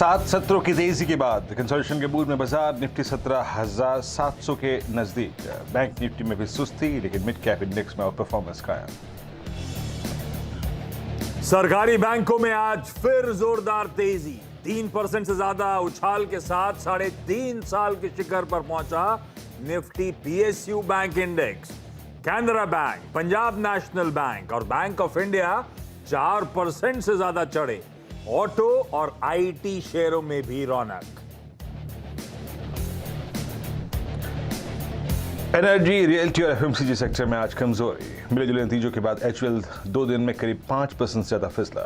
7 सत्रों की तेजी के बाद कंसोलिडेशन के बूंद में बाजार निफ्टी 17,700 के नजदीक। बैंक निफ्टी में भी सुस्ती, लेकिन मिड कैप इंडेक्स में परफॉर्मेंस कायम। सरकारी बैंकों में आज फिर जोरदार तेजी, 3% से ज्यादा उछाल के साथ 3.5 साल के शिखर पर पहुंचा Nifty PSU bank index. Canara bank, Punjab national bank और बैंक ऑफ इंडिया 4% से ज्यादा चढ़े। ऑटो और आईटी शेयरों में भी रौनक। एनर्जी, रियल्टी और एफएमसीजी सेक्टर में आज कमजोरी। मिले जुले नतीजों के बाद एचयूएल 2 दिन में करीब 5% से ज्यादा फिसला।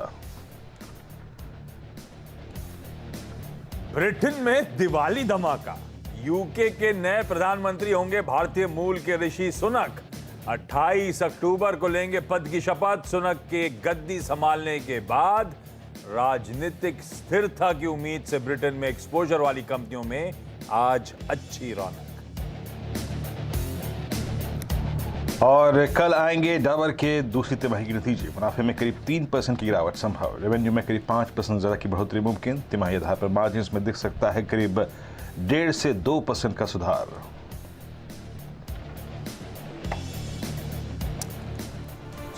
ब्रिटेन में दिवाली धमाका, यूके के नए प्रधानमंत्री होंगे भारतीय मूल के ऋषि सुनक। 28 अक्टूबर को लेंगे पद की शपथ। सुनक के गद्दी संभालने के बाद राजनीतिक स्थिरता की उम्मीद से ब्रिटेन में एक्सपोजर वाली कंपनियों में आज अच्छी रौनक। और कल आएंगे डाबर के दूसरी तिमाही के नतीजे। मुनाफे में करीब 3% की गिरावट संभव। रेवेन्यू में करीब 5% ज्यादा की बढ़ोतरी मुमकिन। तिमाही आधार पर मार्जिन में दिख सकता है करीब 1.5 से 2% का सुधार।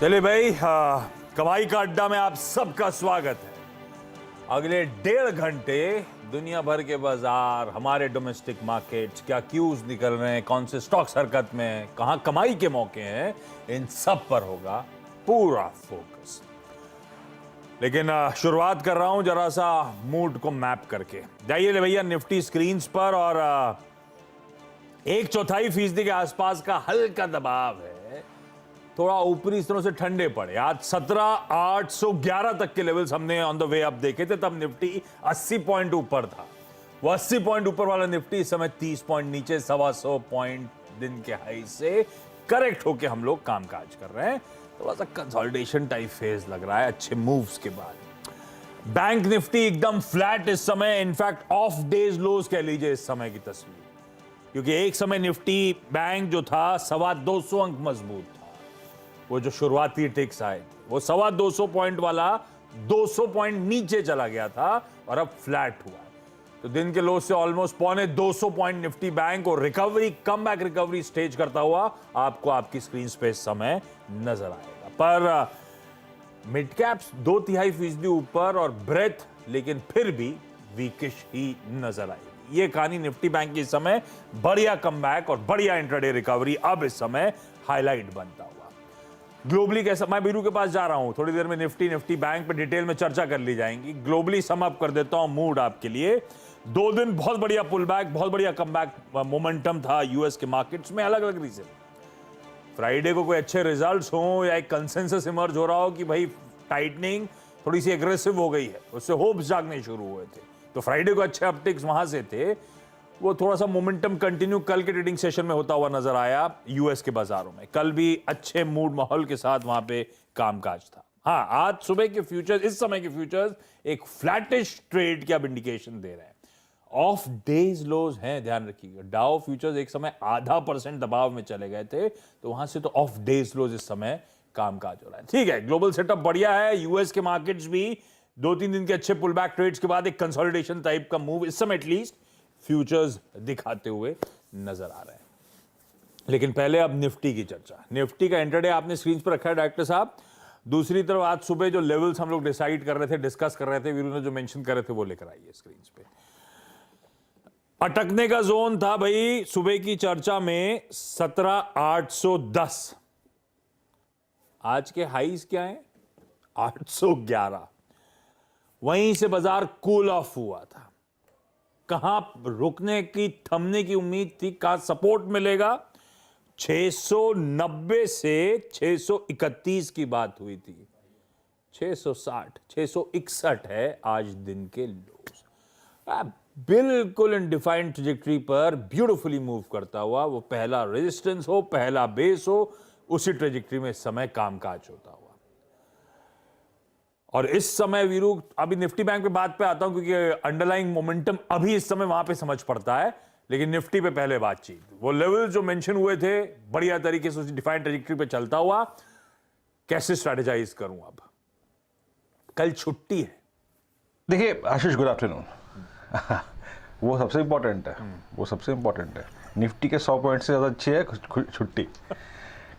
चलिए भाई, कमाई का अड्डा में आप सबका स्वागत है। अगले 1.5 घंटे दुनिया भर के बाजार, हमारे डोमेस्टिक मार्केट्स, क्या क्यूज निकल रहे हैं, कौन से स्टॉक्स हरकत में हैं, कहां कमाई के मौके हैं, इन सब पर होगा पूरा फोकस। लेकिन शुरुआत कर रहा हूं जरा सा मूड को मैप करके। जाइए ले भैया निफ्टी स्क्रीन्स पर, और 1/4% के आसपास का हल्का दबाव है। थोड़ा ऊपरी स्तरों से ठंडे पड़े। आज 17,811 तक के लेवल्स हमने ऑन द वे अप देखे थे, तब निफ्टी 80 पॉइंट ऊपर था। वो 80 पॉइंट ऊपर वाला निफ्टी इस समय 30 पॉइंट नीचे, 125 पॉइंट दिन के हाई से करेक्ट होके हम लोग कामकाज कर रहे हैं। थोड़ा सा कंसोलिडेशन टाइप फेज लग रहा है अच्छे मूव्स के बाद। बैंक निफ्टी एकदम फ्लैट इस समय, इनफैक्ट ऑफ डेज लोज कह लीजिए इस समय की तस्वीर, क्योंकि एक समय निफ्टी बैंक जो था 225 अंक मजबूत था। वो जो शुरुआती टिक्स आए थे वो 225 पॉइंट वाला 200 पॉइंट नीचे चला गया था और अब फ्लैट हुआ। तो दिन के लो से ऑलमोस्ट 225 पॉइंट निफ्टी बैंक और recovery, come back recovery stage करता हुआ आपको आपकी स्क्रीन पे समय नजर आएगा। पर मिड कैप्स 2/3% ऊपर और ब्रेथ लेकिन फिर भी वीकिश ही नजर आएगी। ये कहानी निफ्टी बैंक की इस समय बढ़िया कमबैक और बढ़िया इंट्राडे रिकवरी अब इस समय हाईलाइट बनता हुआ। ग्लोबली कैसा, मैं बीरू के पास जा रहा हूं, थोड़ी देर में निफ्टी बैंक पे डिटेल में चर्चा कर ली जाएंगी। ग्लोबली सम अप कर देता हूं मूड आपके लिए। 2 दिन बहुत बढ़िया पुल बैक, बहुत बढ़िया कमबैक मोमेंटम था यूएस के मार्केट्स में, अलग अलग रीजन। फ्राइडे को कोई अच्छे रिजल्ट्स हो या एक कंसेंसस इमर्ज हो रहा हो कि भाई टाइटनिंग थोड़ी सी एग्रेसिव हो गई है, उससे होप्स जागने शुरू हुए थे, तो फ्राइडे को अच्छे अपटिक्स वहां से थे। वो थोड़ा सा मोमेंटम कंटिन्यू कल के ट्रेडिंग सेशन में होता हुआ नजर आया यूएस के बाजारों में। कल भी अच्छे मूड माहौल के साथ वहां पे कामकाज था। हाँ, आज सुबह के फ्यूचर्स, इस समय के फ्यूचर्स एक फ्लैटिश ट्रेड की अब इंडिकेशन दे रहे हैं। ऑफ डेज लोज हैं, ध्यान रखिएगा। डाउ फ्यूचर्स एक समय 0.5% दबाव में चले गए थे, तो वहां से तो ऑफ डेज लोज इस समय कामकाज हो रहा है। ठीक है, ग्लोबल सेटअप बढ़िया है। यूएस के मार्केट्स भी 2-3 दिन के अच्छे पुल बैक ट्रेड्स के बाद एक कंसोलिडेशन टाइप का मूव इस समय एटलीस्ट फ्यूचर्स दिखाते हुए नजर आ रहे हैं। लेकिन पहले अब निफ्टी की चर्चा। निफ्टी का इंट्राडे आपने स्क्रीन पर रखा है डायरेक्टर साहब। दूसरी तरफ आज सुबह जो लेवल्स हम लोग डिसाइड कर रहे थे, डिस्कस कर रहे थे, वीरू ने जो मेंशन कर रहे थे वो लेकर आइए स्क्रीन पे। अटकने का जोन था भाई सुबह की चर्चा में 17,810। आज के हाईज क्या है? 811। वहीं से बाजार कूल ऑफ हुआ था। कहां रुकने की, थमने की उम्मीद थी, कहां सपोर्ट मिलेगा? 690 से 631 की बात हुई थी। 660, 661 है आज दिन के लोज। बिल्कुल इनडिफाइंड ट्रैजेक्टरी पर ब्यूटीफुली मूव करता हुआ, वो पहला रेजिस्टेंस हो, पहला बेस हो, उसी ट्रैजेक्टरी में इस समय कामकाज होता हुआ। और इस समय वीरू, अभी निफ्टी बैंक पे बात पे आता हूं क्योंकि अंडरलाइंग मोमेंटम अभी इस समय वहां पे समझ पड़ता है, लेकिन निफ्टी पे पहले बातचीत। वो लेवल जो मेंशन हुए थे बढ़िया तरीके से उसी डिफाइंड ट्रैजेक्टरी पे चलता हुआ, कैसे स्ट्रेटेजाइज करूं? अब कल छुट्टी है। देखिए आशीष, गुड आफ्टरनून। वो सबसे इम्पोर्टेंट है, वो सबसे इम्पोर्टेंट है। निफ्टी के 100 पॉइंट से ज़्यादा अच्छी है छुट्टी।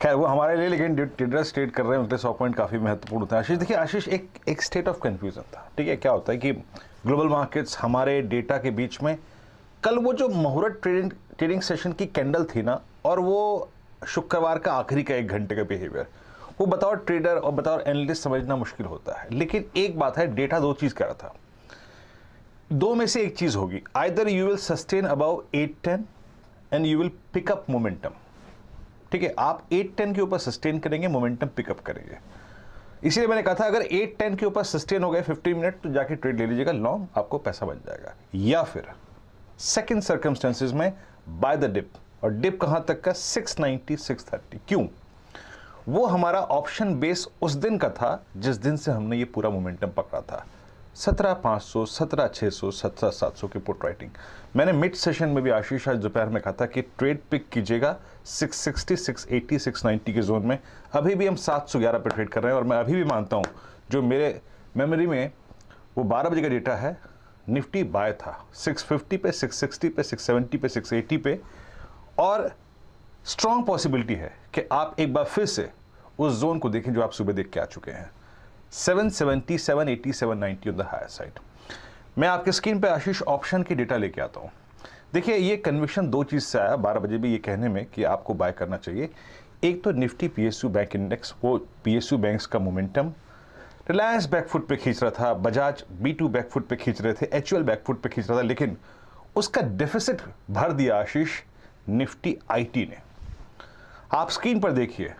खैर वो हमारे लिए, लेकिन ट्रेडर्स ट्रेड कर रहे हैं उनके 100 पॉइंट काफ़ी महत्वपूर्ण होता है। आशीष देखिए, आशीष एक स्टेट ऑफ कन्फ्यूजन था, ठीक है। क्या होता है कि ग्लोबल मार्केट्स हमारे डेटा के बीच में, कल वो जो मुहूर्त ट्रेडिंग सेशन की कैंडल थी ना, और वो शुक्रवार का आखिरी का 1 घंटे का बिहेवियर, वो बतौर ट्रेडर और बतौर एनालिस्ट समझना मुश्किल होता है। लेकिन एक बात है, डेटा 2 चीज़ कह रहा था, 2 में से एक चीज़ होगी, either you will sustain above 810 and you will pick up momentum, ठीक है। आप 810 के ऊपर सस्टेन करेंगे, मोमेंटम पिकअप करेंगे। इसीलिए मैंने कहा था अगर 810 के ऊपर सस्टेन हो गए 15 मिनट तो जाके ट्रेड ले लीजिएगा, लॉन्ग आपको पैसा बच जाएगा। या फिर सेकंड सर्कमस्टेंसेस में बाय द डिप, और डिप कहां तक का, 690 630। क्यों? वो हमारा ऑप्शन बेस उस दिन का था जिस दिन से हमने ये पूरा मोमेंटम पकड़ा था, 17,500 17,600 17,700 की पुट राइटिंग। मैंने मिड सेशन में भी आशीष आज दोपहर में कहा था कि ट्रेड पिक कीजिएगा 660 680 690 के जोन में। अभी भी हम 711 पे ट्रेड कर रहे हैं, और मैं अभी भी मानता हूं, जो मेरे मेमोरी में वो 12 बजे का डेटा है, निफ्टी बाय था 650 पे 660 पे 670 पे 680 पे, और स्ट्रॉन्ग पॉसिबिलिटी है कि आप एक बार फिर से उस जोन को देखें जो आप सुबह देख के आ चुके हैं, 770 780 790 ऑन द हायर साइड। मैं आपके स्क्रीन पे आशीष ऑप्शन की डेटा लेके आता हूं। देखिए, ये कन्विक्शन 2 चीज से आया 12 बजे भी ये कहने में कि आपको बाय करना चाहिए। एक तो निफ्टी पीएसयू बैंक इंडेक्स, वो पीएसयू बैंक्स का मोमेंटम, रिलायंस बैकफुट पे खींच रहा था, बजाज B2 बैकफुट पे खींच रहे थे, HUL बैकफुट पे खींच रहा था, लेकिन उसका डेफिसिट भर दिया आशीष निफ्टी आईटी ने। आप स्क्रीन पर देखिए,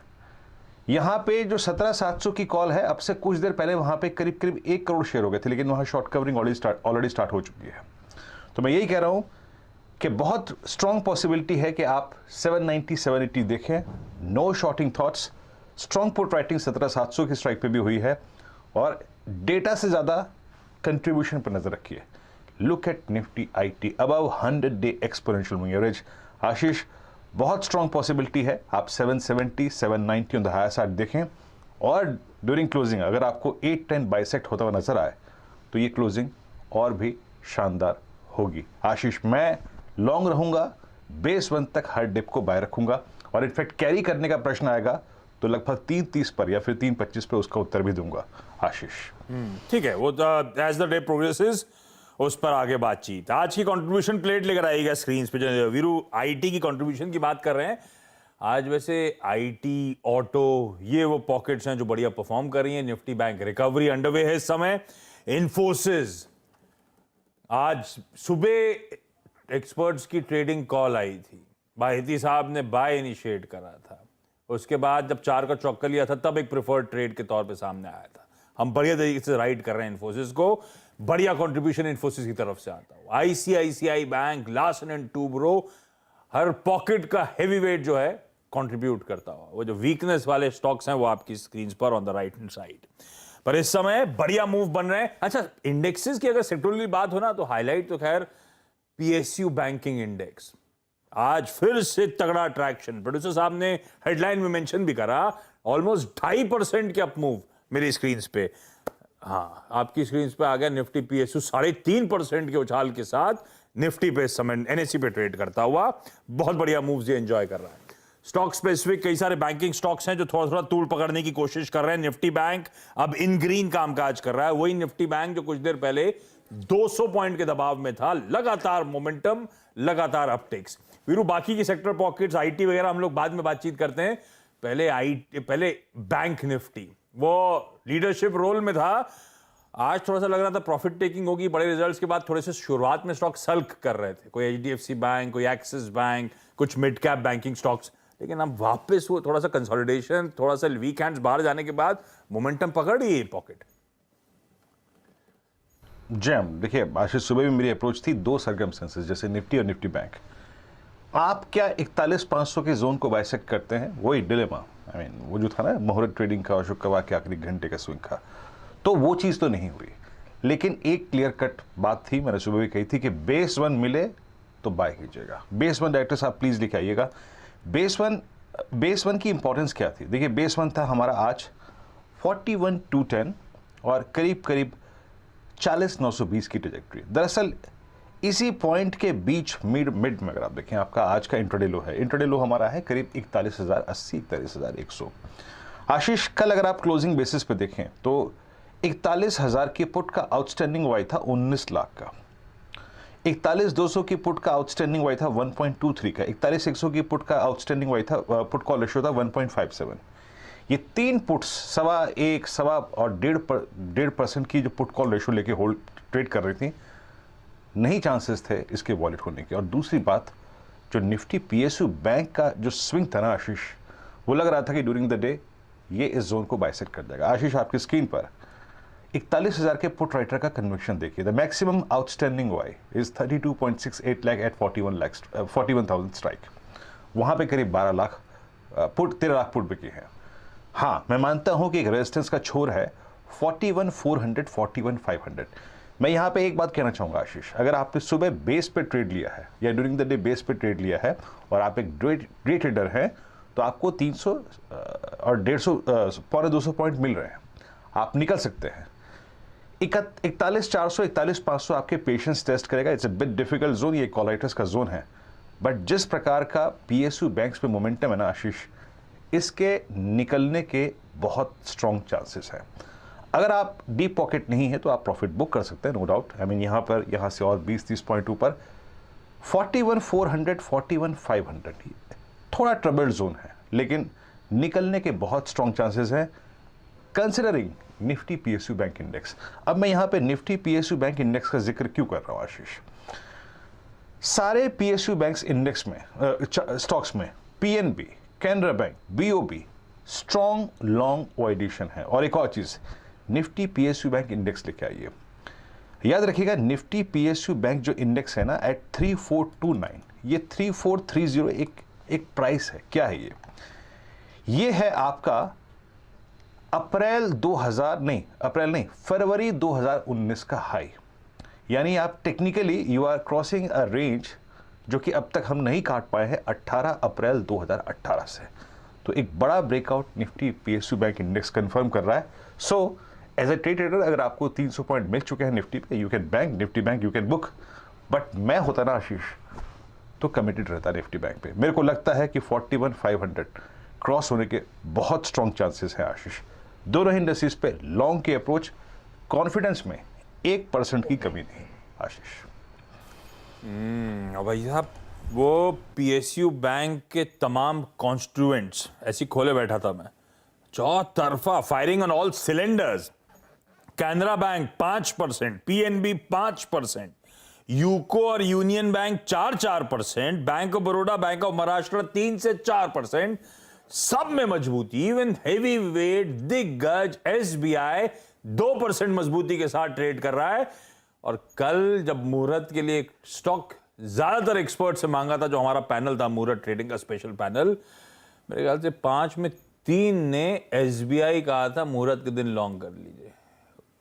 यहां पे जो 17,700 की कॉल है, अब से कुछ देर पहले वहां पे करीब करीब 1 करोड़ शेयर हो गए थे, लेकिन वहां शॉर्ट कवरिंग ऑलरेडी स्टार्ट हो चुकी है। तो मैं यही कह रहा हूं कि बहुत स्ट्रॉन्ग पॉसिबिलिटी है कि आप 790 780 देखें। No shorting thoughts, strong put writing 17,700 की स्ट्राइक पे भी हुई है, और डेटा से ज्यादा कंट्रीब्यूशन पर नजर रखिए। Look at Nifty IT above 100 day exponential moving average. Ashish, बहुत स्ट्रॉन्ग पॉसिबिलिटी है आप 770 790 ऑन द हायर साइड देखें, और ड्यूरिंग क्लोजिंग अगर आपको 810 बाइसेक्ट होता हुआ नजर आए तो ये क्लोजिंग और भी शानदार होगी। आशीष, मैं लॉन्ग रहूंगा, बेस 1 तक हर डिप को बाय रखूंगा, और इनफैक्ट कैरी करने का प्रश्न आएगा तो लगभग 330 पर या फिर 325 पे उसका उत्तर भी दूंगा। आशीष, ठीक है, वो एज द डे प्रोग्रेसेस उस पर आगे बातचीत। आज की कंट्रीब्यूशन प्लेट लेकर आएगा स्क्रीन पे, जो वीरू आईटी की कंट्रीब्यूशन की बात कर रहे हैं। आज वैसे आईटी, ऑटो, ये वो पॉकेट्स हैं जो बढ़िया परफॉर्म कर रही हैं। निफ्टी बैंक रिकवरी अंडरवे है इस समय। इन्फोसिस, आज सुबह एक्सपर्ट्स की ट्रेडिंग कॉल आई थी, बाहिती साहब ने बाय इनिशिएट करा था, उसके बाद जब 4 का चौका लिया था तब एक प्रेफर्ड ट्रेड के तौर पे सामने आया था। हम बढ़िया तरीके से राइड कर रहे हैं इन्फोसिस को, बढ़िया कंट्रीब्यूशन इन्फोसिस की तरफ से आता है। ICICI bank, Larsen and Toubro, her pocket का हेवी वेट जो है कंट्रीब्यूट करता हुआ। वो जो वीकनेस वाले स्टॉक्स हैं वो आपकी स्क्रीन पर on the right hand side पर इस समय बढ़िया मूव बन रहे हैं। अच्छा, इंडेक्सेस की अगर सेक्टोरली बात हो ना, तो हाईलाइट तो खैर पीएसयू बैंकिंग इंडेक्स, आज फिर से तगड़ा अट्रैक्शन। प्रोड्यूसर साहब ने हेडलाइन में मेंशन भी करा, ऑलमोस्ट 2.5% के अप मूव मेरी स्क्रीन पे। हाँ, आपकी स्क्रीन पे आ गया निफ्टी पीएसयू 3.5% के उछाल के साथ निफ्टी पे इस समय एनएससी पे ट्रेड करता हुआ। बहुत बढ़िया मूव्स ये एंजॉय कर रहा है। स्टॉक स्पेसिफिक कई सारे बैंकिंग स्टॉक्स हैं जो थोड़ा थोड़ा तूल पकड़ने की कोशिश कर रहे हैं। निफ्टी बैंक अब इन ग्रीन कामकाज कर रहा है, वही निफ्टी बैंक जो कुछ देर पहले 200 पॉइंट के दबाव में था। लगातार मोमेंटम, लगातार अपटिक्स। वीरू, बाकी की सेक्टर पॉकेट्स, आईटी वगैरह हम लोग बाद में बातचीत करते हैं। पहले बैंक निफ्टी वो लीडरशिप रोल में था। आज थोड़ा सा लग रहा था प्रॉफिट टेकिंग होगी, बड़े रिजल्ट्स के बाद थोड़े से शुरुआत में स्टॉक सल्क कर रहे थे, कोई एचडीएफसी बैंक, कोई एक्सिस बैंक, कुछ मिड कैप बैंकिंग स्टॉक्स। लेकिन अब वापस वो थोड़ा सा कंसोलिडेशन, थोड़ा सा वीक हैंड्स बाहर जाने के बाद मोमेंटम पकड़ रही है पॉकेट। जैम, देखिए आज सुबह भी मेरी अप्रोच थी 2 सर्कमस्टेंसेस, जैसे निफ्टी और निफ्टी बैंक। आप क्या 41,500 के जोन को बाइसेक्ट करते हैं? वही डिलेमा, वो जो था ना मुहूर्त ट्रेडिंग का और शुक्रवार के आखिरी घंटे का स्विंग का, तो वो चीज़ तो नहीं हुई। लेकिन एक क्लियर कट बात थी, मैंने सुबह भी कही थी कि बेस 1 मिले तो बाय कीजिएगा। बेस 1 डायरेक्टर साहब प्लीज़ लिखे आइएगा। बेस वन की इंपॉर्टेंस क्या थी? देखिए, बेस 1 था हमारा आज 41,210 और करीब करीब 40,920 की ट्रेजेक्ट्री। दरअसल इसी पॉइंट के बीच मिड मिड में अगर आप देखें, आपका आज का इंट्राडे लो है। इंट्राडे लो हमारा है करीब 41,080, 41,100। आशीष, कल अगर आप क्लोजिंग बेसिस पे देखें तो 41,000 की पुट का आउटस्टैंडिंग वाई था 19 लाख का, 41,200 की पुट का आउटस्टैंडिंग वाई था 1.23 का, 41,100 की पुट का आउटस्टैंडिंग वाई था पुट कॉल रेशियो था 1.57। ये तीन पुट्स सवा और 1.5% की जो पुट कॉल रेशियो लेके होल्ड ट्रेड कर रही थी, नहीं चांसेस थे इसके वॉलेट होने के। और दूसरी बात, जो निफ्टी पीएसयू बैंक का जो स्विंग था ना आशीष, वो लग रहा था कि ड्यूरिंग द डे ये इस जोन को बाइसेक्ट कर देगा। आशीष, आपकी स्क्रीन पर 41,000 के पुट राइटर का कन्विक्शन देखिए। The maximum outstanding OI is 32.68 lakh at 41,000 strike. वहां पे करीब 12 लाख पुट, 13 लाख पुट बिके हैं। हाँ, मैं मानता हूं कि एक रेजिस्टेंस का छोर है 41,400, 41,500। मैं यहां पे एक बात कहना चाहूंगा आशीष, अगर आपने सुबह बेस पे ट्रेड लिया है या ड्यूरिंग द डे बेस पे ट्रेड लिया है और आप एक डे ट्रेडर हैं, तो आपको 300 और 150 पौने 200 पॉइंट मिल रहे हैं, आप निकल सकते हैं। 41,400, 41,500 आपके पेशेंस टेस्ट करेगा। It's a bit difficult zone, ये कॉलाइटस का जोन है, बट जिस प्रकार का पीएसयू बैंक्स पे मोमेंटम है ना आशीष, इसके निकलने के बहुत स्ट्रॉन्ग चांसेस हैं। अगर आप डीप पॉकेट नहीं है तो आप प्रॉफिट बुक कर सकते हैं, नो डाउट। आई मीन यहाँ से और 20-30 पॉइंट ऊपर 41,400, 41,500 थोड़ा ट्रबल्ड जोन है, लेकिन निकलने के बहुत स्ट्रॉन्ग चांसेस हैं considering Nifty PSU bank index. अब मैं यहां पे निफ्टी पीएसयू बैंक इंडेक्स का जिक्र क्यों कर रहा हूं आशीष? सारे पीएसयू बैंक्स इंडेक्स में स्टॉक्स में PNB, Canara bank, BOB strong long addition है। और एक और चीज, निफ्टी पीएसयू बैंक इंडेक्स लेके आइए। याद रखिएगा, निफ्टी पीएसयू बैंक जो इंडेक्स है ना एट 3429, ये 3430 एक प्राइस है। क्या है ये है आपका फरवरी 2019 का हाई। यानी आप technically you are crossing a range जो कि अब तक हम नहीं काट पाए हैं 18 अप्रैल 2018 से। तो एक बड़ा breakout Nifty PSU bank index confirm कर रहा है। सो एज ए ट्रेडर अगर आपको 300 पॉइंट मिल चुके हैं निफ्टी पे, you can bank Nifty bank, you can book. But मैं होता ना आशीष तो कमिटेड रहता निफ्टी बैंक पे। मेरे को लगता है कि 41,500 क्रॉस होने के बहुत स्ट्रॉन्ग चांसेस हैं आशीष। दोनों ही इंडस्ट्रीज पे लॉन्ग की अप्रोच, कॉन्फिडेंस में 1% की कमी नहीं आशीष। भाई साहब, वो पीएसयू बैंक के तमाम कॉन्स्टिट्यूएंट्स ऐसी खोले बैठा था मैं, चौतरफा firing on all cylinders. Canara bank 5%, PNB 5%, UCO और union bank 4%, bank of Baroda, bank of Maharashtra 3 से 4%, सब में मजबूती। इवन हेवी वेट दिग्गज एसबीआई 2% मजबूती के साथ ट्रेड कर रहा है। और कल जब मुहूर्त के लिए स्टॉक ज्यादातर एक्सपर्ट से मांगा था, जो हमारा पैनल था मुहूर्त ट्रेडिंग का स्पेशल पैनल, मेरे ख्याल से 5 में 3 ने एसबीआई कहा था मुहूर्त के दिन लॉन्ग कर लीजिए।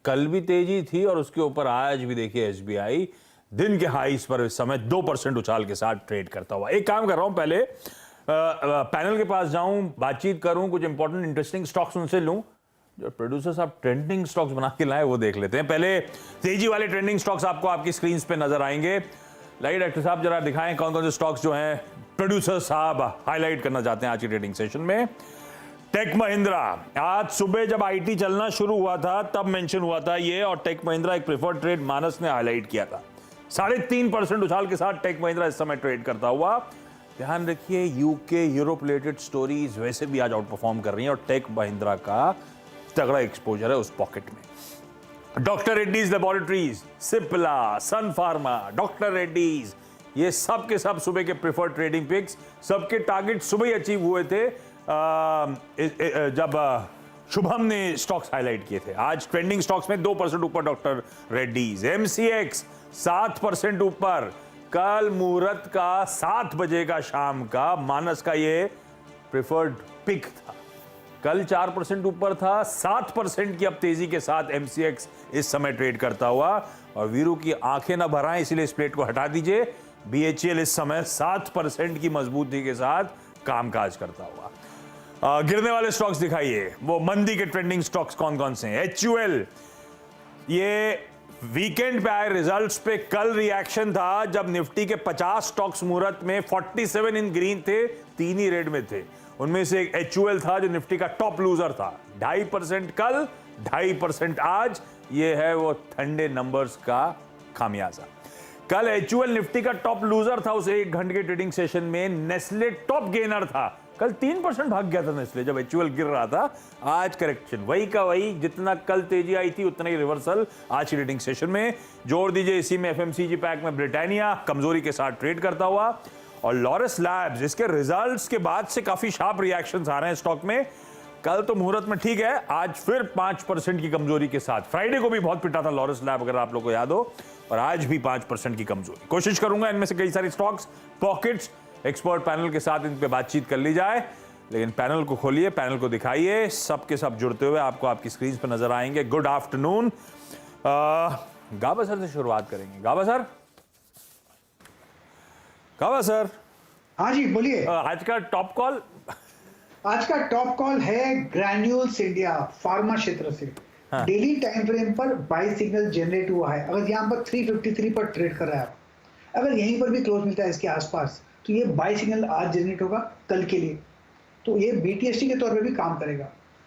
कल भी तेजी थी और उसके ऊपर आज भी देखिए एसबीआई दिन के हाईस पर इस समय 2% उछाल के साथ ट्रेड करता हुआ। एक काम कर रहा हूं, पहले पैनल के पास जाऊं, बातचीत करूं, कुछ इंपॉर्टेंट इंटरेस्टिंग स्टॉक्स उनसे लूं। जो प्रोड्यूसर साहब ट्रेंडिंग स्टॉक्स बना के लाए वो देख लेते हैं। पहले तेजी वाले ट्रेंडिंग स्टॉक्स आपको आपकी स्क्रीन पे नजर आएंगे। लाइए डॉक्टर साहब जरा दिखाएं कौन कौन से स्टॉक्स जो हैं प्रोड्यूसर साहब हाईलाइट करना चाहते हैं आज की ट्रेडिंग सेशन में। टेक महिंद्रा, आज सुबह जब आईटी चलना शुरू हुआ था तब मेंशन हुआ था ये, और टेक महिंद्रा एक प्रेफर्ड ट्रेड मानस ने हाईलाइट किया था। 3.5% उछाल के साथ टेक महिंद्रा इस समय ट्रेड करता हुआ। ध्यान रखिए, यूके यूरोप रिलेटेड स्टोरीज वैसे भी आज आउट परफॉर्म कर रही हैं और टेक महिंद्रा का तगड़ा एक्सपोजर है उस पॉकेट में। डॉक्टर रेड्डीज लेबोरेटरीज, सिप्ला, सन फार्मा, डॉक्टर रेड्डीज, ये सब के सब सुबह के प्रेफर्ड ट्रेडिंग पिक्स। सबके टारगेट सुबह ही अचीव हुए थे जब शुभम ने स्टॉक्स हाईलाइट किए थे। आज ट्रेंडिंग स्टॉक्स में 2% ऊपर डॉक्टर रेड्डीज। एमसीएक्स 7% ऊपर। कल मुहूर्त का 7 बजे का शाम का मानस का ये प्रेफर्ड पिक था। कल 4% ऊपर था, 7% की अब तेजी के साथ एमसीएक्स इस समय ट्रेड करता हुआ। और वीरू की आंखें ना भर आएं, इसलिए इस प्लेट को हटा दीजिए। बीएचईएल इस समय 7% की मजबूती के साथ कामकाज करता हुआ। गिरने वाले स्टॉक्स दिखाइए, वो मंदी के ट्रेंडिंग स्टॉक्स कौन कौन से हैं। एचयूएल ये वीकेंड पे आए रिजल्ट्स पे कल रिएक्शन था जब निफ्टी के 50 स्टॉक्स मुहूर्त में 47 इन ग्रीन थे, 3 ही रेड में थे। उनमें से एक HUL था जो निफ्टी का टॉप लूजर था। 2.5% कल, 2.5% आज। ये है वो ठंडे नंबर्स का खामियाजा। कल HUL निफ्टी का टॉप लूजर था उस 1 घंटे के ट्रेडिंग सेशन में। नेस्ले टॉप गेनर था। कल 3% भाग गया था नेस्ले जब HUL गिर रहा था। आज करेक्शन वही का वही, जितना कल तेजी आई थी उतना ही रिवर्सल आज की ट्रेडिंग सेशन में। जोड़ दीजिए इसी में FMCG पैक में ब्रिटानिया कमजोरी के साथ ट्रेड करता हुआ, और लॉरस लैब्स इसके रिजल्ट्स के बाद से काफी शार्प रिएक्शंस आ रहे हैं स्टॉक में। कल तो मुहूर्त में ठीक है, आज फिर 5% की कमजोरी के साथ। फ्राइडे को भी बहुत पिटा था लॉरस लैब, अगर आप लोग को याद हो, और आज भी 5% की कमजोरी। कोशिश करूंगा इनमें से कई सारी स्टॉक्स, पॉकेट्स, एक्सपर्ट पैनल के साथ इन पे बातचीत कर ली जाए। लेकिन पैनल को खोलिए, पैनल को दिखाइए, सबके सब जुड़ते हुए आपको आपकी स्क्रीन पर नजर आएंगे। Good afternoon. गाबा सर से शुरुआत करेंगे। गाबा सर, गाबा सर। हाँ जी बोलिए। आज का टॉप कॉल, आज का टॉप कॉल है ग्रैन्यूल्स इंडिया फार्मा क्षेत्र से। डेली टाइम फ्रेम पर बाई सिग्नल जनरेट हुआ है। अगर यहाँ पर 353 पर ट्रेड कर रहा है आप, अगर यहीं पर भी क्लोज मिलता है इसके आसपास, तो ये बाई सिग्नल आज जनरेट होगा कल के लिए, तो ये BTST के तौर पे भी काम करेगा।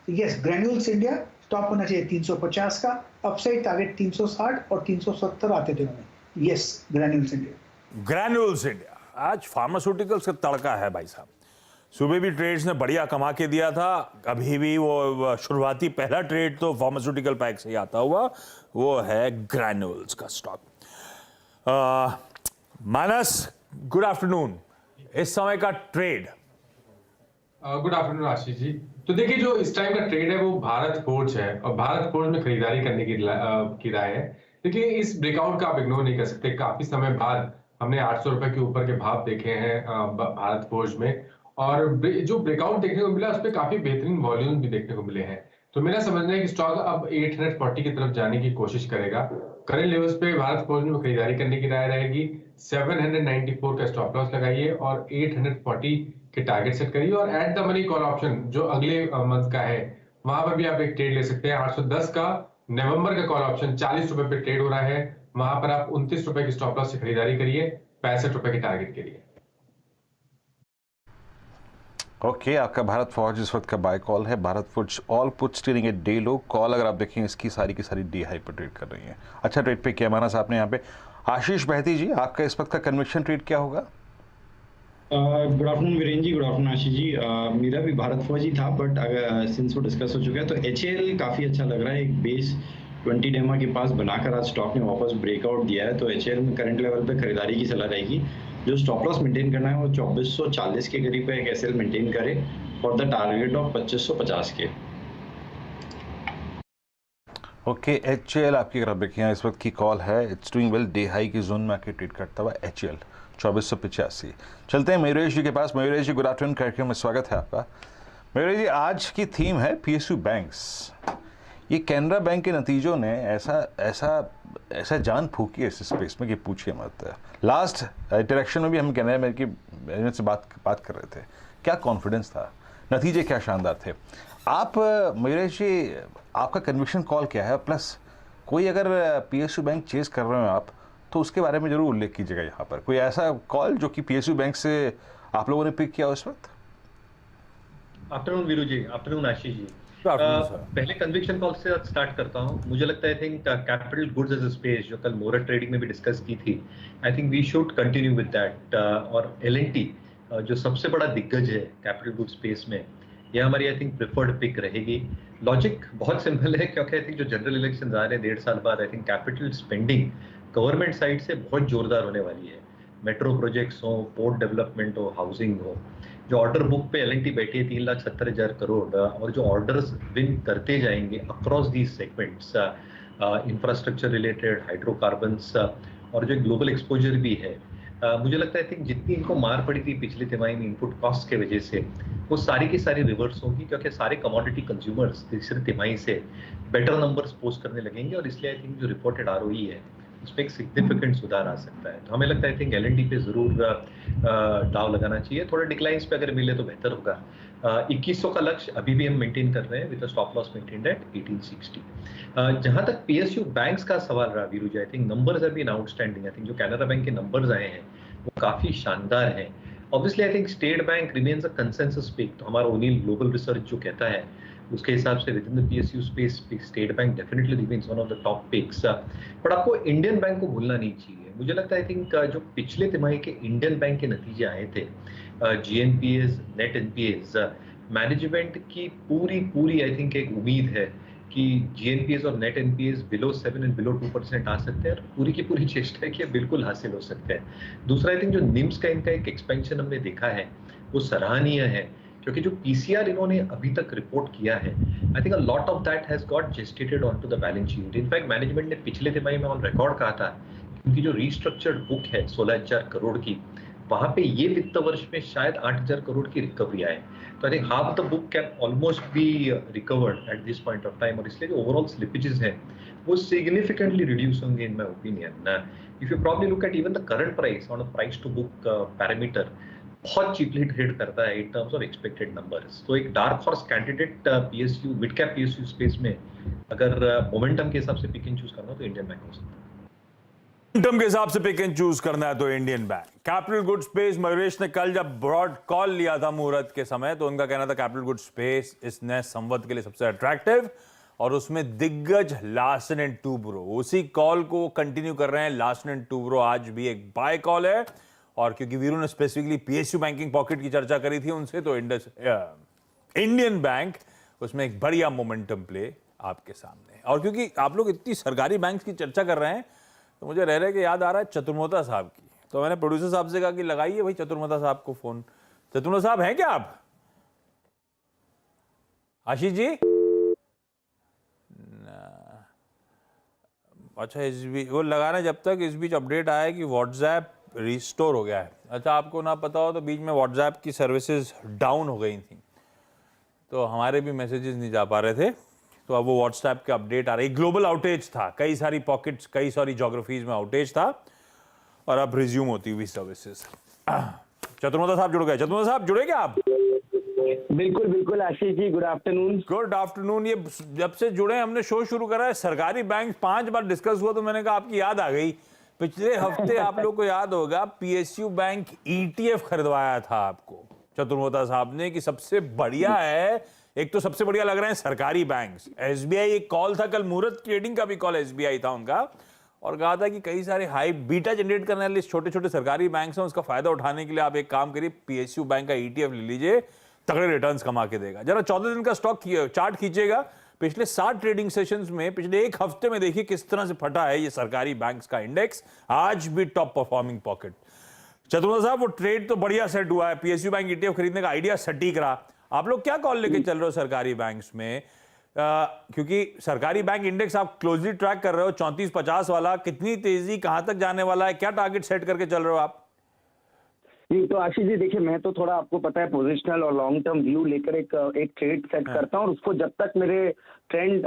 तो यस, ग्रैन्यूल्स इंडिया स्टॉप होना चाहिए 350 का, अपसाइड टारगेट 360 और 370 आते थे उन्हें। Yes, granules India. Granules India आज फार्मास्यूटिकल्स का तड़का है भाई साहब। सुबह भी ट्रेड्स ने बढ़िया कमा के दिया था, अभी भी वो शुरुआती पहला ट्रेड तो फार्मास्यूटिकल पैक से ही आता हुआ, वो है ग्रैन्यूल्स का स्टॉक। मानस, गुड आफ्टरनून। इस समय का trade. Good afternoon Ashish ji. तो देखिए, जो इस टाइम का ट्रेड है वो भारत फोर्ज है, और भारत फोर्ज में खरीदारी करने की राय है। देखिए, इस ब्रेकआउट का आप इग्नोर नहीं कर सकते। काफी समय बाद हमने 800 रुपए के ऊपर के भाव देखे हैं भारत फोर्ज में, और जो ब्रेकआउट देखने को मिला उस पर काफी बेहतरीन वॉल्यूम भी देखने को मिले हैं। तो मेरा समझना है कि स्टॉक अब 840 की तरफ जाने की कोशिश करेगा। करंट लेवल्स पे भारत फोर्ज में खरीदारी करने की राय रहेगी। 794 का स्टॉप लॉस लगाइए और 840 के टारगेट सेट करिए, और at the money call option जो अगले मंथ का है वहां पर भी आप एक ट्रेड ले सकते हैं। 810 का नवंबर का कॉल ऑप्शन 40 रुपए पे ट्रेड हो रहा है, वहां पर आप 29 रुपए की स्टॉप लॉस से खरीदारी करिए 65 रुपए के टारगेट के लिए। ओके, आपका भारत फौज इस वक्त का बाय कॉल है। भारत फौज all puts trading at day low. Call अगर आप देखें इसकी सारी की सारी डी हाई पर ट्रेड कर रही है। अच्छा ट्रेड पे किया माना साहब ने यहाँ पे। आशीष बहती जी, आपका इस वक्त का कन्विक्शन ट्रेड क्या होगा? Good afternoon Virendra ji, good afternoon Ashish ji. मेरा भी भारत फौज ही था, बट अगर सिंस वो डिस्कस हो चुका है तो HAL काफ़ी अच्छा लग रहा है। एक बेस 20 डेमा के पास बनाकर आज स्टॉक ने वापस ब्रेकआउट दिया है, तो HAL में करंट लेवल पे खरीदारी की सलाह रहेगी। जो स्टॉप लॉस मेंटेन करना है वो 2440 के करीब पे एक SL मेंटेन करे फॉर द टारगेट ऑफ 2550 के। ओके, HAL आपकी अगर आप देखें इस वक्त की कॉल है। It's doing well, day high की जोन में आके ट्रेड करता हुआ HAL 2485। चलते हैं मयूरेश जी के पास। मयूरेश जी, गुड आफ्टरनून कार्यक्रम में स्वागत है आपका। मयूरेश जी, आज की थीम है PSU बैंक्स। ये कैनरा बैंक के नतीजों ने ऐसा जान फूकी है इस स्पेस में कि पूछिए मत। लास्ट इंटरेक्शन में भी हम कैनरा बैंक की मैनेजमेंट से बात कर रहे थे, क्या कॉन्फिडेंस था, नतीजे क्या शानदार थे। आप मयूरेश जी, आपका कन्विक्शन कॉल क्या है, प्लस कोई अगर PSU बैंक चेस कर रहे हो आप तो उसके बारे में जरूर उल्लेख कीजिएगा यहाँ पर। कोई ऐसा कॉल जो कि PSU बैंक से आप लोगों ने पिक किया उस वक्त? आफ्टरनून वीरू जी, आफ्टरनून आशीष जी। पहले कन्विक्शन कॉल से स्टार्ट करता हूं। मुझे लगता है I think capital goods as a space, जो कल मोरट ट्रेडिंग में भी डिस्कस की थी, I think we should continue with that. और L&T जो सबसे बड़ा दिग्गज है कैपिटल गुड्स स्पेस में, यह हमारी आई थिंक प्रेफर्ड पिक रहेगी। लॉजिक बहुत सिंपल है, क्योंकि आई थिंक जो जनरल इलेक्शन आ रहे हैं 1.5 साल बाद, आई think capital spending government side से बहुत जोरदार होने वाली है। मेट्रो प्रोजेक्ट्स हो, पोर्ट डेवलपमेंट हो, हाउसिंग हो। जो ऑर्डर बुक पे L&T बैठी है 3,70,000 करोड़, और जो ऑर्डर्स विन करते जाएंगे across these segments, infrastructure related, hydrocarbons, और जो ग्लोबल एक्सपोजर भी है, मुझे लगता है आई थिंक जितनी इनको मार पड़ी थी पिछली तिमाही में इनपुट कॉस्ट के वजह से, वो सारी की सारी रिवर्स होगी, क्योंकि सारे कमोडिटी कंज्यूमर्स तीसरी तिमाही से बेटर नंबर्स पोस्ट करने लगेंगे, और इसलिए आई थिंक जो रिपोर्टेड ROE है इसमें एक सिग्निफिकेंट सुधार आ सकता है। तो हमें लगता है आई थिंक एल&डी पे जरूर दाव लगाना चाहिए। थोड़ा डिक्लाइंस पे अगर मिले तो बेहतर होगा। 2100 का लक्ष्य अभी भी हम मेंटेन कर रहे हैं with stop loss maintained at 1860। जहां तक पीएसयू बैंक्स का सवाल रहा Viru ji, I think numbers have been outstanding. I think जो कैनरा बैंक के नंबर्स आए हैं वो काफी शानदार हैं। Obviously I think State Bank remains a consensus pick. तो हमारा ओनिल ग्लोबल रिसर्च जो कहता है उसके हिसाब से with in the PSU space state bank definitely remains one of the top picks. But आपको इंडियन बैंक को भूलना नहीं चाहिए। मुझे लगता है आई थिंक जो पिछले तिमाही के इंडियन बैंक के नतीजे आए थे, जीएनपीएस, नेट एनपीएस, मैनेजमेंट की पूरी आई थिंक एक उम्मीद है कि जीएनपीएस और net NPS below 7 and below 2% आ सकते हैं, और पूरी की पूरी चेष्टा है कि बिल्कुल हासिल हो सकते हैं। दूसरा आई थिंक जो निम्स का इनका एक एक्सपेंशन हमने देखा है वो सराहनीय है, क्योंकि जो पीसीआर इन्होंने अभी तक रिपोर्ट किया है, I think a lot of that has got gestated on to the balance sheet. In fact management ने पिछले तिमाही में ऑन रिकॉर्ड कहा था क्योंकि जो रिस्ट्रक्चर्ड बुक है 16,000 करोड़ की, वहां पे ये वित्त वर्ष में शायद 8,000 करोड़ की रिकवरी आए। तो I think half the book can almost be recovered at this point of time, और इसलिए जो ओवरऑल स्लिपेजेस हैं वो सिग्निफिकेंटली रिड्यूस होंगे in my opinion. If you probably look at even the current price on a price to book parameter, बहुत cheaply trade करता है in terms of expected numbers. तो एक dark horse candidate PSU mid cap PSU space में अगर momentum के हिसाब से पिक एंड चूज करना तो इंडियन बैंक हो सकता है। मोमेंटम के हिसाब से पिक एंड चूज करना है तो Indian bank. Capital good space, Mayuresh ने कल जब ब्रॉड कॉल लिया था मुहूर्त के समय तो उनका कहना था कैपिटल गुड स्पेस इस नए संवत के लिए सबसे अट्रैक्टिव, और उसमें दिग्गज लार्सन एंड टूब्रो। उसी कॉल को कंटिन्यू कर रहे हैं। लार्सन एंड टूब्रो आज भी एक बाय कॉल है, और क्योंकि वीरू ने स्पेसिफिकली पीएसयू बैंकिंग पॉकेट की चर्चा करी थी उनसे, तो इंडियन बैंक उसमें एक बढ़िया मोमेंटम प्ले आपके सामने है। और क्योंकि आप लोग इतनी सरकारी बैंक की चर्चा कर रहे हैं तो मुझे रह रहे कि याद आ रहा है चतुर्मोता साहब की। तो मैंने प्रोड्यूसर साहब से कहा कि लगाइए भाई चतुर्मोता साहब को फोन। चतुर्मोता साहब हैं क्या आप? आशीष जी? अच्छा, इस बीच वो लगा रहे जब तक इस बीच अपडेट आया कि व्हाट्सएप रिस्टोर हो गया है। अच्छा, आपको ना पता हो तो बीच में व्हाट्सएप की सर्विसेज डाउन हो गई थी, तो हमारे भी मैसेजेस नहीं जा पा रहे थे, तो अब वो व्हाट्सएप के अपडेट आ रही। ग्लोबल आउटेज था, कई सारी पॉकेट्स, कई सारी ज्योग्राफीज में आउटेज था, और अब रिज्यूम होती हुई सर्विसेज। चतुर्मोता साहब जुड़ गए। चतुर्मोता साहब जुड़े क्या आप? बिल्कुल बिल्कुल Ashish ji, good afternoon. Good afternoon. ये जब से जुड़े हमने शो शुरू करा है, सरकारी बैंक 5 बार डिस्कस हुआ, तो मैंने कहा आपकी याद आ गई। पिछले हफ्ते आप लोग को याद होगा पीएसयू बैंक ईटीएफ खरीदवाया था आपको चतुर्मोता साहब ने कि सबसे बढ़िया है। एक तो सबसे बढ़िया लग रहे हैं सरकारी बैंक्स। एसबीआई एक कॉल था कल, मुहूर्त ट्रेडिंग का भी कॉल एसबीआई था उनका, और कहा था कि कई सारे हाई बीटा जनरेट करने वाले छोटे छोटे सरकारी बैंक्स हैं, उसका फायदा उठाने के लिए आप एक काम करिए, पीएसयू बैंक का ईटीएफ ले लीजिए, तगड़े रिटर्न्स कमा के देगा। जरा 14 दिन का स्टॉक चार्ट खींचेगा, पिछले 7 ट्रेडिंग सेशंस में पिछले एक हफ्ते में देखिए किस तरह से फटा है ये सरकारी बैंक्स का इंडेक्स। आज भी टॉप परफॉर्मिंग पॉकेट। चतुर्मोता साहब, वो ट्रेड तो बढ़िया सेट हुआ है, पीएसयू बैंक ईटीएफ खरीदने का आइडिया सटीक रहा। आप लोग क्या कॉल लेके चल रहे हो सरकारी बैंक्स में? क्योंकि सरकारी बैंक इंडेक्स आप क्लोजली ट्रैक कर रहे हो, 3450 वाला, कितनी तेजी, कहां तक जाने वाला है, क्या टारगेट सेट करके चल रहे हो आप? जी, तो आशीष जी देखिए, मैं तो थोड़ा आपको पता है पोजिशनल और लॉन्ग टर्म व्यू लेकर एक ट्रेड सेट करता हूं, और उसको जब तक मेरे ट्रेंड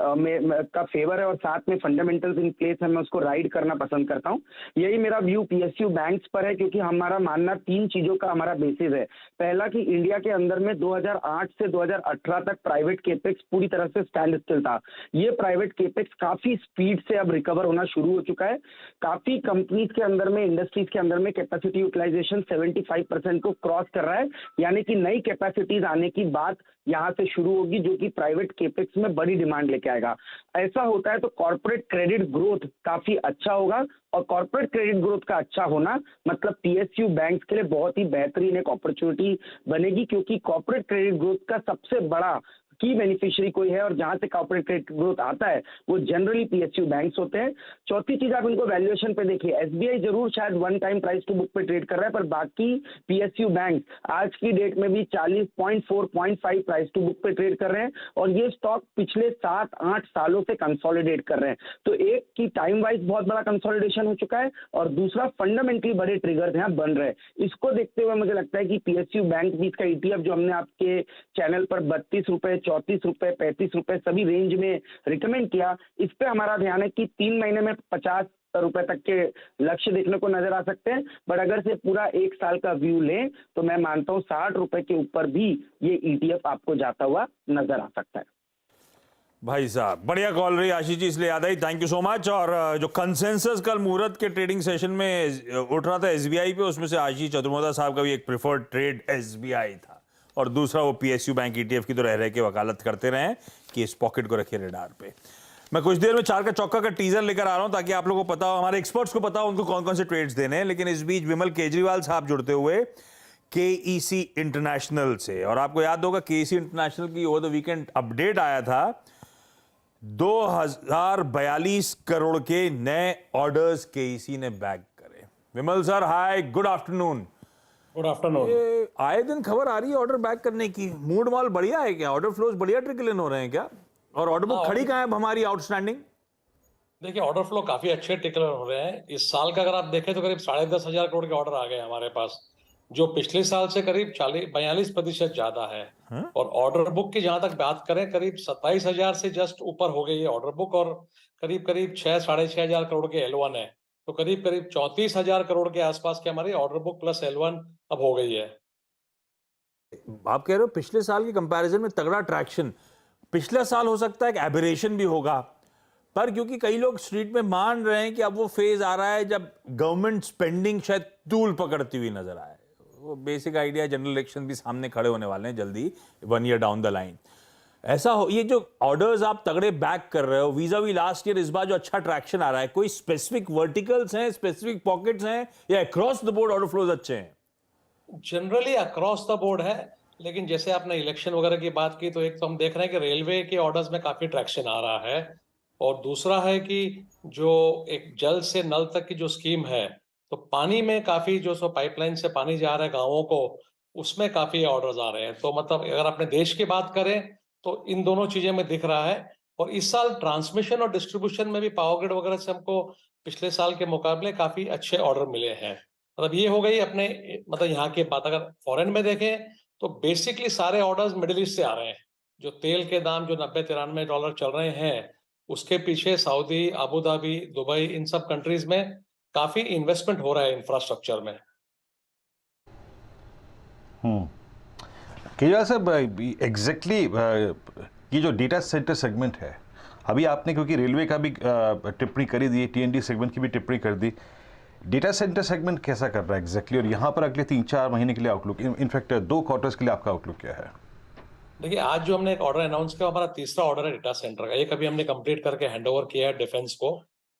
का फेवर है और साथ में फंडामेंटल्स इन प्लेस है, मैं उसको राइड करना पसंद करता हूं। यही मेरा व्यू पीएसयू बैंक्स पर है, क्योंकि हमारा मानना 3 चीजों का हमारा बेसिस है। पहला कि इंडिया के अंदर में 2008 से 2018 तक प्राइवेट केपेक्स पूरी तरह से स्टैंड स्टिल था। ये प्राइवेट केपेक्स काफी स्पीड से अब रिकवर होना शुरू हो चुका है। काफी कंपनीज के अंदर में, इंडस्ट्रीज के अंदर में कैपेसिटी यूटिलाइजेशन 75% को क्रॉस कर रहा है, यानी कि नई कैपेसिटीज आने की बात यहां से शुरू होगी, जो कि प्राइवेट केपेक्स में बड़ी डिमांड लेके आएगा। ऐसा होता है तो कॉर्पोरेट क्रेडिट ग्रोथ काफी अच्छा होगा, और कॉर्पोरेट क्रेडिट ग्रोथ का अच्छा होना मतलब पीएसयू बैंक्स के लिए बहुत ही बेहतरीन एक अपॉर्चुनिटी बनेगी, क्योंकि कॉर्पोरेट क्रेडिट ग्रोथ का सबसे बड़ा की बेनिफिशियरी कोई है, और जहां से कॉर्पोरेट क्रेडिट ग्रोथ आता है वो जनरली पीएसयू बैंक्स होते हैं। चौथी चीज, आप इनको वैल्यूएशन पे देखिए, एसबीआई जरूर शायद 1 टाइम प्राइस टू बुक पे ट्रेड कर रहा है, पर बाकी पीएसयू बैंक आज की डेट में भी 40.4.5 प्राइस टू बुक पे ट्रेड कर रहे हैं, और ये स्टॉक पिछले 7-8 सालों से कंसोलिडेट कर रहे हैं। तो एक की टाइम वाइज बहुत बड़ा कंसोलिडेशन हो चुका है, और दूसरा फंडामेंटली बड़े ट्रिगर्स यहाँ बन रहे हैं। इसको देखते हुए मुझे लगता है कि पीएसयू बैंक भी इसका ईटीएफ जो हमने आपके चैनल पर 32 रुपए, 34 रुपए, 35 रुपए सभी रेंज में रिकमेंड किया, इस पे हमारा ध्यान है कि 3 महीने में 50 रुपए तक के लक्ष्य देखने को नजर आ सकते हैं। बट अगर से पूरा 1 साल का व्यू लें तो मैं मानता हूँ 60 रुपए के ऊपर भी ये ETF आपको जाता हुआ नजर आ सकता है। भाई साहब बढ़िया कॉल रही आशीष जी, इसलिए याद आई, थैंक यू सो मच। और जो कंसेंसस कल मुहूर्त के ट्रेडिंग सेशन में उठ रहा था SBI पे, उसमें से आशीष चतुर्वेदी साहब का भी एक प्रेफर्ड ट्रेड SBI था, और दूसरा वो PSU बैंक ETF की तो रह के वकालत करते रहे कि इस पॉकेट को रखिए रडार पे। मैं कुछ देर में 4 का चौका का टीजर लेकर आ रहा हूं ताकि आप लोगों को पता हो, हमारे एक्सपर्ट्स को पता हो उनको कौन कौन से ट्रेड्स देने हैं। लेकिन इस बीच विमल केजरीवाल साहब जुड़ते हुए KEC इंटरनेशनल से, और आपको याद होगा KEC इंटरनेशनल की ओवर द वीकेंड अपडेट आया था, 2042 करोड़ के नए ऑर्डर्स KEC ने बैग करे। Vimal sir hi, good afternoon. Good afternoon. आए दिन खबर आ रही है ऑर्डर बैक करने की, मूड माल बढ़िया है क्या? ऑर्डर फ्लोज बढ़िया ट्रिकल इन हो रहे हैं क्या? और ऑर्डर बुक खड़ी कहाँ है हमारी आउटस्टैंडिंग? देखिए ऑर्डर फ्लो काफी अच्छे टिकलर हो रहे हैं। इस साल का अगर आप देखें तो करीब 10,500 करोड़ के ऑर्डर आ गए हमारे पास, जो पिछले साल से करीब 42% ज्यादा है। और ऑर्डर बुक की जहां तक बात करें, करीब 27,000 से जस्ट ऊपर हो गई है ऑर्डर बुक, और करीब 6-6,500 करोड़ के L1 है। तो करीब 34,000 करोड़ के आसपास की हमारी ऑर्डर बुक प्लस L1 अब हो गई है। आप कह रहे हो पिछले साल की कंपैरिजन में तगड़ा ट्रैक्शन। पिछला साल हो सकता है एक एबरेशन भी होगा, पर क्योंकि कई लोग स्ट्रीट में मान रहे हैं कि अब वो फेज आ रहा है जब गवर्नमेंट स्पेंडिंग शायद तूल पकड़ती हुई नजर आए। वो बेसिक आइडिया, जनरल इलेक्शन भी सामने खड़े होने वाले हैं जल्दी, 1 ईयर डाउन द लाइन। ऐसा हो, ये जो ऑर्डर्स आप तगड़े बैक कर रहे हो वीजा वी लास्ट ईयर, इस बार जो अच्छा ट्रैक्शन आ रहा है, कोई स्पेसिफिक वर्टिकल्स हैं, स्पेसिफिक पॉकेट्स हैं, या across the board order flows अच्छे हैं? जनरली अक्रॉस द बोर्ड है, लेकिन जैसे आपने इलेक्शन वगैरह की बात की, तो एक तो हम देख रहे हैं कि रेलवे के ऑर्डर्स में काफी ट्रैक्शन आ रहा है, और दूसरा है कि जो एक जल से नल तक की जो स्कीम है, तो पानी में काफी जो सो पाइपलाइन से पानी जा रहा है गांवों को, उसमें काफी ऑर्डर्स आ रहे हैं। तो मतलब अगर अपने देश की बात करें तो इन दोनों चीजें में दिख रहा है। और इस साल ट्रांसमिशन और डिस्ट्रीब्यूशन में भी पावर ग्रिड वगैरह से हमको पिछले साल के मुकाबले काफी अच्छे ऑर्डर मिले हैं। मतलब ये हो गई अपने, मतलब यहाँ की बात। अगर फॉरेन में देखें तो बेसिकली सारे ऑर्डर्स मिडिल ईस्ट से आ रहे हैं। जो तेल के दाम जो $90-93 चल रहे हैं, उसके पीछे सऊदी, अबू धाबी, दुबई, इन सब कंट्रीज में काफी इन्वेस्टमेंट हो रहा है इंफ्रास्ट्रक्चर में। केजरीवाल साहब, एग्जैक्टली ये जो डेटा सेंटर सेगमेंट है, अभी आपने क्योंकि रेलवे का भी टिप्पणी करी दी, TND सेगमेंट की भी टिप्पणी कर दी, डेटा सेंटर सेगमेंट कैसा कर रहा है एग्जैक्टली, और यहाँ पर अगले 3-4 महीने के लिए आउटलुक, इनफैक्ट 2 क्वार्टर्स के लिए आपका आउटलुक क्या है? देखिए आज जो हमने एक ऑर्डर अनाउंस किया, हमारा तीसरा ऑर्डर है डेटा सेंटर का। एक अभी हमने कंप्लीट करके हैंडओवर किया है डिफेंस को,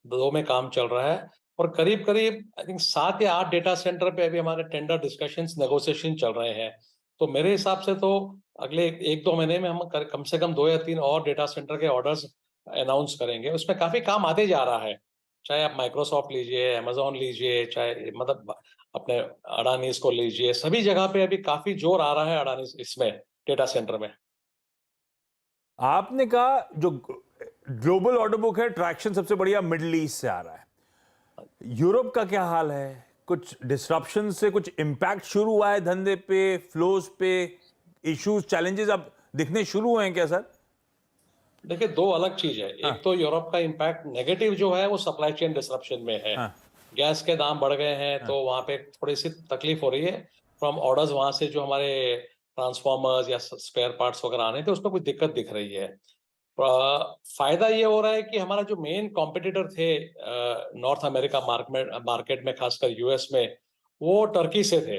2 में काम चल रहा है, और करीब करीब आई थिंक 7 या 8 डेटा सेंटर पे अभी हमारे टेंडर डिस्कशंस, नेगोशिएशन चल रहे हैं। तो मेरे हिसाब से तो अगले 1-2 महीने में हम कम से कम 2 या 3 और डेटा सेंटर के ऑर्डर्स अनाउंस करेंगे। उसमें काफी काम आते जा रहा है, चाहे आप माइक्रोसॉफ्ट लीजिए, अमेजोन लीजिए, चाहे मतलब अपने अडानीज को लीजिए, सभी जगह पे अभी काफी जोर आ रहा है अडानीज इसमें डेटा सेंटर में। आपने कहा जो ग्लोबल ऑर्डर बुक है, ट्रैक्शन सबसे बढ़िया मिडिल ईस्ट से आ रहा है। यूरोप का क्या हाल है? कुछ डिसरप्शन से कुछ इंपैक्ट शुरू हुआ है धंधे पे, फ्लोज पे, इश्यूज, चैलेंजेस अब दिखने शुरू हुए हैं क्या सर? देखिए 2 अलग चीज है। एक तो यूरोप का इंपैक्ट नेगेटिव जो है वो सप्लाई चेन डिसरप्शन में है। गैस के दाम बढ़ गए हैं, तो वहां पे थोड़ी सी तकलीफ हो रही है फ्रॉम ऑर्डर्स। वहां से जो हमारे ट्रांसफॉर्मर्स या स्पेयर पार्ट्स वगैरह आने थे, उसमें कुछ दिक्कत दिख रही है। फायदा ये हो रहा है कि हमारा जो मेन कॉम्पिटिटर थे नॉर्थ अमेरिका मार्केट में, खासकर यूएस में, वो टर्की से थे।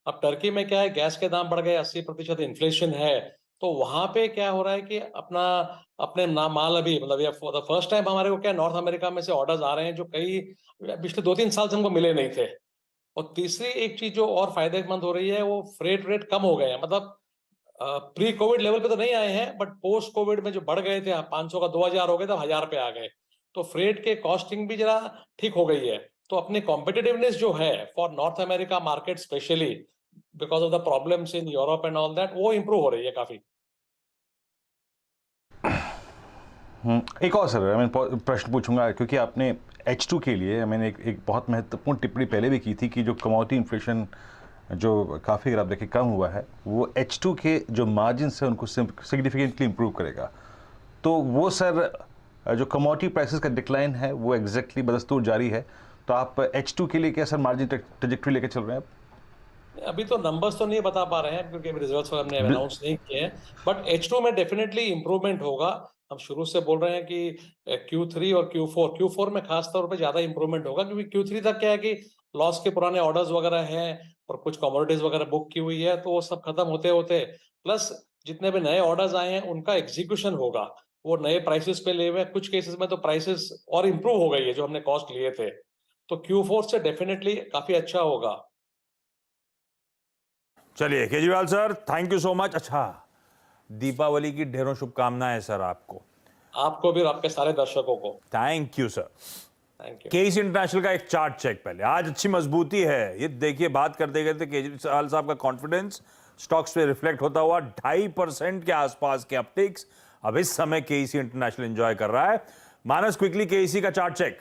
अब टर्की में क्या है, गैस के दाम बढ़ गए, 80% इन्फ्लेशन है, तो वहां पे क्या हो रहा है कि अपने माल अभी मतलब फॉर द फर्स्ट टाइम हमारे को क्या नॉर्थ अमेरिका में से ऑर्डर्स आ रहे हैं जो कई पिछले 2-3 साल से हमको मिले नहीं थे। और तीसरी एक चीज जो और फायदेमंद हो रही है, वो फ्रेट रेट कम हो गए हैं। मतलब प्री कोविड लेवल पे तो नहीं आए हैं, बट पोस्ट कोविड में जो बढ़ गए थे, 500 का 2000 हो गए, तब 1000 पे आ गए। तो फ्रेट के कॉस्टिंग भी जरा ठीक हो गई है। तो अपनी कॉम्पिटिटिवनेस जो है for north America market specially because of the problems in Europe and all that, वो इंप्रूव हो रही है काफी। एक और सर मैं प्रश्न पूछूंगा, क्योंकि आपने H2 के लिए मैंने एक बहुत महत्वपूर्ण टिप्पणी पहले भी की थी कि जो कमोडिटी इन्फ्लेशन जो काफ़ी अगर आप देखें कम हुआ है, वो H2 के जो मार्जिन है उनको सिग्निफिकेंटली इम्प्रूव करेगा। तो वो सर जो कमोडिटी प्राइसेस का डिक्लाइन है वो एग्जैक्टली बदस्तूर जारी है, तो आप H2 के लिए क्या सर मार्जिन ट्रेजेक्टरी लेके चल रहे हैं? अभी तो नंबर्स तो नहीं बता पा रहे हैं क्योंकि रिजल्ट्स हमने अनाउंस नहीं किए हैं, बट H2 में डेफिनेटली इंप्रूवमेंट होगा। हम शुरू से बोल रहे हैं कि Q3 और Q4 में खास तौर पे ज्यादा इंप्रूवमेंट होगा, क्योंकि Q3 तक क्या है कि लॉस के पुराने ऑर्डर्स वगैरह हैं और कुछ कमोडिटीज वगैरह बुक की हुई है, तो वो सब खत्म होते होते प्लस जितने भी नए ऑर्डर्स आए हैं उनका एग्जीक्यूशन होगा, वो नए प्राइसेस पे लिए हुए हैं। कुछ केसेस में तो प्राइसेस और इंप्रूव हो गई है जो हमने कॉस्ट लिए थे, तो Q4 से डेफिनेटली काफी अच्छा होगा। चलिए Kejriwal sir, thank you so much. अच्छा, दीपावली की ढेरों शुभकामनाएं सर आपको। आपको भी और आपके सारे दर्शकों को thank you sir. Thank you. KC international का एक चार्ट चेक पहले। आज अच्छी मजबूती है, ये देखिए बात करते करते केजरीवाल साहब का कॉन्फिडेंस स्टॉक्स पे रिफ्लेक्ट होता हुआ 2.5% के आसपास के अपटिक्स अब इस समय केसी इंटरनेशनल एंजॉय कर रहा है। मानस, क्विकली केसी का चार्ट चेक।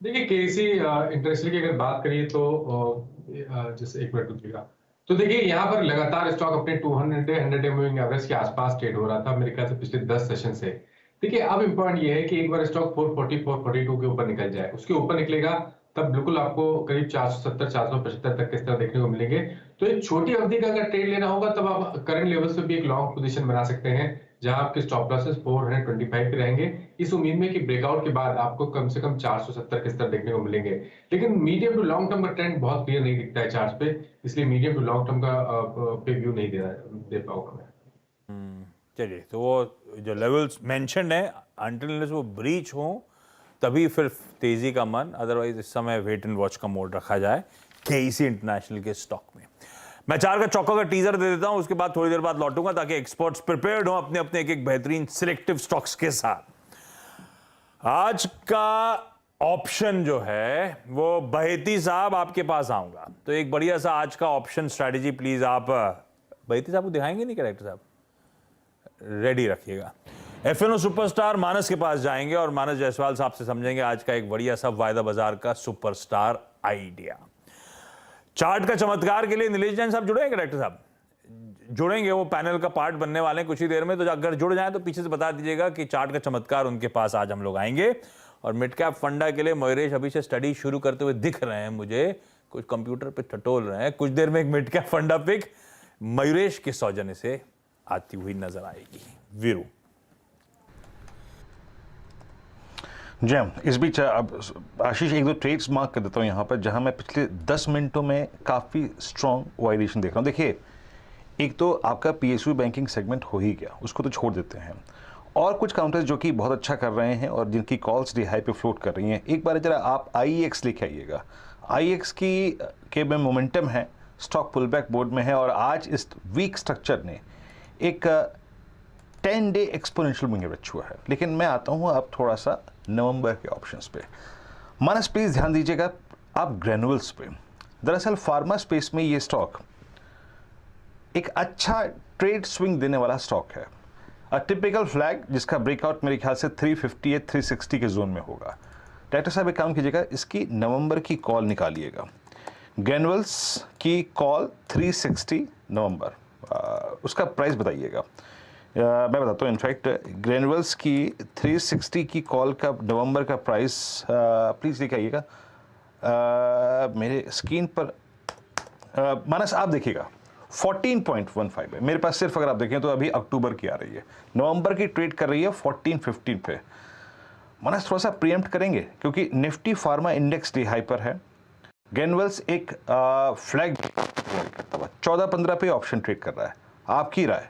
देखिए केसी इंटरनेशनल की अगर बात करिए तो जैसे एक मिनट रुकिएगा, तो देखिए यहाँ पर लगातार स्टॉक अपने 200 मूविंग एवरेज के आसपास ट्रेड हो रहा था मेरे ख्याल से पिछले 10 सेशन से। देखिए अब इम्पोर्टेंट ये है कि एक बार स्टॉक 440 442 के ऊपर निकल जाए, उसके ऊपर निकलेगा तब बिल्कुल आपको करीब 470 475 तक किस तरह देखने को मिलेंगे। तो एक छोटी अवधि का अगर ट्रेड लेना होगा तब आप करंट लेवल्स पे भी एक लॉन्ग पोजीशन बना सकते हैं, जहां आपके स्टॉप लॉसेस 425 पे रहेंगे, इस उम्मीद में कि ब्रेकआउट के बाद आपको कम से कम 470 के स्तर देखने को मिलेंगे। लेकिन मीडियम टू लॉन्ग टर्म का ट्रेंड बहुत क्लियर नहीं दिखता है चार्ट पे, इसलिए मीडियम टू लॉन्ग टर्म का पे व्यू नहीं दे पाऊंगा मैं। चलिए, तो वो जो लेवल्स मेंशन्ड है अनटिल वो ब्रीच हो तभी फिर तेजी का मन, अदरवाइज इस समय वेट एंड वॉच का मोड रखा जाए केसी इंटरनेशनल के स्टॉक में। मैं 4 का चौका का टीजर दे देता हूं, उसके बाद थोड़ी देर बाद लौटूंगा ताकि एक्सपर्ट्स प्रिपेयर्ड हो अपने अपने एक बेहतरीन सिलेक्टिव स्टॉक्स के साथ। आज का ऑप्शन जो है वो बहेती साहब आपके पास आऊंगा, तो एक बढ़िया सा आज का ऑप्शन स्ट्रैटेजी प्लीज आप बहेती साहब को दिखाएंगे नहीं कैरेक्टर साहब, रेडी रखिएगा। एफएनओ सुपरस्टार मानस के पास जाएंगे और मानस जायसवाल साहब से समझेंगे आज का एक बढ़िया सा वायदा बाजार का सुपरस्टार आइडिया। चार्ट का चमत्कार के लिए नीलेश जैन साहब जुड़े हैं, डायरेक्टर साहब जुड़ेंगे, वो पैनल का पार्ट बनने वाले हैं कुछ ही देर में, तो अगर जुड़ जाएं तो पीछे से बता दीजिएगा कि चार्ट का चमत्कार उनके पास आज हम लोग आएंगे। और मिड कैप फंडा के लिए मयूरेश अभी से स्टडी शुरू करते हुए दिख रहे हैं मुझे, कुछ कंप्यूटर पे टटोल रहे हैं। कुछ देर में एक मिड कैप फंडा पिक मयूरेश के सौजन्य से आती हुई नजर आएगी। वीरू जैम, इस बीच अब आशीष एक दो ट्रेड्स मार्क कर देता हूँ यहाँ पर, जहाँ मैं पिछले 10 मिनटों में काफ़ी स्ट्रॉन्ग वाइलेशन देख रहा हूँ। देखिए, एक तो आपका PSU बैंकिंग सेगमेंट हो ही गया, उसको तो छोड़ देते हैं, और कुछ काउंटर्स जो कि बहुत अच्छा कर रहे हैं और जिनकी कॉल्स डी हाई पे फ्लोट कर रही हैं। एक बार जरा आप IEX लेके आइएगा, IEX के में मोमेंटम है, स्टॉक पुल बैक बोर्ड में है, और आज इस वीक स्ट्रक्चर ने एक 10 डे एक्सपोनेंशियल मूविंग एवरेज छुआ है। लेकिन मैं आता हूँ अब थोड़ा सा नवंबर के ऑप्शंस पे। मानस प्लीज ध्यान दीजिएगा आप ग्रेनुअल्स पे। दरअसल फार्मा स्पेस में ये स्टॉक एक अच्छा ट्रेड स्विंग देने वाला स्टॉक है। अ टिपिकल फ्लैग जिसका ब्रेकआउट मेरे ख्याल से 350 या 360 के जोन में होगा। डायरेक्टर साहब एक काम कीजिएगा, इसकी नवंबर की कॉल निकालिएगा। ग्रेनुअल्स की कॉल 360 नवंबर, उसका प्राइस बताइएगा। मैं बताता हूँ, इनफैक्ट ग्रेनुअल्स की 360 की कॉल का नवंबर का प्राइस प्लीज़ दिखाइएगा मेरे स्क्रीन पर। मानस आप देखिएगा 14.15 है मेरे पास सिर्फ, अगर आप देखें तो अभी अक्टूबर की आ रही है, नवंबर की ट्रेड कर रही है 14.15 पे। मानस थोड़ा सा प्रीएम्प्ट करेंगे क्योंकि Nifty pharma index D high पर है, ग्रेनुअल्स एक फ्लैग करता हुआ 14-15 पे ऑप्शन ट्रेड कर रहा है, आपकी राय?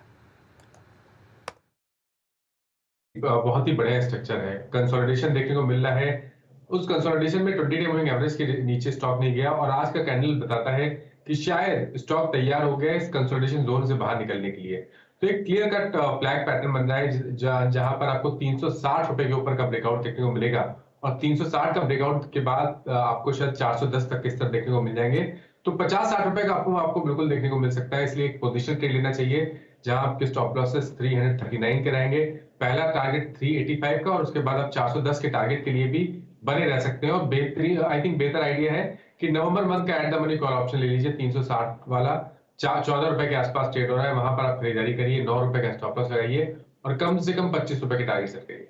बहुत ही बढ़िया स्ट्रक्चर है, कंसोलिडेशन देखने को मिल रहा है। उस कंसोलिडेशन में 20 डे मूविंग एवरेज के नीचे स्टॉक नहीं गया, और आज का कैंडल बताता है कि शायद स्टॉक तैयार हो गया इस कंसोलिडेशन जोन से बाहर निकलने के लिए। तो एक क्लियर कट फ्लैग पैटर्न बन रहा है जहां पर आपको 360 रुपए के ऊपर का ब्रेकआउट देखने को मिलेगा, और 360 का ब्रेकआउट के बाद आपको शायद 410 तक के स्तर देखने को मिल जाएंगे। तो 50-60 रुपए का आपको बिल्कुल देखने को मिल सकता है, इसलिए एक पोजिशन ट्रेड लेना चाहिए जहां आपके स्टॉप लॉसेस 339 के रहेंगे, पहला टारगेट 385 का, और उसके बाद आप 410 के टारगेट के लिए भी बने रह सकते हैं। और बेहतरीन आई थिंक बेहतर आइडिया है कि नवंबर मंथ का at the money call option ले लीजिए, 360 वाला 14 रुपए के आसपास ट्रेड हो रहा है, वहां पर आप खरीदारी करिए, 9 रुपए का स्टॉप लॉस लगाइए और कम से कम 25 रुपए की टारगेट सेट करिए।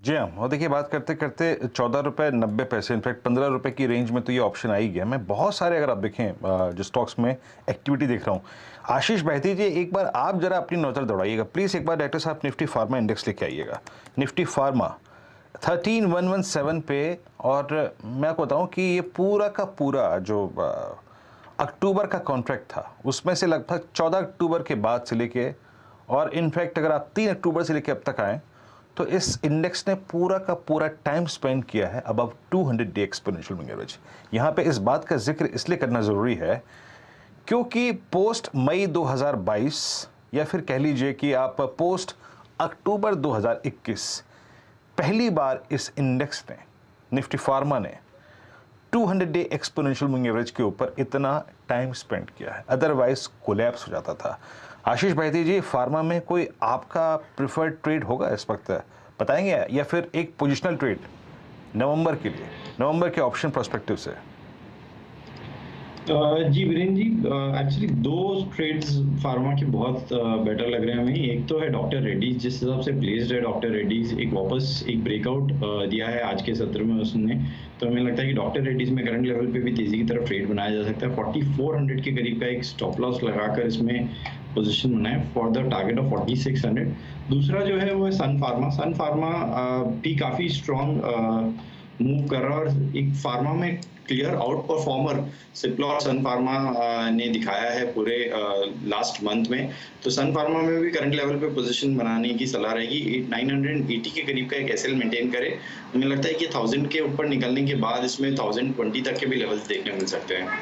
जी हाँ, और देखिए बात करते करते 14 रुपये 90 पैसे, इनफैक्ट 15 रुपये की रेंज में तो ये ऑप्शन आ ही गया। मैं बहुत सारे, अगर आप देखें जो स्टॉक्स में एक्टिविटी देख रहा हूँ। आशीष बहती जी, एक बार आप जरा अपनी नजर दौड़ाइएगा प्लीज़, एक बार डायरेक्टर साहब निफ्टी फार्मा इंडेक्स लेके आइएगा। निफ्टी फार्मा 13117 पे, और मैं आपको बताऊँ कि ये पूरा का पूरा जो अक्टूबर का कॉन्ट्रैक्ट था उसमें से लगभग 14 अक्टूबर के बाद से लेके, और इनफैक्ट अगर आप 3 अक्टूबर से लेके अब तक आएँ तो इस इंडेक्स ने पूरा का पूरा टाइम स्पेंड किया है above 200 day exponential moving average. यहाँ पे इस बात का जिक्र इसलिए करना ज़रूरी है क्योंकि पोस्ट मई 2022, या फिर कह लीजिए कि आप पोस्ट अक्टूबर 2021, पहली बार इस इंडेक्स ने, निफ्टी फार्मा ने 200 डे एक्सपोनेंशियल मूविंग एवरेज के ऊपर इतना टाइम स्पेंड किया है, अदरवाइज कोलैप्स हो जाता था। आशीष बहती जी, फार्मा में कोई आपका प्रिफर्ड ट्रेड होगा इस वक्त, बताएंगे, या फिर एक पोजिशनल ट्रेड नवंबर के लिए, नवंबर के ऑप्शन पर्सपेक्टिव से? जी वीरेंद्र जी, एक्चुअली दो ट्रेड्स फार्मा के बहुत बेटर लग रहे हैं हमें। एक तो है डॉक्टर रेड्डीज, जिस हिसाब से प्लेस्ड है डॉक्टर रेड्डीज, एक वापस एक ब्रेकआउट दिया है आज के सत्र में उसने, तो हमें लगता है कि डॉक्टर रेड्डीज में करंट लेवल पे भी तेजी की तरफ ट्रेड बनाया जा सकता है। 4400 के करीब का एक स्टॉप लॉस लगाकर इसमें पोजीशन बनाए फॉर द टारगेट ऑफ 4600। दूसरा जो है वो है सन फार्मा। सन फार्मा भी काफ़ी स्ट्रॉन्ग मूव कर रहा है, और एक फार्मा में क्लियर आउट परफॉर्मर सिप्ला और सन फार्मा ने दिखाया है पूरे लास्ट मंथ में। तो सन फार्मा में भी करंट लेवल पे पोजीशन बनाने की सलाह रहेगी। 980 के करीब का एक एसएल मेंटेन करे। हमें लगता है कि 1000 के ऊपर निकलने के बाद इसमें 1020 तक के भी लेवल्स देखने मिल सकते हैं।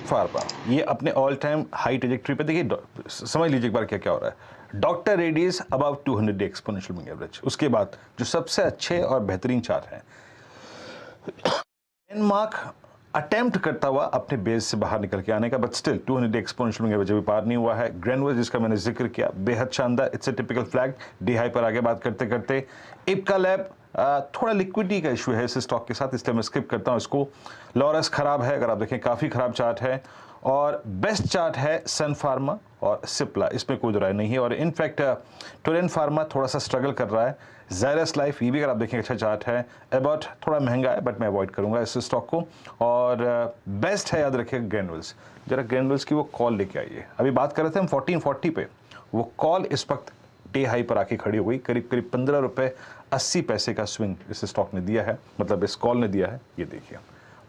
फार्मा ये अपने ऑल टाइम हाई ट्रेजेक्ट्री पे, देखिए समझ लीजिए एक बार क्या क्या हो रहा है। Doctor Reddy's above 200 day exponential moving average, उसके बाद जो सबसे अच्छे और बेहतरीन चार्ट हैं, डेनमार्क अटेम्प्ट करता हुआ अपने बेस से बाहर निकल के आने का, but still 200 day exponential moving average अभी पार नहीं हुआ है। ग्रैनुअल्स जिसका मैंने जिक्र किया, बेहद शानदार, it's a typical flag. D high पर आगे बात करते करते इप्का लैब, थोड़ा लिक्विडिटी का इशू है इस स्टॉक के साथ, इसलिए मैं स्किप करता हूं इसको। लॉरस खराब है, अगर आप देखें काफ़ी खराब चार्ट है, और बेस्ट चार्ट है सन फार्मा और सिप्ला, इसमें कोई राय नहीं है। और इनफैक्ट टोरेंट फार्मा थोड़ा सा स्ट्रगल कर रहा है। ज़ायरस लाइफ, ये भी अगर आप देखें अच्छा चार्ट है, अबाउट थोड़ा महंगा है, बट मैं अवॉइड करूंगा इस स्टॉक को। और बेस्ट है, याद रखिएगा, ग्रैनुअल्स। जरा ग्रैनुअल्स की वो कॉल लेके आइए। अभी बात कर रहे थे हम 1440 पे, वो कॉल इस वक्त डे हाई पर आके खड़ी हो गई, करीब करीब 15 रुपये 80 पैसे का स्विंग इस स्टॉक ने दिया है, मतलब इस कॉल ने दिया है। ये देखिए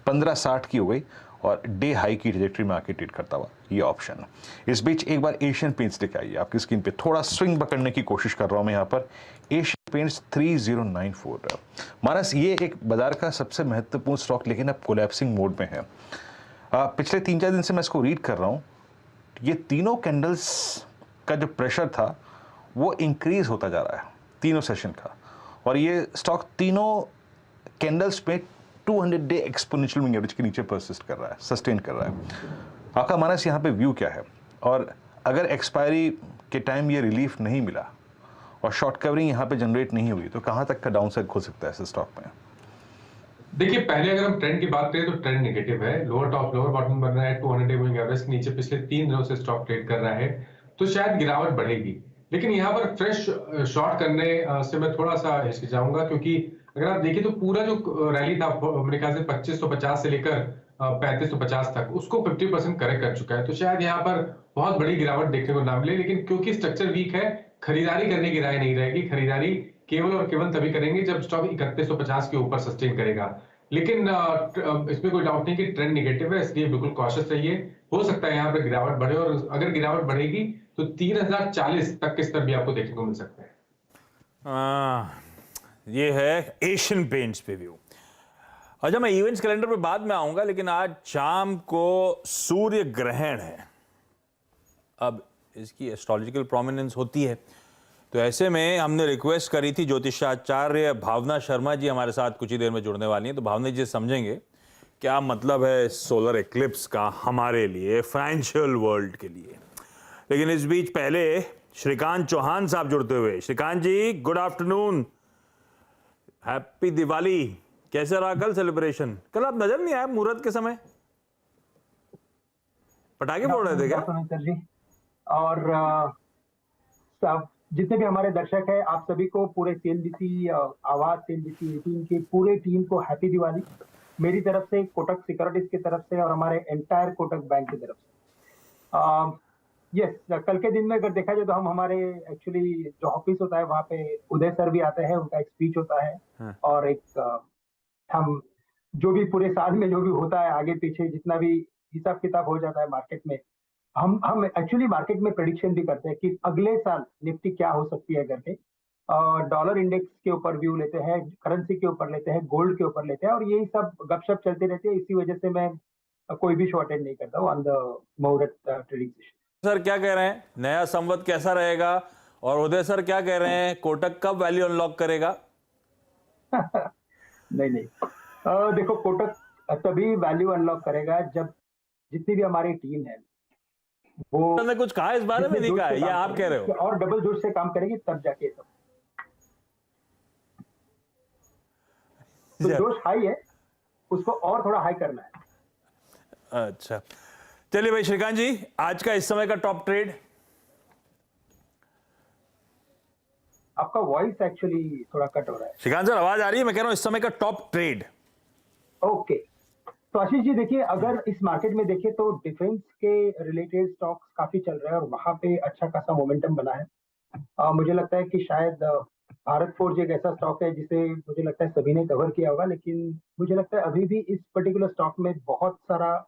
1560 की हो गई, और डे हाई की ट्रेजेक्टरी में आके ट्रेड करता हुआ ये ऑप्शन। इस बीच एक बार एशियन पेंट्स लेके आइए आपकी स्क्रीन पे, थोड़ा स्विंग पकड़ने की कोशिश कर रहा हूं मैं यहाँ पर। एशियन पेंट्स 3094, मानस ये एक बाजार का सबसे महत्वपूर्ण स्टॉक, लेकिन अब कोलैप्सिंग मोड में है। पिछले 3-4 दिन से मैं इसको रीड कर रहा हूँ, ये तीनों कैंडल्स का जो प्रेशर था वो इंक्रीज होता जा रहा है, तीनों सेशन का, और ये स्टॉक तीनों कैंडल्स पे 200 डे एक्सपोनेंशियल मूविंग एवरेज के नीचे परसिस्ट कर रहा है, सस्टेन कर रहा है। आपका मानस यहाँ पे व्यू क्या है, और अगर एक्सपायरी के टाइम ये रिलीफ नहीं मिला और शॉर्ट कवरिंग यहाँ पे जनरेट नहीं हुई, तो कहाँ तक का डाउनसाइड हो सकता है इस स्टॉक में? देखिए, पहले अगर हम ट्रेंड की बात करें तो ट्रेंड नेगेटिव है। लोअर टॉप लोअर बॉटम बन रहा है 200 डे मूविंग एवरेज के नीचे, पिछले 3 दिनों से स्टॉक ट्रेड कर रहा है, तो शायद गिरावट बढ़ेगी। लेकिन यहाँ पर फ्रेश शॉर्ट करने से मैं थोड़ा सा हिचकिचाऊंगा, क्योंकि अगर आप देखिए तो पूरा जो रैली था मेरे ख्याल से 2550 से लेकर 3550 तक, उसको 50% करेक्ट कर चुका है। तो शायद यहाँ पर बहुत बड़ी गिरावट देखने को ना मिले, लेकिन क्योंकि स्ट्रक्चर वीक है, खरीदारी करने की राय नहीं रहेगी। खरीदारी केवल और केवल तभी करेंगे जब स्टॉक 3150 के ऊपर सस्टेन करेगा। लेकिन इसमें कोई डाउट नहीं कि ट्रेंड नेगेटिव है, इसलिए बिल्कुल कॉशियस रहिए। हो सकता है यहाँ पर गिरावट बढ़े, और अगर गिरावट बढ़ेगी तो 3040 तक के स्तर भी आपको देखने को मिल सकते हैं। ये है एशियन पेंट्स पे व्यू। अच्छा, मैं इवेंट्स कैलेंडर पे बाद में आऊंगा, लेकिन आज शाम को सूर्य ग्रहण है। अब इसकी एस्ट्रोलॉजिकल प्रोमिनेंस होती है, तो ऐसे में हमने रिक्वेस्ट करी थी, ज्योतिषाचार्य भावना शर्मा जी हमारे साथ कुछ ही देर में जुड़ने वाली हैं, तो भावना जी समझेंगे क्या मतलब है सोलर एक्लिप्स का हमारे लिए, फाइनेंशियल वर्ल्ड के लिए। लेकिन इस बीच पहले श्रीकांत चौहान साहब जुड़ते हुए। श्रीकांत जी, गुड आफ्टरनून, हैप्पी दिवाली। कैसे रहा कल सेलिब्रेशन? कल आप नजर नहीं आए मुहूर्त के समय। पटाखे फोड़ रहे थे क्या? सर जी और सब जितने भी हमारे दर्शक हैं, आप सभी को, पूरे सीएनबीसी आवाज, सीएनबीसी 18 की पूरे टीम को हैप्पी दिवाली मेरी तरफ से, कोटक सिक्योरिटीज की तरफ से और हमारे एंटायर कोटक बैंक की तरफ से। यस, कल के दिन में अगर देखा जाए तो हम हमारे एक्चुअली जो ऑफिस होता है वहाँ पे उदय सर भी आते हैं, उनका एक स्पीच होता है और एक हम जो भी पूरे साल में जो भी होता है आगे पीछे जितना भी हिसाब किताब हो जाता है मार्केट में, हम एक्चुअली मार्केट में प्रेडिक्शन भी करते हैं कि अगले साल निफ्टी क्या हो सकती है करके। डॉलर इंडेक्स के ऊपर व्यू लेते हैं, करेंसी के ऊपर लेते हैं, गोल्ड के ऊपर लेते हैं और यही सब गपशप चलती रहती है। इसी वजह से मैं कोई भी शो अटेंड नहीं करता हूँ ऑन द मुहूर्त ट्रेडिंग सेशन। सर क्या कह रहे हैं, नया संवत कैसा रहेगा? और उदय सर क्या कह रहे हैं, कोटक कब वैल्यू अनलॉक करेगा? नहीं, देखो कोटक तभी वैल्यू अनलॉक करेगा जब जितनी भी हमारी टीम है वो ने कुछ कहा इस बारे में? नहीं कहा है, ये आप कह रहे हो? और डबल जोश से काम करेगी तब जाके सब। तो जोश हाई है, उसको और थोड़ा हाई करना है। अच्छा, चलिए भाई श्रीकांत जी, आज का इस समय का टॉप ट्रेड। आपका वॉइस एक्चुअली थोड़ा कट हो रहा है। श्रीकांत सर आवाज आ रही है? मैं कह रहा हूं इस समय का टॉप ट्रेड। ओके, तो आशीष जी देखिए, अगर इस मार्केट में देखें तो डिफेंस के रिलेटेड स्टॉक्स काफी चल रहे हैं और वहां पे अच्छा खासा मोमेंटम बना है। मुझे लगता है कि शायद भारत फोर्ज एक ऐसा स्टॉक है जिसे मुझे लगता है सभी ने कवर किया होगा, लेकिन मुझे लगता है अभी भी इस पर्टिकुलर स्टॉक में बहुत सारा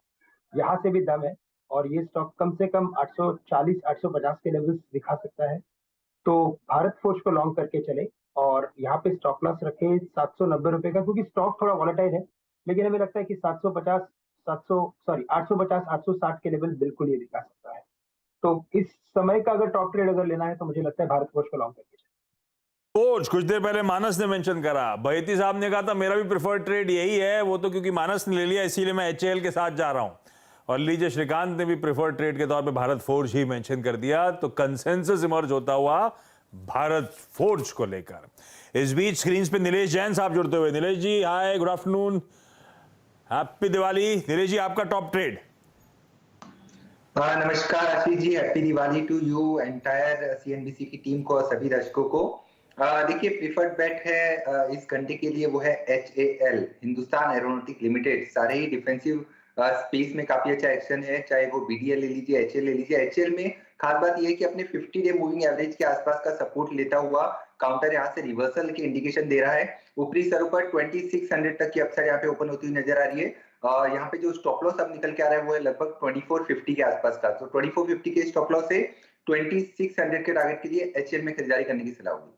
यहाँ से भी दम है और ये स्टॉक कम से कम 840-850 के लेवल्स दिखा सकता है। तो भारत फोर्ज को लॉन्ग करके चले और यहाँ पे स्टॉप लॉस रखे 790 रुपए का, क्योंकि स्टॉक थोड़ा वॉलेटाइल है, लेकिन हमें लगता है कि 850-860 के लेवल बिल्कुल ये दिखा सकता है। तो इस समय का अगर टॉप ट्रेड अगर लेना है तो मुझे लगता है भारत फोर्ज को लॉन्ग करके चले। फोर्ज कुछ देर पहले मानस ने मेंशन करा, बहेती साहब ने कहा था मेरा भी प्रेफर्ड ट्रेड यही है, वो तो क्योंकि मानस ने ले लिया इसीलिए मैं एचएएल के साथ जा रहा हूं। और लीजिए श्रीकांत ने भी प्रेफर्ड ट्रेड के तौर पे भारत फोर्ज ही मेंशन कर दिया, तो कंसेंसस इमर्ज होता हुआ भारत फोर्ज को लेकर। इस बीच स्क्रीन पे नीलेश जैन साहब जुड़ते हुए। Nilesh ji hi, good afternoon, happy Diwali. Nilesh ji आपका टॉप ट्रेड। नमस्कार Ashish ji, happy Diwali to you, entire CNBC की टीम को और सभी दर्शकों को। देखिए प्रीफर्ड बेट है इस घंटे के लिए, वो है HAL, हिंदुस्तान एरोनॉटिक लिमिटेड। सारे ही डिफेंसिव स्पेस में काफी अच्छा एक्शन है, चाहे वो BDL ले लीजिए, HAL ले लीजिए। HAL में खास बात यह है कि अपने 50 डे मूविंग एवरेज के आसपास का सपोर्ट लेता हुआ काउंटर यहाँ से रिवर्सल की इंडिकेशन दे रहा है। ऊपरी स्तरों पर 2600 तक की अपसाइड यहाँ पे ओपन होती हुई नजर आ रही है। यहाँ पे जो स्टॉप लॉस अब निकल के आ रहा है वो है लगभग 2450 के आसपास का। तो 2450 के स्टॉप लॉस से 2600 के टारगेट के लिए HAL में खरीदारी करने की सलाह होगी।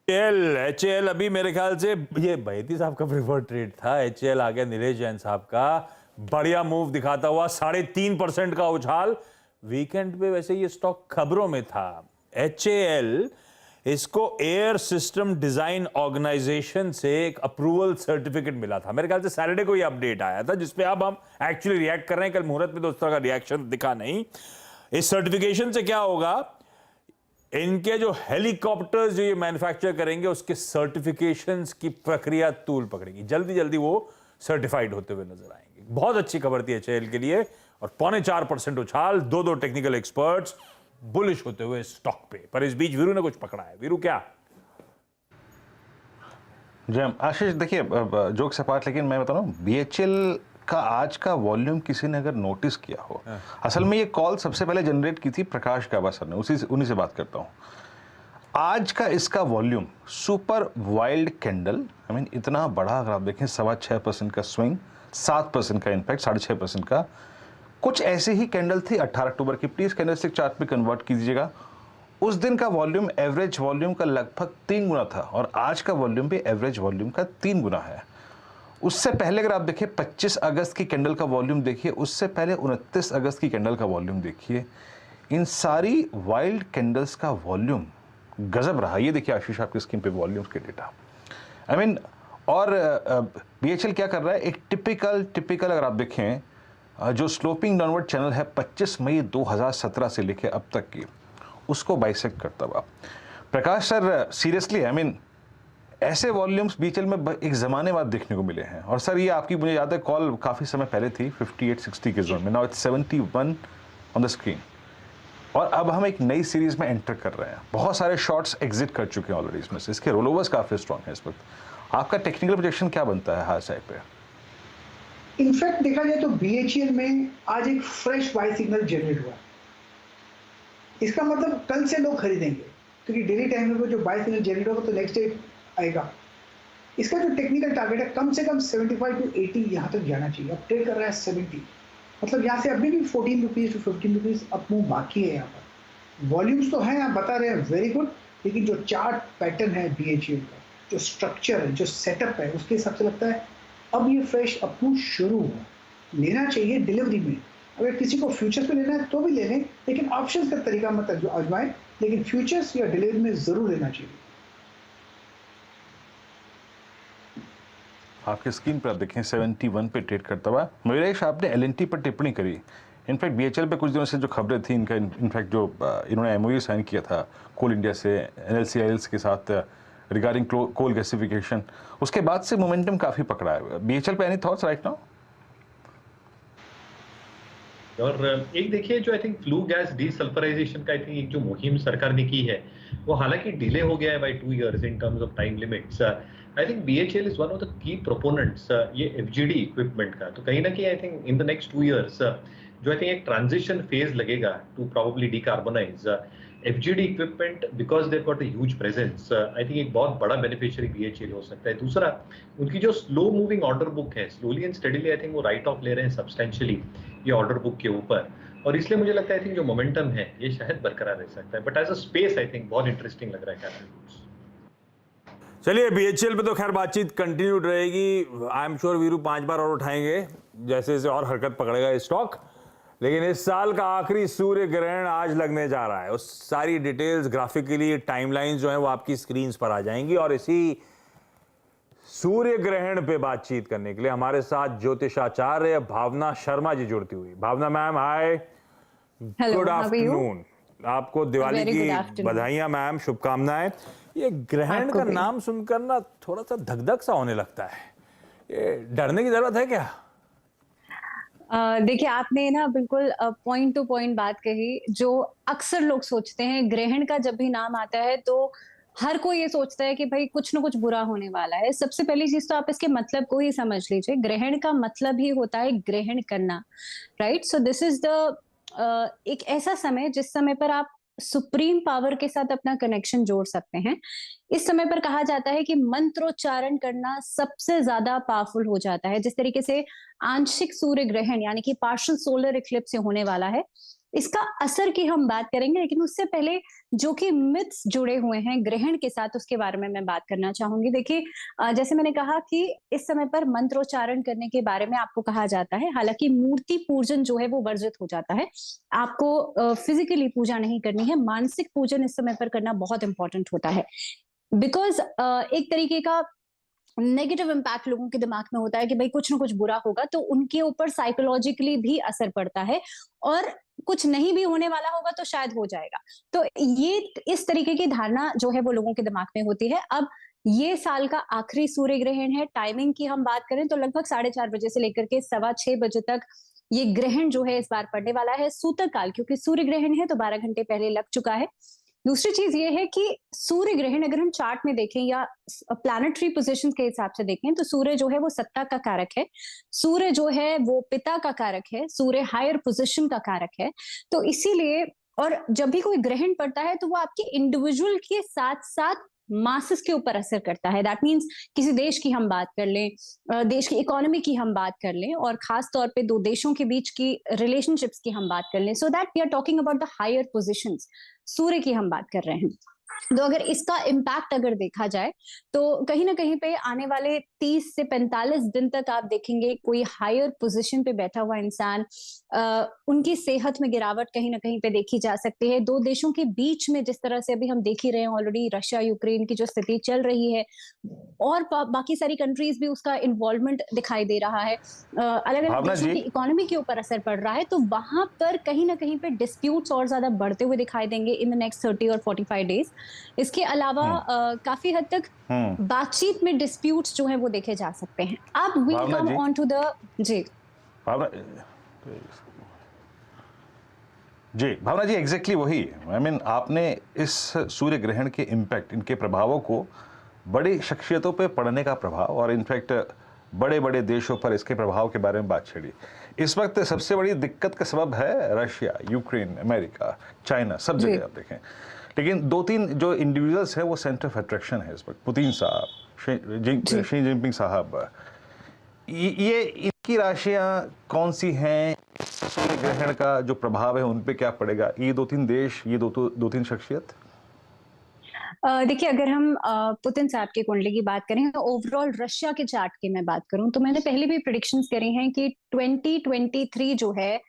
HAL अभी मेरे ख्याल से ये बहेती साहब का प्रेफर्ड ट्रेड था, HAL आ गया नीलेश जैन साहब का, बढ़िया मूव दिखाता हुआ 3.5% का उछाल। वीकेंड पे वैसे ये स्टॉक खबरों में था। HAL, इसको एयर सिस्टम डिजाइन ऑर्गेनाइजेशन से एक अप्रूवल सर्टिफिकेट मिला था, मेरे ख्याल से सैटरडे को ये अपडेट आया था, जिसपे अब हम एक्चुअली रिएक्ट कर रहे हैं। कल मुहूर्त में तो उस तरह का रिएक्शन दिखा नहीं। इस सर्टिफिकेशन से क्या होगा, इनके जो हेलीकॉप्टर्स जो ये मैन्युफैक्चर करेंगे उसके सर्टिफिकेशंस की प्रक्रिया तूल पकड़ेगी, जल्दी जल्दी वो सर्टिफाइड होते हुए नजर आएंगे। बहुत अच्छी खबर थी HAL के लिए, और 4.25% उछाल, दो टेक्निकल एक्सपर्ट्स बुलिश होते हुए स्टॉक पे। पर इस बीच वीरू ने कुछ पकड़ा है। वीरू क्या? जय आशीष, देखिए जोक से पार्ट, लेकिन मैं बता रहा हूँ BHL का आज का वॉल्यूम किसी ने अगर नोटिस किया हो, असल में ये कॉल सबसे पहले जनरेट की थी प्रकाश गाबा सर ने, उन्हीं से बात करता हूँ। आज का इसका वॉल्यूम सुपर वाइल्ड कैंडल, इतना बड़ा, अगर आप देखें 6.25% का स्विंग, 7% का इनफैक्ट 6.5% का, कुछ ऐसी ही कैंडल थी 18 अक्टूबर की। प्लीज कैंडलस्टिक चार्ट पे कन्वर्ट कीजिएगा। उस दिन का वॉल्यूम एवरेज वॉल्यूम का लगभग 3 गुना था, और आज का वॉल्यूम भी एवरेज वॉल्यूम का 3 गुना है। उससे पहले अगर आप देखिए 25 अगस्त की कैंडल का वॉल्यूम देखिए, उससे पहले 29 अगस्त की कैंडल का वॉल्यूम देखिए, इन सारी वाइल्ड कैंडल्स का वॉल्यूम गजब रहा। ये देखिए आशीष आपकी स्क्रीन पे वॉल्यूम्स के डेटा। और BHL क्या कर रहा है, एक टिपिकल अगर आप देखें जो स्लोपिंग डाउनवर्ड चैनल है 25 मई 2017 से लेके अब तक की, उसको बाइसेक्ट करता हुआ। प्रकाश सर सीरियसली ऐसे वॉल्यूम्स BHL में एक ज़माने बाद देखने को मिले हैं। और सर ये आपकी, मुझे याद है कॉल काफ़ी समय पहले थी 58-60 के जोन में, now it's 71 on the screen, और अब हम एक नई सीरीज में एंटर कर रहे हैं। बहुत सारे शॉट्स एग्जिट कर चुके हैं ऑलरेडी इसमें से, इसके रोलोवर्स काफी स्ट्रांग है इस वक्त। आपका टेक्निकल प्रोजेक्शन क्या बनता है हाई साइड पे? इनफैक्ट देखा जाए तो BHEL में आज एक फ्रेश बाय सिग्नल जनरेट हुआ। इसका मतलब कल से लोग खरीदेंगे, क्योंकि डेली टाइम में जो बाय सिग्नल जनरेट होगा तो नेक्स्ट डे आएगा। इसका जो टेक्निकल टारगेट है कम से कम 75 to 80 यहाँ तक जाना चाहिए। अब ट्रेड कर रहा है 70, मतलब यहाँ से अभी भी 14 rupees to 15 rupees up move बाकी है। यहाँ पर वॉल्यूम्स तो हैं, आप बता रहे हैं वेरी गुड, लेकिन जो चार्ट पैटर्न है BHEL का, जो स्ट्रक्चर है, जो सेटअप है, उसके हिसाब से लगता है अब ये फ्रेश अप मूव शुरू हुआ। लेना चाहिए डिलीवरी में। अगर किसी को फ्यूचर्स में लेना है तो भी ले लें, लेकिन ऑप्शंस का तरीका मत जो आजमाएं, लेकिन फ्यूचर्स या डिलीवरी में जरूर लेना चाहिए। आपके स्क्रीन पर आप देखें 71 पे ट्रेड करता हुआ। मयूरेश, आपने LNT पर टिप्पणी करी। इनफैक्ट BHEL पे कुछ दिनों से जो खबरें थी इनका, इनफैक्ट जो इन्होंने MOU साइन किया था कोल इंडिया से NLCIL के साथ रिगार्डिंग कोल गैसिफिकेशन, उसके बाद से मोमेंटम काफी पकड़ा है। BHEL पे एनी थॉट्स राइट नाउ? और एक देखिए जो I think flue gas desulphurisation का आई थिंक एक जो मुहिम सरकार ने की है वो हालांकि डिले हो गया है by 2 years in terms of time limits. I think BHEL is one of the key proponents ये FGD इक्विपमेंट का। तो कहीं ना कहीं I think in the next 2 years जो आई थिंक एक ट्रांजिशन फेज लगेगा to probably decarbonise FGD equipment, because they got a huge presence. I think एक बहुत बड़ा बेनिफिशियरी BHEL हो सकता है। दूसरा, उनकी जो स्लो मूविंग ऑर्डर बुक है, slowly and steadily I think वो राइट ऑफ ले रहे हैं सब्सटेंशियली ये ऑर्डर बुक के ऊपर, और इसलिए मुझे लगता है आई थिंक जो मोमेंटम है ये शायद बरकरार रह सकता है। But as a space I think बहुत इंटरेस्टिंग लग रहा है कैपिटल गुड्स। चलिए, BHEL पे तो खैर बातचीत कंटिन्यूड रहेगी। आई एम श्योर वीरू 5 बार और उठाएंगे जैसे जैसे और हरकत पकड़ेगा ये स्टॉक। लेकिन इस साल का आखिरी सूर्य ग्रहण आज लगने जा रहा है। उस सारी डिटेल्स, ग्राफिकली टाइमलाइंस जो है वो आपकी स्क्रीन पर आ जाएंगी। और इसी सूर्य ग्रहण पे बातचीत करने के लिए हमारे साथ ज्योतिषाचार्य भावना शर्मा जी जुड़ती हुई। भावना मैम, हाय, गुड आफ्टरनून। आपको दिवाली की बधाइयां मैम, शुभकामनाएं। ये ग्रहण का नाम सुनकर ना थोड़ा सा धक-धक सा होने लगता है, ये डरने की जरूरत है क्या? देखिए, आपने ना बिल्कुल पॉइंट टू पॉइंट बात कही। जो अक्सर लोग सोचते हैं ग्रहण का जब भी नाम आता है तो हर कोई ये सोचता है कि भाई कुछ ना कुछ बुरा होने वाला है। सबसे पहली चीज तो आप इसके मतलब को ही समझ लीजिए। ग्रहण का मतलब ही होता है ग्रहण करना, right? So this is the एक ऐसा समय जिस समय पर आप सुप्रीम पावर के साथ अपना कनेक्शन जोड़ सकते हैं। इस समय पर कहा जाता है कि मंत्रोच्चारण करना सबसे ज्यादा पावरफुल हो जाता है। जिस तरीके से आंशिक सूर्य ग्रहण यानी कि पार्शियल सोलर इक्लिप्स होने वाला है, इसका असर की हम बात करेंगे, लेकिन उससे पहले जो कि मिथ्स जुड़े हुए हैं ग्रहण के साथ उसके बारे में मैं बात करना चाहूंगी। देखिए, जैसे मैंने कहा कि इस समय पर मंत्रोच्चारण करने के बारे में आपको कहा जाता है। हालांकि मूर्ति पूजन जो है वो वर्जित हो जाता है। आपको फिजिकली पूजा नहीं करनी है, मानसिक पूजन इस समय पर करना बहुत इंपॉर्टेंट होता है। बिकॉज एक तरीके का नेगेटिव इम्पैक्ट लोगों के दिमाग में होता है कि भाई कुछ ना कुछ बुरा होगा, तो उनके ऊपर साइकोलॉजिकली भी असर पड़ता है, और कुछ नहीं भी होने वाला होगा तो शायद हो जाएगा। तो ये इस तरीके की धारणा जो है वो लोगों के दिमाग में होती है। अब ये साल का आखिरी सूर्य ग्रहण है। टाइमिंग की हम बात करें तो लगभग 4:30 बजे से लेकर के 6:15 बजे तक ये ग्रहण जो है इस बार पड़ने वाला है। सूतक काल, क्योंकि सूर्य ग्रहण है तो 12 घंटे पहले लग चुका है। दूसरी चीज ये है कि सूर्य ग्रहण अगर हम चार्ट में देखें या प्लैनेटरी पोजीशंस के हिसाब से देखें तो सूर्य जो है वो सत्ता का कारक है, सूर्य जो है वो पिता का कारक है, सूर्य हायर पोजीशन का कारक है। तो इसीलिए, और जब भी कोई ग्रहण पड़ता है तो वो आपके इंडिविजुअल के साथ साथ मासेस के ऊपर असर करता है। दैट मीन्स किसी देश की हम बात कर लें, देश की इकोनॉमी की हम बात कर लें, और खास तौर पे दो देशों के बीच की रिलेशनशिप्स की हम बात कर लें, so that we are talking about the higher positions, Surya की हम बात कर रहे हैं। तो अगर इसका इम्पैक्ट अगर देखा जाए तो कहीं ना कहीं पे आने वाले 30 से 45 दिन तक आप देखेंगे कोई हायर पोजीशन पे बैठा हुआ इंसान, उनकी सेहत में गिरावट कहीं ना कहीं पे देखी जा सकती है। दो देशों के बीच में जिस तरह से अभी हम देख ही रहे हैं ऑलरेडी रशिया यूक्रेन की जो स्थिति चल रही है, और बाकी सारी कंट्रीज भी उसका इन्वॉल्वमेंट दिखाई दे रहा है। अलग अलग देशों की इकोनॉमी के ऊपर असर पड़ रहा है, तो वहां पर कहीं ना कहीं पे डिस्प्यूट्स और ज्यादा बढ़ते हुए दिखाई देंगे इन द नेक्स्ट 30 और 45 डेज। इसके अलावा काफी हद तक बातचीत में डिस्प्यूट्स जो है वो देखे जा सकते हैं। अब we come on to the जी जी भावना जी, एग्जैक्टली वही आई मीन आपने इस सूर्य ग्रहण के इम्पैक्ट, इनके प्रभावों को बड़ी शख्सियतों पे पड़ने का प्रभाव और इनफैक्ट बड़े बड़े देशों पर इसके प्रभाव के बारे में बात छेड़ी। इस वक्त सबसे बड़ी दिक्कत का सबब है रशिया, यूक्रेन, अमेरिका, चाइना, सब जगह आप देखें। लेकिन दो तीन जो इंडिविजुअल्स हैं वो सेंटर ऑफ अट्रैक्शन है इस वक्त। पुतिन साहब, शी जिनपिंग साहब, ये इनकी राशियां कौन सी हैं? सूर्य ग्रहण का जो प्रभाव है उन पे क्या पड़ेगा? ये दो तीन देश, ये दो तीन शख्सियत। देखिए, अगर हम पुतिन साहब की कुंडली की बात करें, तो ओवरऑल रशिया के चार्ट की मैं बात करूं तो मैंने पहले भी प्रिडिक्शंस करी हैं कि 2023 जो है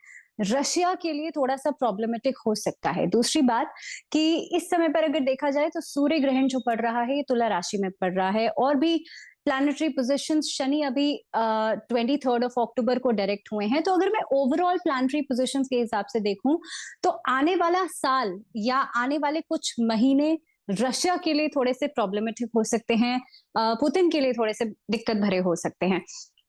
रशिया के लिए थोड़ा सा प्रॉब्लमेटिक हो सकता है। दूसरी बात कि इस समय पर अगर देखा जाए तो सूर्य ग्रहण जो पड़ रहा है ये तुला राशि में पड़ रहा है, और भी प्लैनेटरी पोजीशंस, शनि अभी 23 अक्टूबर को डायरेक्ट हुए हैं। तो अगर मैं ओवरऑल प्लैनेटरी पोजीशंस के हिसाब से देखूं तो आने वाला साल या आने वाले कुछ महीने रशिया के लिए थोड़े से प्रॉब्लमेटिक हो सकते हैं, पुतिन के लिए थोड़े से दिक्कत भरे हो सकते हैं।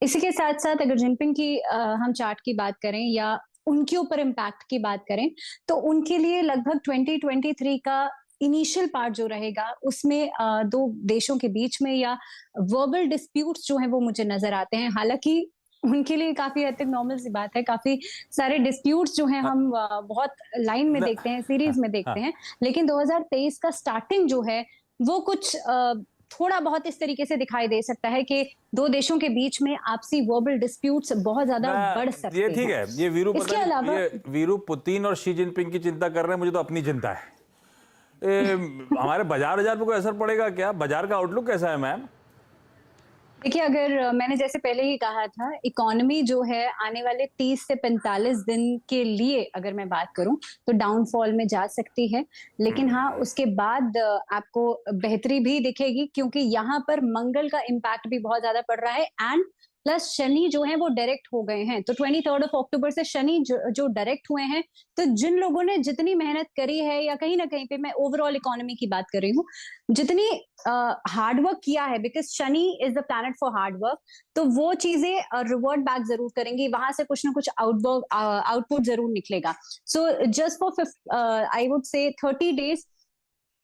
इसी के साथ साथ अगर जिनपिंग की हम चार्ट की बात करें या उनके ऊपर इम्पैक्ट की बात करें तो उनके लिए लगभग 2023 का इनिशियल पार्ट जो रहेगा उसमें दो देशों के बीच में या वर्बल डिस्प्यूट्स जो हैं वो मुझे नजर आते हैं। हालांकि उनके लिए काफी हद तक नॉर्मल सी बात है, काफी सारे डिस्प्यूट्स जो हैं हम बहुत लाइन में देखते हैं, सीरीज में देखते हैं, लेकिन 2023 का स्टार्टिंग जो है वो कुछ थोड़ा बहुत इस तरीके से दिखाई दे सकता है कि दो देशों के बीच में आपसी वर्बल डिस्प्यूट्स बहुत ज्यादा बढ़ सकते हैं। ये ठीक है, ये वीरू इसके अलावा ये वीरू पुतिन और शी जिनपिंग की चिंता कर रहे हैं, मुझे तो अपनी चिंता है। हमारे बाजार पे कोई असर पड़ेगा क्या? बाजार का आउटलुक कैसा है मैम? देखिए, अगर मैंने जैसे पहले ही कहा था, इकोनॉमी जो है आने वाले 30 से 45 दिन के लिए अगर मैं बात करूं तो डाउनफॉल में जा सकती है, लेकिन हाँ उसके बाद आपको बेहतरी भी दिखेगी, क्योंकि यहाँ पर मंगल का इम्पैक्ट भी बहुत ज्यादा पड़ रहा है एंड प्लस शनि जो है वो डायरेक्ट हो गए हैं। तो 23 अक्टूबर से शनि जो डायरेक्ट हुए हैं, तो जिन लोगों ने जितनी मेहनत करी है या कहीं ना कहीं पे, मैं ओवरऑल इकोनॉमी की बात कर रही हूँ, जितनी हार्डवर्क किया है, because Shani is the planet for hard work, तो वो चीजें रिवर्ट बैक जरूर करेंगी, वहां से कुछ ना कुछ आउटपुट जरूर निकलेगा। So just for I would say 30 days,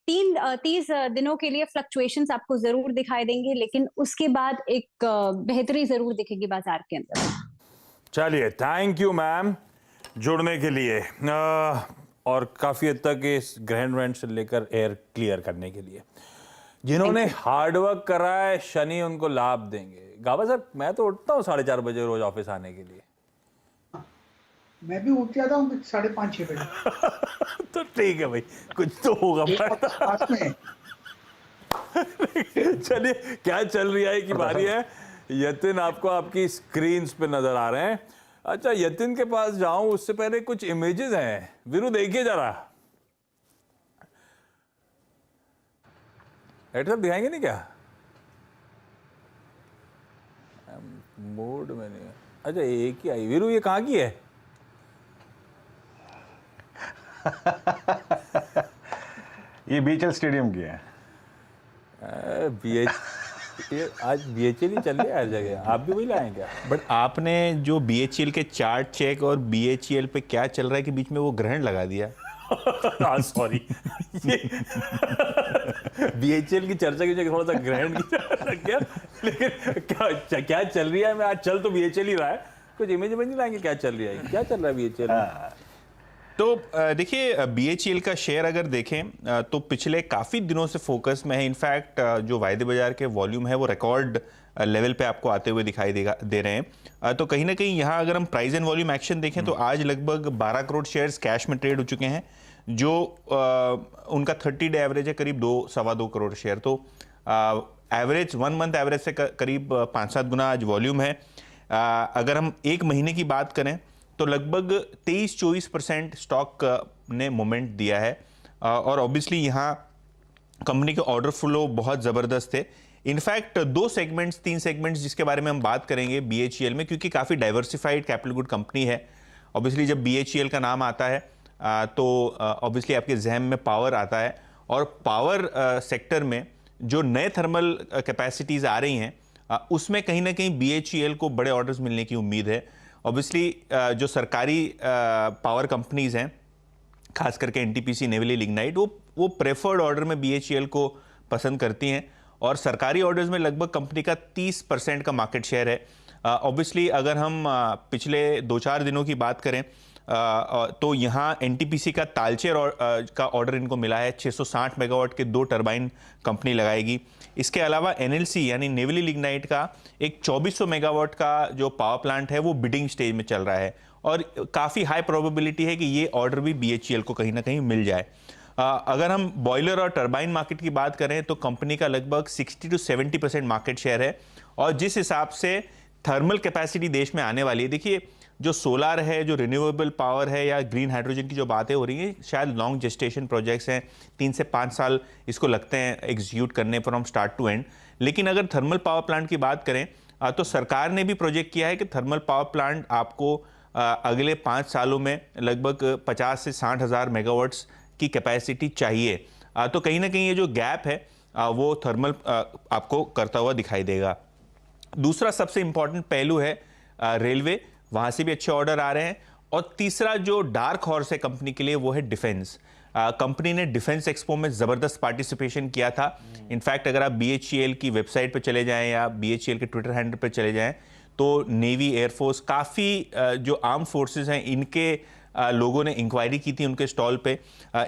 30 दिनों के लिए फ्लक्चुएशंस आपको जरूर दिखाई देंगे, लेकिन उसके बाद एक बेहतरी जरूर दिखेगी बाजार के अंदर। चलिए, थैंक यू मैम जुड़ने के लिए और काफी हद तक इस ग्रहण व्रहण से लेकर एयर क्लियर करने के लिए। जिन्होंने हार्डवर्क करा है, शनि उनको लाभ देंगे। गाबा सर, मैं तो उठता हूँ 4:30 बजे रोज ऑफिस आने के लिए। मैं भी उठ जाता हूँ 5:30-6 बजे। तो ठीक है भाई, कुछ तो होगा। चलिए, क्या चल रही है की बारी है। यतिन आपको आपकी स्क्रीन्स पे नजर आ रहे हैं। अच्छा, यतिन के पास जाऊं उससे पहले कुछ इमेजेस हैं, वीरू देखिए जरा। हेडसेट दिखाएंगे नहीं क्या? मोड में नहीं। अच्छा, एक ही आई। वीरू, ये कहाँ की है? ये बीएचएल स्टेडियम की है। आज बीएचएल ही चल रही है हर जगह, आप भी वही लाएं क्या? बट आपने जो बीएचएल के चार्ट चेक और बीएचएल पे क्या चल रहा है के बीच में वो ग्रहण लगा दिया। सॉरी, बीएचएल की चर्चा की जगह थोड़ा सा ग्रहण की चर्चा किया, लेकिन क्या चल रही है? मैं आज चल तो बीएचएल ही रहा है, कुछ इमेज में नहीं लाएंगे क्या चल रही है, क्या चल रहा है बीएचएल? तो देखिए, बीएचईएल का शेयर अगर देखें तो पिछले काफ़ी दिनों से फोकस में है। इनफैक्ट जो वायदे बाजार के वॉल्यूम है वो रिकॉर्ड लेवल पे आपको आते हुए दिखाई दे रहे हैं। तो कहीं ना कहीं यहाँ अगर हम प्राइस एंड वॉल्यूम एक्शन देखें तो आज लगभग 12 करोड़ शेयर्स कैश में ट्रेड हो चुके हैं, जो उनका 30 डे एवरेज है करीब 2-2.25 करोड़ शेयर। तो एवरेज 1 मंथ एवरेज से करीब 5-7 गुना आज वॉल्यूम है। अगर हम एक महीने की बात करें तो लगभग 23-24% स्टॉक ने मोमेंट दिया है और ऑब्वियसली यहाँ कंपनी के ऑर्डर फ्लो बहुत ज़बरदस्त है। इनफैक्ट 3 सेगमेंट्स जिसके बारे में हम बात करेंगे बीएचईएल में, क्योंकि काफ़ी डाइवर्सिफाइड कैपिटल गुड कंपनी है। ऑब्वियसली जब बीएचईएल का नाम आता है तो ऑब्वियसली आपके जहन में पावर आता है, और पावर सेक्टर में जो नए थर्मल कैपेसिटीज़ आ रही हैं उसमें कहीं ना कहीं बीएचईएल को बड़े ऑर्डर्स मिलने की उम्मीद है। ऑब्वियसली जो सरकारी पावर कंपनीज हैं खास करके एनटीपीसी नेवली लिग्नाइट वो प्रेफर्ड ऑर्डर में बीएचईएल को पसंद करती हैं और सरकारी ऑर्डर्स में लगभग कंपनी का 30% का मार्केट शेयर है। ऑब्वियसली अगर हम पिछले 2-4 दिनों की बात करें तो यहाँ एनटीपीसी का तालचेर का ऑर्डर इनको मिला है। 660 मेगावाट के 2 टरबाइन कंपनी लगाएगी। इसके अलावा एनएलसी यानी नेवली लिग्नाइट का एक 2400 मेगावाट का जो पावर प्लांट है वो बिडिंग स्टेज में चल रहा है और काफ़ी हाई प्रोबेबिलिटी है कि ये ऑर्डर भी बीएचईएल को कहीं ना कहीं मिल जाए। अगर हम बॉयलर और टरबाइन मार्केट की बात करें तो कंपनी का लगभग 60 to 70% मार्केट शेयर है और जिस हिसाब से थर्मल कैपेसिटी देश में आने वाली है, देखिए जो सोलार है, जो रिन्यूएबल पावर है या ग्रीन हाइड्रोजन की जो बातें हो रही हैं, शायद लॉन्ग जेस्टेशन प्रोजेक्ट्स हैं, 3 से 5 साल इसको लगते हैं एग्जीक्यूट करने फ्रॉम स्टार्ट टू एंड। लेकिन अगर थर्मल पावर प्लांट की बात करें तो सरकार ने भी प्रोजेक्ट किया है कि थर्मल पावर प्लांट आपको अगले 5 सालों में लगभग 50 से 60 हज़ार मेगावाट्स की कैपेसिटी चाहिए। तो कहीं ना कहीं ये जो गैप है वो थर्मल आपको करता हुआ दिखाई देगा। दूसरा सबसे इंपॉर्टेंट पहलू है रेलवे, वहाँ से भी अच्छे ऑर्डर आ रहे हैं। और तीसरा जो डार्क हॉर्स है कंपनी के लिए वो है डिफेंस। कंपनी ने डिफेंस एक्सपो में ज़बरदस्त पार्टिसिपेशन किया था। इनफैक्ट अगर आप बीएचईएल की वेबसाइट पर चले जाएं या बीएचईएल के ट्विटर हैंडल पर चले जाएं तो नेवी, एयरफोर्स, काफ़ी जो आर्म फोर्सेस हैं इनके लोगों ने इंक्वायरी की थी उनके स्टॉल पे।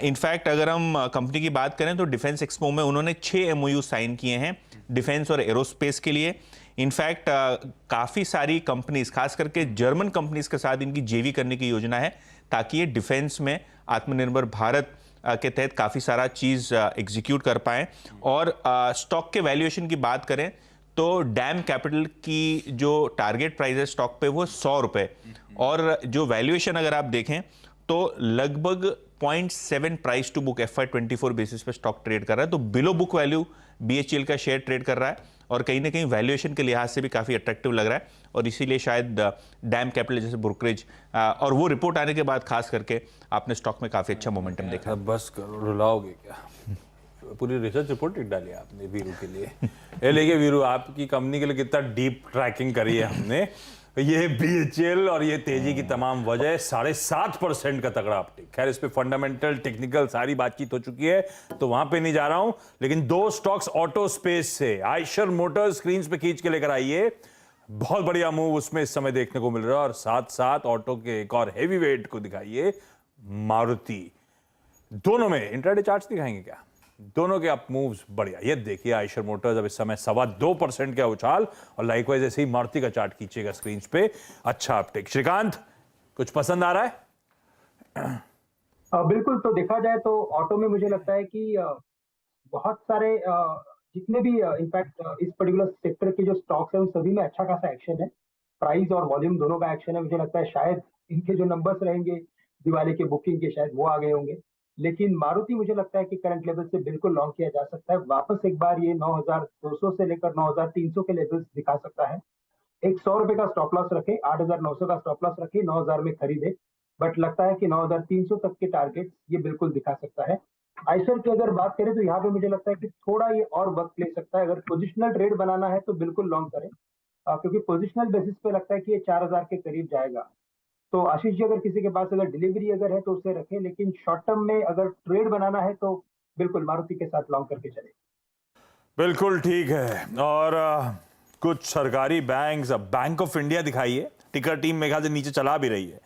इनफैक्ट अगर हम कंपनी की बात करें तो डिफेंस एक्सपो में उन्होंने 6 MOU साइन किए हैं डिफेंस और एरोस्पेस के लिए। इनफैक्ट काफ़ी सारी कंपनीज, खास करके जर्मन कंपनीज के साथ इनकी जेवी करने की योजना है ताकि ये डिफेंस में आत्मनिर्भर भारत के तहत काफ़ी सारा चीज़ एग्जीक्यूट कर पाएँ। और स्टॉक के वैल्यूएशन की बात करें तो डैम कैपिटल की जो टारगेट प्राइस है स्टॉक पे वो 100 रुपये और जो वैल्यूएशन अगर आप देखें तो लगभग 0.7 price to book FY24 basis पे स्टॉक ट्रेड कर रहा है। तो बिलो बुक वैल्यू बीएचईएल का शेयर ट्रेड कर रहा है और कहीं ना कहीं वैल्यूएशन के लिहाज से भी काफ़ी अट्रैक्टिव लग रहा है और इसीलिए शायद डैम कैपिटल जैसे ब्रोकरेज और वो रिपोर्ट आने के बाद खास करके आपने स्टॉक में काफ़ी अच्छा मोमेंटम देखा। बस रुलाओगे क्या? पूरी रिसर्च रिपोर्ट लिख डाली आपने वीरू के लिए। ये लेके वीरू, आपकी कंपनी के लिए कितना डीप ट्रैकिंग करी है हमने। ये बीएचईएल और ये तेजी की तमाम वजह 7.5% का तगड़ा अपटिक। खैर इस पे फंडामेंटल, टेक्निकल सारी बातचीत हो चुकी है तो वहां पे नहीं जा रहा हूं। लेकिन 2 स्टॉक्स ऑटो स्पेस से, आयशर मोटर्स स्क्रीन पे खींच के लेकर आइए। बहुत बढ़िया मूव उसमें इस समय देखने को मिल रहा है और साथ साथ ऑटो के एक और हैवी वेट को दिखाइए, मारुति। दोनों में इंट्राडे चार्ट्स दिखाएंगे क्या? दोनों के अप मूव्स बढ़िया। ये देखिए आयशर मोटर्स अब इस समय 2.25% का उछाल और लाइकवाइज ऐसे ही मारुति का चार्ट खींचेगा स्क्रीन पे, अच्छा अपटेक। श्रीकांत, कुछ पसंद आ रहा है? बिल्कुल, तो देखा जाए तो ऑटो में मुझे लगता है कि बहुत सारे जितने भी इनफैक्ट इस पर्टिकुलर सेक्टर के जो स्टॉक्स है उन सभी में अच्छा खासा एक्शन है। प्राइस और वॉल्यूम दोनों का एक्शन है। मुझे लगता है शायद इनके जो नंबर्स रहेंगे दिवाली के बुकिंग के शायद वो आ गए होंगे। लेकिन मारुति मुझे लगता है कि करंट लेवल से बिल्कुल लॉन्ग किया जा सकता है। वापस एक बार ये 9,200 से लेकर 9,300 के लेवल्स दिखा सकता है। एक 100 रुपए का स्टॉप लॉस रखे, 8,900 का स्टॉप लॉस रखे, 9,000 में खरीदे। बट लगता है कि 9,300 तक के टारगेट ये बिल्कुल दिखा सकता है। आयशर की अगर बात करें तो यहाँ पे मुझे लगता है कि थोड़ा ये और वक्त ले सकता है। अगर पोजिशनल ट्रेड बनाना है तो बिल्कुल लॉन्ग करें, क्योंकि पोजिशनल बेसिस पे लगता है कि ये 4,000 के करीब जाएगा। तो आशीष जी, अगर किसी के पास अगर डिलीवरी अगर है तो उसे रखें, लेकिन शॉर्ट टर्म में अगर ट्रेड बनाना है तो बिल्कुल मारुति के साथ लॉन्ग करके चले। बिल्कुल ठीक है। और कुछ सरकारी बैंक्स, अब बैंक ऑफ इंडिया दिखाइए, टिकर टीम मेरे ख्याल से नीचे चला भी रही है।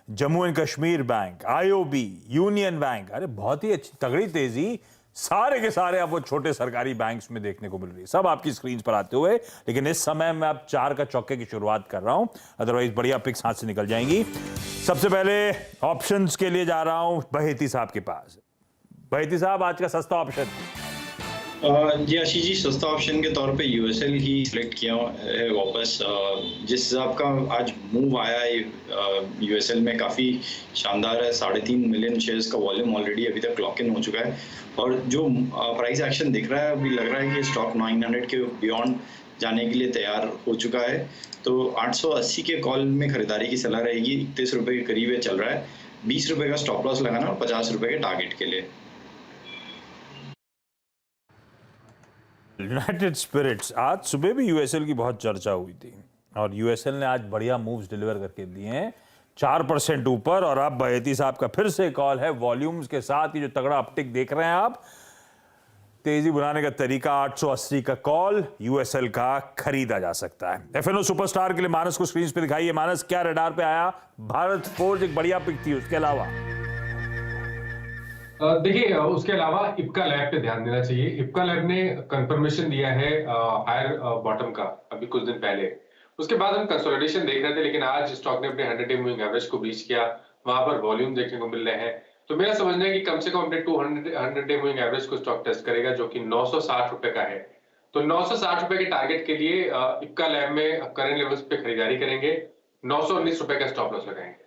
Jammu and Kashmir bank, IOB, union bank, अरे बहुत ही अच्छी तगड़ी तेजी सारे के सारे आप वो छोटे सरकारी बैंक्स में देखने को मिल रही है। सब आपकी स्क्रीन पर आते हुए, लेकिन इस समय मैं अब 4 का चौके की शुरुआत कर रहा हूं, अदरवाइज बढ़िया पिक्स हाथ से निकल जाएंगी। सबसे पहले ऑप्शंस के लिए जा रहा हूं बहेती साहब के पास। बहेती साहब, आज का सस्ता ऑप्शन? जी आशीष जी, सस्ता ऑप्शन के तौर पे यूएसएल ही सिलेक्ट किया है वापस। जिस हिसाब का आज मूव आया है यूएसएल में काफ़ी शानदार है। 3.5 मिलियन शेयर्स का वॉल्यूम ऑलरेडी अभी तक क्लॉक इन हो चुका है और जो प्राइस एक्शन दिख रहा है अभी लग रहा है कि स्टॉक 900 के बियॉन्ड जाने के लिए तैयार हो चुका है। तो 880 के कॉल में खरीदारी की सलाह रहेगी। 31 रुपये के करीब है चल रहा है। 20 रुपये का स्टॉप लॉस लगाना और 50 रुपये के टारगेट के लिए। यूनाइटेड स्पिरिट्स, आज सुबह भी यूएसएल की बहुत चर्चा हुई थी और यूएसएल ने आज बढ़िया मूव्स डिलीवर करके दिए हैं। 4% ऊपर। और अब बहेती साहब का फिर से कॉल है वॉल्यूम्स के साथ, ही जो तगड़ा अपटिक देख रहे हैं आप, तेजी बनाने का तरीका 880 का कॉल, यूएसएल का खरीदा जा सकता है। एफएनओ सुपरस्टार के लिए मानस को स्क्रीन पे दिखाइए। मानस, क्या रडार पे आया? भारत फोर्ज एक बढ़िया पिक थी, उसके अलावा देखिए उसके अलावा इप्का लैब पे ध्यान देना चाहिए। इप्का लैब ने कंफर्मेशन दिया है हायर बॉटम का अभी कुछ दिन पहले। उसके बाद हम कंसोलिडेशन देख रहे थे, लेकिन आज स्टॉक ने अपने 100 डे मूविंग एवरेज को ब्रीच किया, वहां पर वॉल्यूम देखने को मिल रहे हैं। तो मेरा समझना है कि कम से कम अपने 200 डे मूविंग एवरेज को स्टॉक टेस्ट करेगा, जो कि 960 रुपए का है। तो 960 रुपए के टारगेट के लिए इप्का लैब में करंट लेवल्स पे खरीदारी करेंगे, 919 रुपए का स्टॉप लॉस लगाएंगे।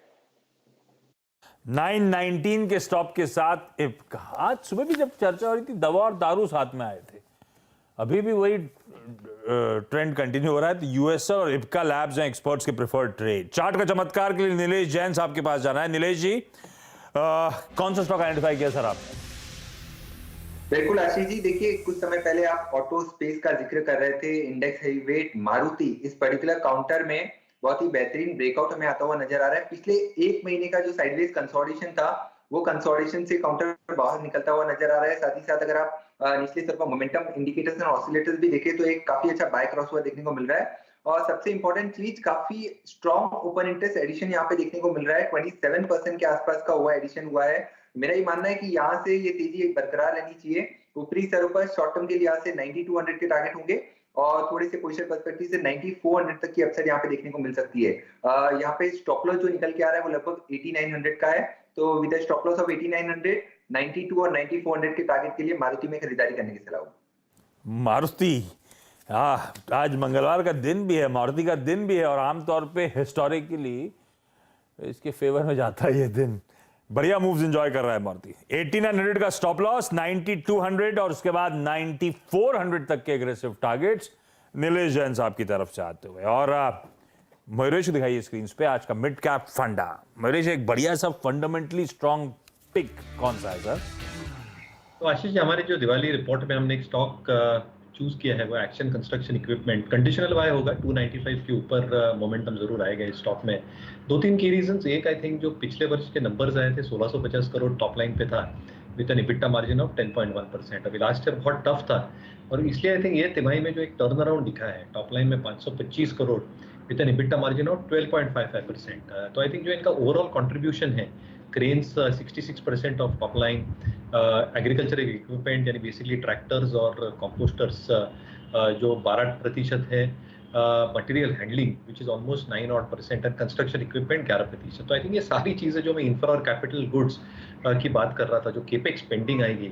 919 के स्टॉप के साथ इप्का। आज सुबह भी जब चर्चा हो रही थी, दवा और दारू साथ में आए थे, अभी भी वही ट्रेंड कंटिन्यू हो रहा है। तो यूएसएल और इप्का लैब्स हैं एक्सपर्ट्स के प्रेफर्ड ट्रेड। चार्ट का चमत्कार के लिए नीलेश जैन साहब के पास जाना है। नीलेश जी, कौन सा स्टॉक आइडेंटिफाई किया सर आपने? बिल्कुल आशीष जी, देखिए कुछ समय पहले आप ऑटो स्पेस का जिक्र कर रहे थे, इंडेक्स हेवीवेट मारुति, इस पर्टिकुलर काउंटर में बहुत ही बेहतरीन ब्रेकआउट हमें आता हुआ नजर आ रहा है। पिछले एक महीने का जो साइडवेज कंसोलिडेशन था, वो कंसोलिडेशन से काउंटर बाहर निकलता हुआ नजर आ रहा है। साथ ही साथ अगर आप निचले स्तर पर मोमेंटम इंडिकेटर्स और ऑसिलेटर्स भी देखें तो एक काफी अच्छा बाय क्रॉस हुआ देखने को मिल रहा है। और सबसे इंपॉर्टेंट चीज, काफी स्ट्रॉन्ग ओपन इंटरेस्ट एडिशन यहाँ पे देखने को मिल रहा है। 27% के आसपास का हुआ एडिशन हुआ है। मेरा ये मानना है कि यहाँ से ये तेजी बरकरार रहनी चाहिए। ऊपरी स्तरों पर शॉर्ट टर्म के लिए यहाँ से 9200 के टारगेट होंगे और थोड़े से पोजीशन पर्सपेक्टिव से 9400 तक की अपसाइड यहाँ पे देखने को मिल सकती है। यहाँ पे स्टॉप लॉस जो निकल के आ रहा है वो लगभग 8900 का है। तो विद स्टॉप लॉस ऑफ 8900, 92 और 9400 के टारगेट के लिए मारुति में खरीदारी करने की सलाह होगी। मारुति, आज मंगलवार का दिन भी है, मारुति का दिन भी है, और आमतौर पे हिस्टोरिकली इसके फेवर में जाता है ये दिन। बढ़िया मूव्स एंजॉय कर रहा है मारुति। 8900 का स्टॉप लॉस, 9200 और उसके बाद 9400 तक के एग्रेसिव टारगेट्स नीलेश जैन साहब की तरफ से आते हुए। और मयूरेश दिखाइए स्क्रीन पे आज का मिड कैप फंडा। मयूरेश, एक बढ़िया सा फंडामेंटली स्ट्रॉन्ग पिक कौन सा है सर? तो आशीष जी, हमारे जो दिवाली रिपोर्ट में हमने एक स्टॉक चूज किया है वो Action construction equipment. Conditional buy होगा, 295 के ऊपर मोमेंटम जरूर आएगा इस स्टॉक में। दो तीन की रीजंस, एक आई थिंक जो पिछले वर्ष के नंबर्स आए थे 1650 करोड़ टॉप लाइन पे था with an EBITDA margin of 10.1%। अभी लास्ट ईयर बहुत टफ था और इसलिए आई थिंक ये तिमाही में जो एक टर्न अराउंड दिखा है टॉप लाइन में 525 crore with an EBITDA margin of 12.55%। तो आई थिंक जो इनका ओवरऑल कंट्रीब्यूशन है, cranes 66% of top line, agriculture equipment यानी बेसिकली ट्रैक्टर्स और कंपोस्टर्स जो 12% है, material handling which is almost 9% and construction equipment 11%। तो आई थिंक ये सारी चीजें जो मैं इंफ्रा और कैपिटल गुड्स की बात कर रहा था, जो केपेक्स पेंडिंग आएगी,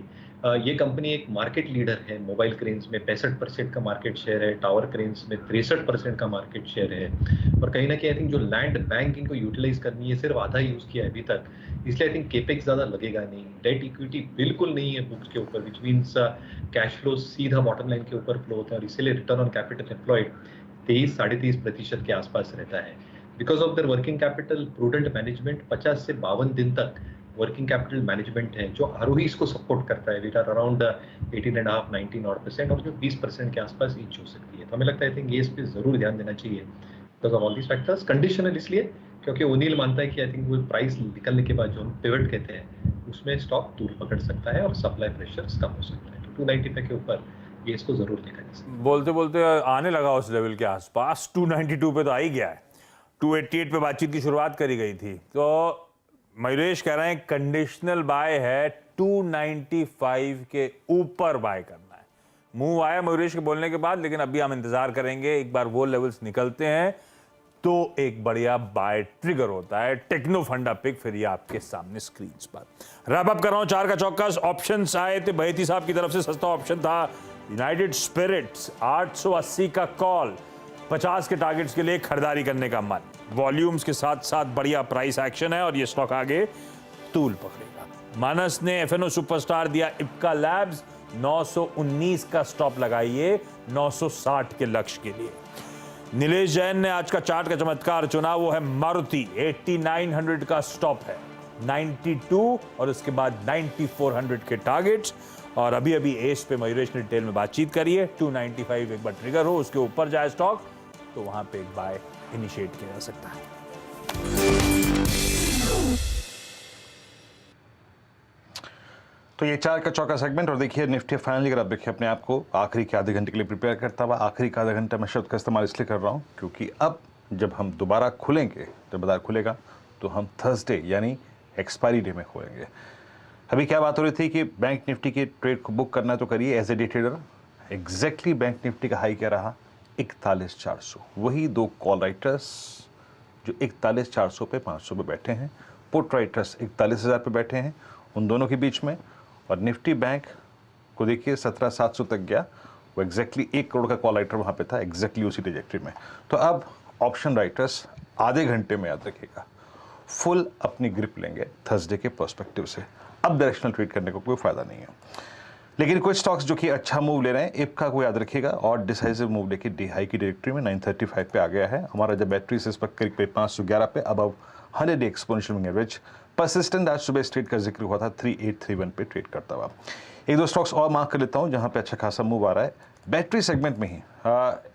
ये कंपनी एक मार्केट लीडर है। मोबाइल क्रेन्स में 65% का मार्केट शेयर है, टावर क्रेन्स में 63% का मार्केट शेयर है, और कहीं ना कहीं आई थिंक जो लैंड बैंक इनको यूटिलाइज करनी है सिर्फ आधा यूज किया है अभी तक, इसलिए आई थिंक केपेक्स ज्यादा लगेगा नहीं। डेट इक्विटी बिल्कुल नहीं है बुक्स के ऊपर, विच मीन्स कैश फ्लो सीधा बॉटम लाइन के ऊपर फ्लो होता है, और इसीलिए रिटर्न ऑन कैपिटल एम्प्लॉयड 23-23% के आसपास रहता है। Because of their working capital prudent management, 50 से 52 दिन तक वर्किंग कैपिटल मैनेजमेंट है जो आरओईज को सपोर्ट करता है, विच आर अराउंड 18.5-19% और जो 20% के आसपास इंच हो सकती है। तो हमें लगता है आई थिंक ये इस पे जरूर ध्यान देना चाहिए because of all these factors. Conditional इसलिए क्योंकि ओनील मानता है कि आई थिंक वो प्राइस निकलने के बाद जो हम पिवट कहते हैं उसमें स्टॉक दूर पकड़ सकता है और सप्लाई प्रेशर कम हो सकता है। तो 295 के ऊपर ये इसको जरूर देखा जा सकता है। बोलते बोलते आने लगा उस लेवल के आसपास, 292 पे तो आ ही गया है। 288 पे बातचीत की शुरुआत करी गई थी। तो मयूरेश कह रहे हैं कंडीशनल बाय है, 295 के ऊपर बाय करना है। मूव आया मयूरेश के बोलने के बाद, लेकिन अभी हम इंतजार करेंगे, एक बार वो लेवल्स निकलते हैं तो एक बढ़िया बाय ट्रिगर होता है। टेक्नो फंडा पिक फिर ये आपके सामने स्क्रीन पर। रैप अप कर रहा हूं, 4 का चौकस ऑप्शंस आए थे बहेती साहब की तरफ से। सस्ता ऑप्शन था यूनाइटेड स्पिरिट्स, 880 का कॉल, 50 के टारगेट्स के लिए खरीदारी करने का मन। वॉल्यूम्स के साथ साथ बढ़िया प्राइस एक्शन है और ये स्टॉक आगे तूल पकड़ेगा। मानस ने एफएनओ सुपरस्टार दिया इप्का लैब्स, 919 का स्टॉप लगाइए 960 के लक्ष्य के लिए। नीलेश जैन ने आज का चार्ट का चमत्कार चुना, वो है मारुति, 8900 का स्टॉप है, 92 और उसके बाद 9400 के टारगेट्स। और अभी अभी एस पे मयूरेश ने डिटेल में बातचीत करी है। 295 एक बार ट्रिगर हो, उसके ऊपर जाए स्टॉक तो वहां पे एक बाय इनिशिएट किया जा सकता है। तो ये 4 का चौका सेगमेंट, और देखिए निफ्टी फाइनली अगर आप देखिए अपने आप को आखिरी के आधे घंटे के लिए प्रिपेयर करता हुआ, आखिरी का आधा घंटा मैं शब्द का इस्तेमाल इसलिए कर रहा हूँ क्योंकि अब जब हम दोबारा खुलेंगे, जब बाजार खुलेगा तो हम थर्सडे यानी एक्सपायरी डे में खोलेंगे। अभी क्या बात हो रही थी कि बैंक निफ्टी के ट्रेड को बुक करना तो करिए as a day trader. Exactly bank Nifty का हाई क्या रहा? 41,400। वही दो कॉल राइटर्स जो 41,400 पे 500 पे बैठे हैं, पुट राइटर्स 41,000 पे बैठे हैं, उन दोनों के बीच में। और निफ्टी बैंक को देखिए 17,700 तक गया, वो एग्जैक्टली 1 करोड़ का कॉल राइटर वहाँ पे था, एग्जैक्टली उसी ट्रेजेक्टरी में। तो अब ऑप्शन राइटर्स आधे घंटे में, याद रखिएगा, फुल अपनी ग्रिप लेंगे थर्सडे के पर्सपेक्टिव से। अब डायरेक्शनल ट्रेड करने को कोई फायदा नहीं है, लेकिन कुछ स्टॉक्स जो कि अच्छा मूव ले रहे हैं, इप्का को याद रखिएगा, और डिसाइसिव मूव लेके डी हाई की डायरेक्टरी में 935 पे आ गया है। हमारा जब बैटरी से इस वक्त करीब 511 पे, अब 100 एक्सपोनेंशियल मूविंग एवरेज। परसिस्टेंट आज सुबह स्ट्रेट का जिक्र हुआ था, 3831 पे ट्रेड करता हुआ। एक दो स्टॉक्स और मार्क कर लेता हूँ जहाँ पे अच्छा खासा मूव आ रहा है बैटरी सेगमेंट में ही।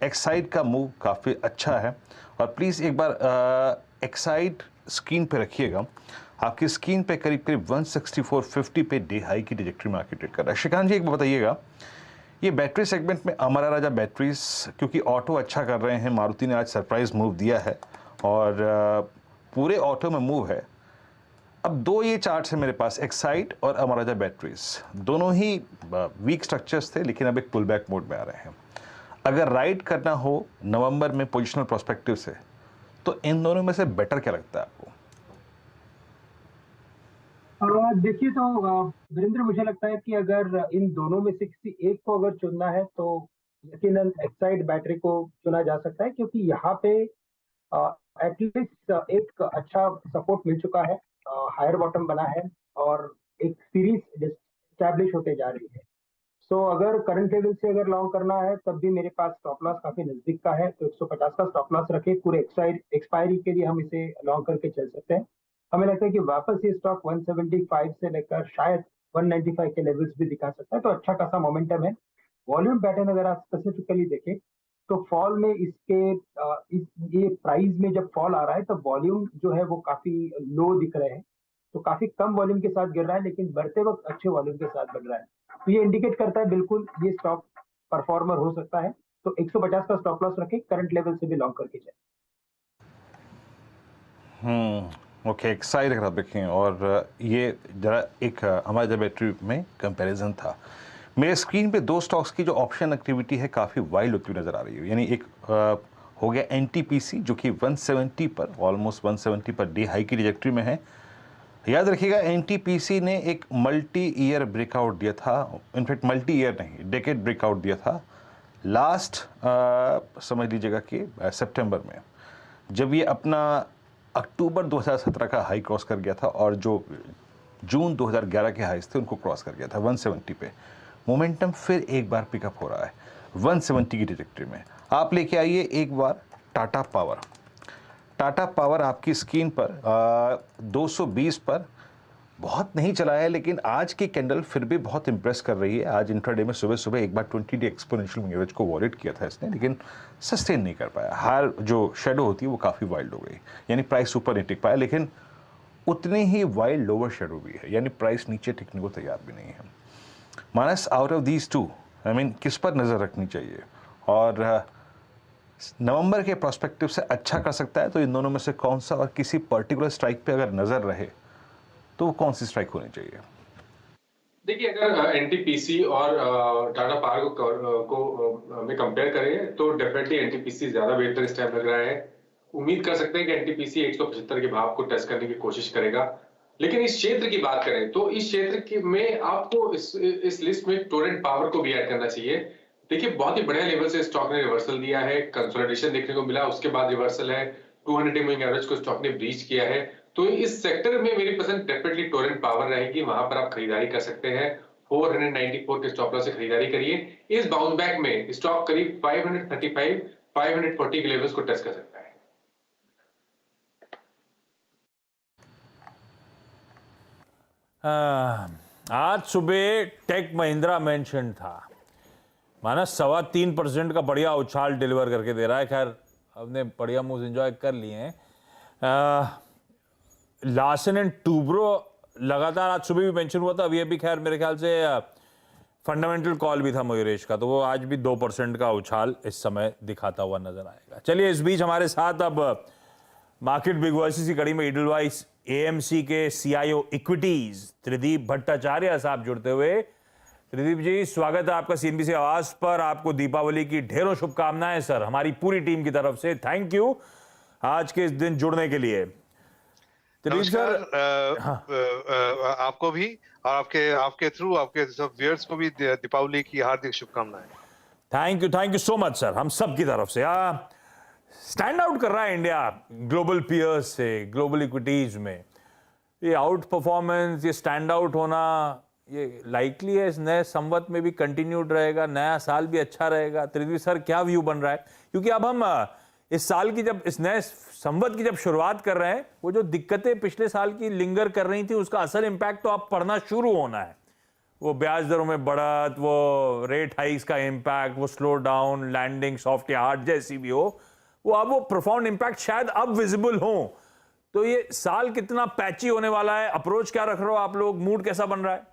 एक्साइड का मूव काफ़ी अच्छा है, और प्लीज़ एक बार एक्साइड स्क्रीन पे रखिएगा। आपकी स्क्रीन पे करीब 164.50 पे डे हाई की ट्रेजेक्टरी में आके ट्रेड कर रहा है। श्रीकांत जी एक बार बताइएगा, ये बैटरी सेगमेंट में अमरा राजा बैटरीज, क्योंकि ऑटो अच्छा कर रहे हैं, मारुति ने आज सरप्राइज मूव दिया है और पूरे ऑटो में मूव है। अब दो ये चार्ट्स है मेरे पास, एक्साइड और अमरा राजा बैटरीज, दोनों ही वीक स्ट्रक्चर्स थे, लेकिन अब एक पुल बैक मोड में आ रहे हैं। अगर राइड करना हो नवंबर में पोजिशनल प्रोस्पेक्टिव से, तो इन दोनों में से बेटर क्या लगता है आपको? देखिए तो वीरेंद्र, मुझे लगता है कि अगर इन दोनों में से किसी एक को अगर चुनना है तो यकीनन एक्साइड बैटरी को चुना जा सकता है, क्योंकि यहाँ पे एटलीस्ट एक अच्छा सपोर्ट मिल चुका है, हायर बॉटम बना है और एक सीरीज एस्टैब्लिश होते जा रही है। सो अगर करंट लेवल से अगर लॉन्ग करना है तब भी मेरे पास स्टॉप लॉस काफी नजदीक का है, तो 150 का स्टॉप लॉस रखे, पूरे एक्सपायरी के लिए हम इसे लॉन्ग करके चल सकते हैं। हमें लगता है कि वापस ये स्टॉक 175 से लेकर शायद 195 के लेवल्स भी दिखा सकता है, तो अच्छा खासा मोमेंटम है। वॉल्यूम पैटर्न अगर आप स्पेसिफिकली देखें तो फॉल में ये प्राइस में जब फॉल आ रहा है तो वॉल्यूम जो है वो काफी लो दिख रहे हैं, तो काफी कम वॉल्यूम के साथ गिर रहा है, लेकिन बढ़ते वक्त अच्छे वॉल्यूम के साथ बढ़ रहा है। तो ये इंडिकेट करता है बिल्कुल ये स्टॉक परफॉर्मर हो सकता है, तो 150 का स्टॉप लॉस रखें, करंट लेवल से भी लॉन्ग करके जाए। ओके, एक्साइड अगर आप देखें, और ये जरा एक हमारे बैटरी में कंपैरिजन था। मेरे स्क्रीन पे दो स्टॉक्स की जो ऑप्शन एक्टिविटी है काफ़ी वाइल्ड होती हुई नज़र आ रही है। यानी एक हो गया एनटीपीसी जो कि 170 पर, ऑलमोस्ट 170 पर डे हाई की ट्रैजेक्टरी में है। याद रखिएगा एनटीपीसी ने एक मल्टी ईयर ब्रेकआउट दिया था, इनफैक्ट मल्टी ईयर नहीं, डेकेड ब्रेकआउट दिया था लास्ट समझ लीजिएगा कि सितंबर में, जब ये अपना अक्टूबर 2017 का हाई क्रॉस कर गया था और जो जून 2011 के हाईस थे उनको क्रॉस कर गया था 170 पे। मोमेंटम फिर एक बार पिकअप हो रहा है 170 की ट्रैजेक्टरी में। आप लेके आइए एक बार टाटा पावर। टाटा पावर आपकी स्क्रीन पर 220 पर बहुत नहीं चला है, लेकिन आज की कैंडल फिर भी बहुत इंप्रेस कर रही है। आज इंट्राडे में सुबह सुबह एक बार 20 डे एक्सपोनेंशियल मूविंग एवरेज को वॉलेट किया था इसने, लेकिन सस्टेन नहीं कर पाया। हर जो शेडो होती है वो काफ़ी वाइल्ड हो गई, यानी प्राइस ऊपर नहीं टिक पाया, लेकिन उतनी ही वाइल्ड लोअर शेडो भी है, यानी प्राइस नीचे टिकने को तैयार भी नहीं है। Manas, out of these two I mean किस पर नज़र रखनी चाहिए, और नवंबर के प्रोस्पेक्टिव से अच्छा कर सकता है तो इन दोनों में से कौन सा, और किसी पर्टिकुलर स्ट्राइक पे अगर नज़र रहे तो वो कौन सी स्ट्राइक होनी चाहिए? देखिए, अगर एनटीपीसी और टाटा पावर को में कंपेयर करें तो डेफिनेटली एनटीपीसी ज्यादा बेहतर इस टाइम लग रहा है। उम्मीद कर सकते हैं कि एनटीपीसी 175 के भाव को टच करने की कोशिश करेगा। लेकिन इस क्षेत्र की बात करें तो इस क्षेत्र में आपको इस लिस्ट में टोरेंट पावर को भी ऐड करना चाहिए। देखिए, बहुत ही बढ़िया लेवल से स्टॉक ने रिवर्सल दिया है, कंसोलिडेशन देखने को मिला, उसके बाद रिवर्सल है, 200 डे मूविंग एवरेज को स्टॉक ने ब्रीच किया है। तो इस सेक्टर में मेरी पसंद डेफिनेटली टोरेंट पावर रहेगी, वहां पर आप खरीदारी कर सकते हैं। 494 के स्टॉप लॉस से खरीदारी करिए। इस बाउंस बैक में स्टॉक करीब 535 540 के लेवल्स को टच कर सकता है। आज सुबह टेक महिंद्रा मेंशन था, माना 3.25% का बढ़िया उछाल डिलीवर करके दे रहा है। खैर हमने बढ़िया मूव एंजॉय कर लिए हैं। लार्सन एंड टूब्रो लगातार आज सुबह भी मेंशन हुआ था, अभी खैर मेरे ख्याल से फंडामेंटल कॉल भी था मयूरेश का, तो वो आज भी 2% का उछाल इस समय दिखाता हुआ नजर आएगा। चलिए, इस बीच हमारे साथ अब मार्केट बिग वॉइसेस की कड़ी में एडलवाइस एएमसी के सीआईओ इक्विटीज त्रिदीप भट्टाचार्य साहब जुड़ते हुए। त्रिदीप जी, स्वागत है आपका सीएनबीसी आवाज पर। आपको दीपावली की ढेरों शुभकामनाएं सर, हमारी पूरी टीम की तरफ से। थैंक यू आज के इस दिन जुड़ने के लिए। त्रिदीप सर, आपको भी और आपके थ्रू आपके सब व्यूअर्स को भी दीपावली की हार्दिक शुभकामनाएं। Thank you so much sir, हम सब की तरफ से। स्टैंड आउट कर रहा है इंडिया ग्लोबल पीयर्स से, ग्लोबल इक्विटीज में। ये आउट परफॉर्मेंस, ये स्टैंड आउट होना, ये लाइकली है इस नए संवत में भी कंटिन्यूड रहेगा, नया साल भी अच्छा रहेगा। त्रिदीप सर, क्या व्यू बन रहा है? क्योंकि अब हम इस साल की जब इस नए संवत की जब शुरुआत कर रहे हैं, वो जो दिक्कतें पिछले साल की लिंगर कर रही थी, उसका असल इंपैक्ट तो अब पड़ना शुरू होना है। वो ब्याज दरों में बढ़त, वो रेट हाइक्स का इंपैक्ट, वो स्लो डाउन, लैंडिंग सॉफ्ट या हार्ड जैसी भी हो, वो प्रोफाउंड इंपैक्ट शायद अब विजिबल हो। तो ये साल कितना पैची होने वाला है, अप्रोच क्या रख रहे हो आप लोग, मूड कैसा बन रहा है?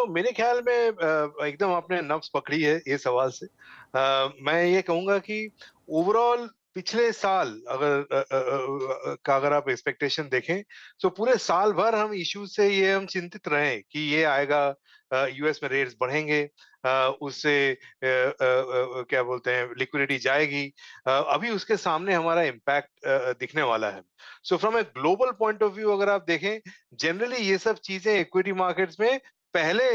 मेरे ख्याल में एकदम आपने नब्ज पकड़ी है ये सवाल से। मैं ये कहूंगा कि ओवरऑल पिछले साल अगर आप एक्सपेक्टेशन देखें तो पूरे साल भर हम इश्यूज से ये हम चिंतित रहे कि ये आएगा, यूएस में रेट्स बढ़ेंगे, उससे क्या बोलते हैं लिक्विडिटी जाएगी। अभी उसके सामने हमारा इम्पैक्ट दिखने वाला है। So from a global point of view अगर आप देखें, जनरली ये सब चीजें इक्विटी मार्केट्स में पहले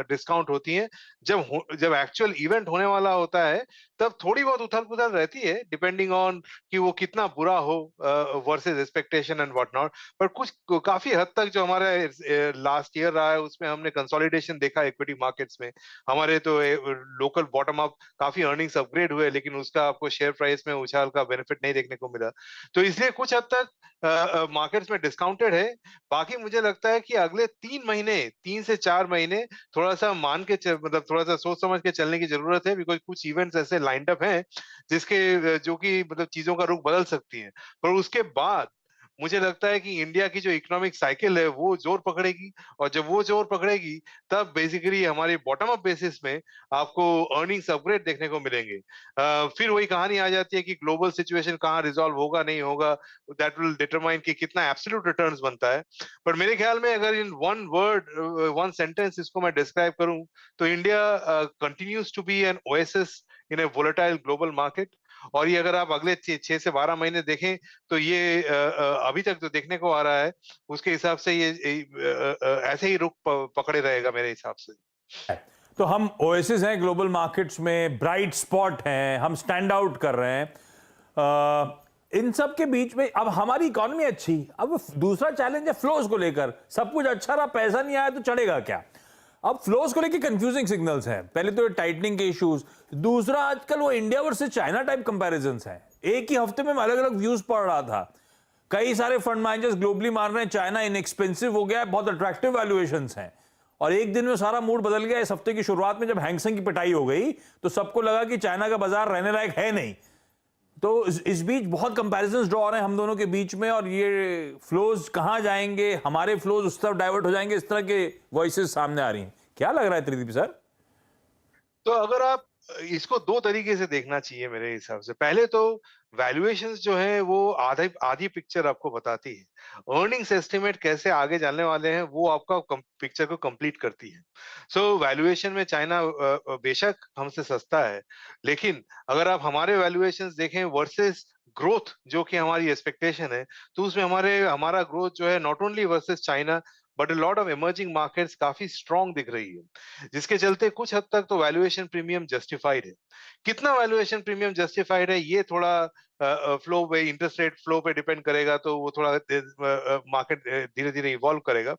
डिस्काउंट होती हैं। जब एक्चुअल इवेंट होने वाला होता है तब थोड़ी बहुत उथल पुथल रहती है, डिपेंडिंग ऑन कि वो कितना बुरा हो versus expectation and what not. पर कुछ काफी हद तक जो हमारा लास्ट ईयर रहा है उसमें हमने कंसोलिडेशन देखा इक्विटी मार्केट्स में। हमारे तो लोकल बॉटम अप काफी अर्निंग्स अपग्रेड हुए, लेकिन उसका आपको शेयर प्राइस में उछाल का बेनिफिट नहीं देखने को मिला। तो इसलिए कुछ हद तक मार्केट्स में डिस्काउंटेड है। बाकी मुझे लगता है कि अगले 3 से 4 महीने थोड़ा सा मतलब थोड़ा सा सोच समझ के चलने की जरूरत है, बिकॉज कुछ इवेंट्स ऐसे लाइंड अप हैं जो कि मतलब चीजों का रुख बदल सकती हैं। पर उसके बाद मुझे लगता है कि इंडिया की जो इकोनॉमिक साइकिल है वो जोर पकड़ेगी, और जब वो जोर पकड़ेगी तब बेसिकली हमारी बॉटम अप बेसिस में आपको अर्निंग्स अपग्रेड देखने को मिलेंगे। फिर वही कहानी आ जाती है कि ग्लोबल सिचुएशन कहाँ रिजॉल्व होगा नहीं होगा, दैट विल डिटरमाइन कि कितना एब्सोल्यूट रिटर्न्स बनता है। पर मेरे ख्याल में अगर इन वन सेंटेंस इसको मैं डिस्क्राइब करूं तो India continues to be an oasis in a volatile global market. और ये अगर आप अगले 6 से 12 महीने देखें तो ये अभी तक जो देखने को आ रहा है उसके हिसाब से ये ऐसे ही रुख पकड़े रहेगा मेरे हिसाब से। तो हम ओएसिस हैं ग्लोबल मार्केट्स में, ब्राइट स्पॉट हैं, हम स्टैंड आउट कर रहे हैं। इन सब के बीच में अब हमारी इकोनॉमी अच्छी, अब दूसरा चैलेंज है फ्लोज को लेकर। सब कुछ अच्छा रहा, पैसा नहीं आया तो चढ़ेगा क्या? अब फ्लोज को लेकर कंफ्यूजिंग सिग्नल्स हैं। पहले तो टाइटनिंग के इश्यूज, दूसरा आजकल वो India versus China type comparisons हैं। एक ही हफ्ते में अलग अलग व्यूज पढ़ रहा था। कई सारे फंड मैनेजर्स ग्लोबली मान रहे हैं चाइना इनएक्सपेंसिव हो गया है, बहुत अट्रैक्टिव वैल्यूएशंस हैं। और एक दिन में सारा मूड बदल गया। इस हफ्ते की शुरुआत में जब हैंगसेंग की पिटाई हो गई तो सबको लगा कि चाइना का बाजार रहने लायक है नहीं। तो इस बीच बहुत कंपैरिजंस ड्रॉ हो रहे हैं हम दोनों के बीच में, और ये फ्लोज कहां जाएंगे, हमारे फ्लोज उस तरफ डाइवर्ट हो जाएंगे, इस तरह के वॉइसेस सामने आ रही हैं। क्या लग रहा है त्रिदीप सर? तो अगर आप इसको 2 तरीके से देखना चाहिए मेरे हिसाब से। पहले तो वैल्यूएशंस जो है वो आधी पिक्चर आपको बताती है। अर्निंग्स एस्टिमेट कैसे आगे जाने वाले हैं वो आपका पिक्चर को कंप्लीट करती है। सो वैल्यूएशन में चाइना बेशक हमसे सस्ता है, लेकिन अगर आप हमारे वैल्यूएशंस देखें वर्सेस ग्रोथ जो कि हमारी एक्सपेक्टेशन है, तो उसमें हमारा ग्रोथ जो है not only versus China but a lot of emerging markets काफी स्ट्रॉन्ग दिख रही है, जिसके चलते कुछ हद तक तो वैल्यूएशन प्रीमियम जस्टिफाइड है। कितना वैल्यूएशन प्रीमियम जस्टिफाइड है ये थोड़ा फ्लो पे, इंटरेस्ट रेट फ्लो पे डिपेंड करेगा, तो वो थोड़ा मार्केट धीरे धीरे इवॉल्व करेगा।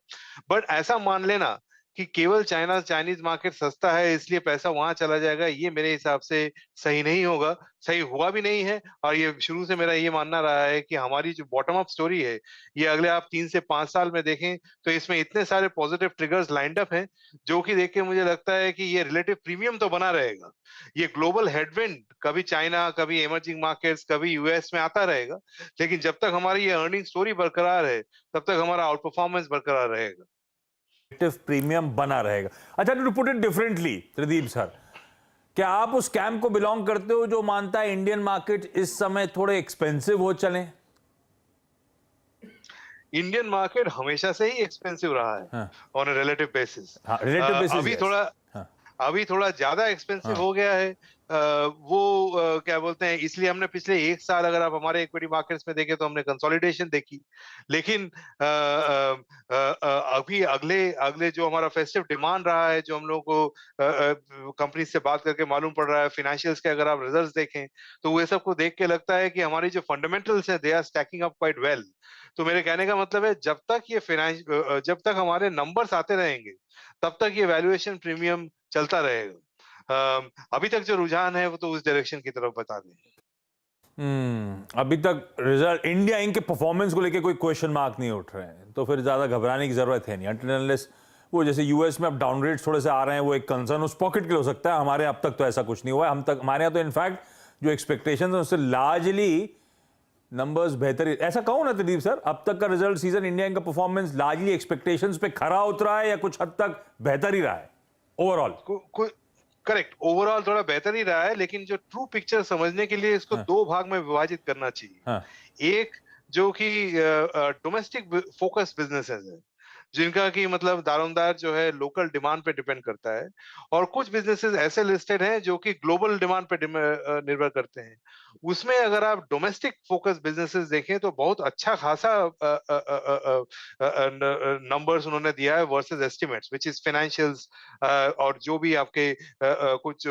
बट ऐसा मान लेना कि केवल चाइनीज मार्केट सस्ता है इसलिए पैसा वहां चला जाएगा, ये मेरे हिसाब से सही नहीं होगा, सही हुआ भी नहीं है। और ये शुरू से मेरा ये मानना रहा है कि हमारी जो बॉटम अप स्टोरी है, ये अगले आप 3 से 5 साल में देखें तो इसमें इतने सारे पॉजिटिव ट्रिगर्स लाइंड अप हैं, जो कि देख के मुझे लगता है कि ये रिलेटिव प्रीमियम तो बना रहेगा। ये ग्लोबल हेडविंड कभी चाइना, कभी इमर्जिंग मार्केट्स, कभी यूएस में आता रहेगा, लेकिन जब तक हमारी ये अर्निंग स्टोरी बरकरार है तब तक हमारा आउट परफॉर्मेंस बरकरार रहेगा, प्रीमियम बना रहेगा। अच्छा, to put it differently Tridip sir, क्या आप उस कैंप को बिलोंग करते हो जो मानता है इंडियन मार्केट इस समय थोड़े एक्सपेंसिव हो चले? इंडियन मार्केट हमेशा से ही एक्सपेंसिव रहा है ऑन अ रिलेटिव बेसिस। अभी थोड़ा ज्यादा एक्सपेंसिव हो गया है। क्या बोलते हैं, इसलिए हमने पिछले 1 साल अगर आप हमारे इक्विटी मार्केट्स में देखें तो हमने कंसोलिडेशन देखी, लेकिन अभी अगले जो हमारा फेस्टिव डिमांड रहा है, जो हम लोगों को कंपनी से बात करके मालूम पड़ रहा है, फाइनेंशियल्स के अगर आप रिजल्ट्स देखें तो वो सब को देख के लगता है कि हमारी जो फंडामेंटल्स है they are stacking up quite well. तो मेरे कहने का मतलब है जब तक हमारे नंबर्स आते रहेंगे तब तक ये वैल्यूएशन प्रीमियम चलता रहेगा। अभी तक जो रुझान है वो तो उस डायरेक्शन की तरफ बता दें। अभी तक रिजल्ट इंडिया इंक के परफॉर्मेंस को लेके कोई क्वेश्चन मार्क नहीं उठ रहे हैं, तो फिर ज्यादा घबराने की जरूरत है नहीं, अनटिल अनलेस वो जैसे यूएस में अब डाउन रेट्स थोड़े से आ रहे हैं, वो एक कंसर्न उस पॉकेट के लिए हो सकता है। हमारे अब तक तो ऐसा कुछ नहीं हुआ है। हमारे यहाँ तो इनफैक्ट जो एक्सपेक्टेशन है उससे लार्जली नंबर्स बेहतर, ऐसा कहूं ना त्रिदीप सर, अब तक का रिजल्ट सीजन इंडिया इंक का परफॉर्मेंस लार्जली एक्सपेक्टेशंस पे खरा उतरा है या कुछ हद तक बेहतर ही रहा है ओवरऑल? करेक्ट, ओवरऑल थोड़ा बेहतर ही रहा है, लेकिन जो ट्रू पिक्चर समझने के लिए इसको 2 भाग में विभाजित करना चाहिए। एक जो कि डोमेस्टिक फोकस बिजनेसेस है, जिनका कि मतलब दारोमदार जो है लोकल डिमांड पे डिपेंड करता है, और कुछ बिजनेसेस ऐसे लिस्टेड हैं जो कि ग्लोबल डिमांड पे निर्भर करते हैं। उसमें अगर आप डोमेस्टिक फोकस बिजनेसेस देखें तो बहुत अच्छा खासा नंबर्स उन्होंने दिया है versus estimates, which is financials, और जो भी आपके कुछ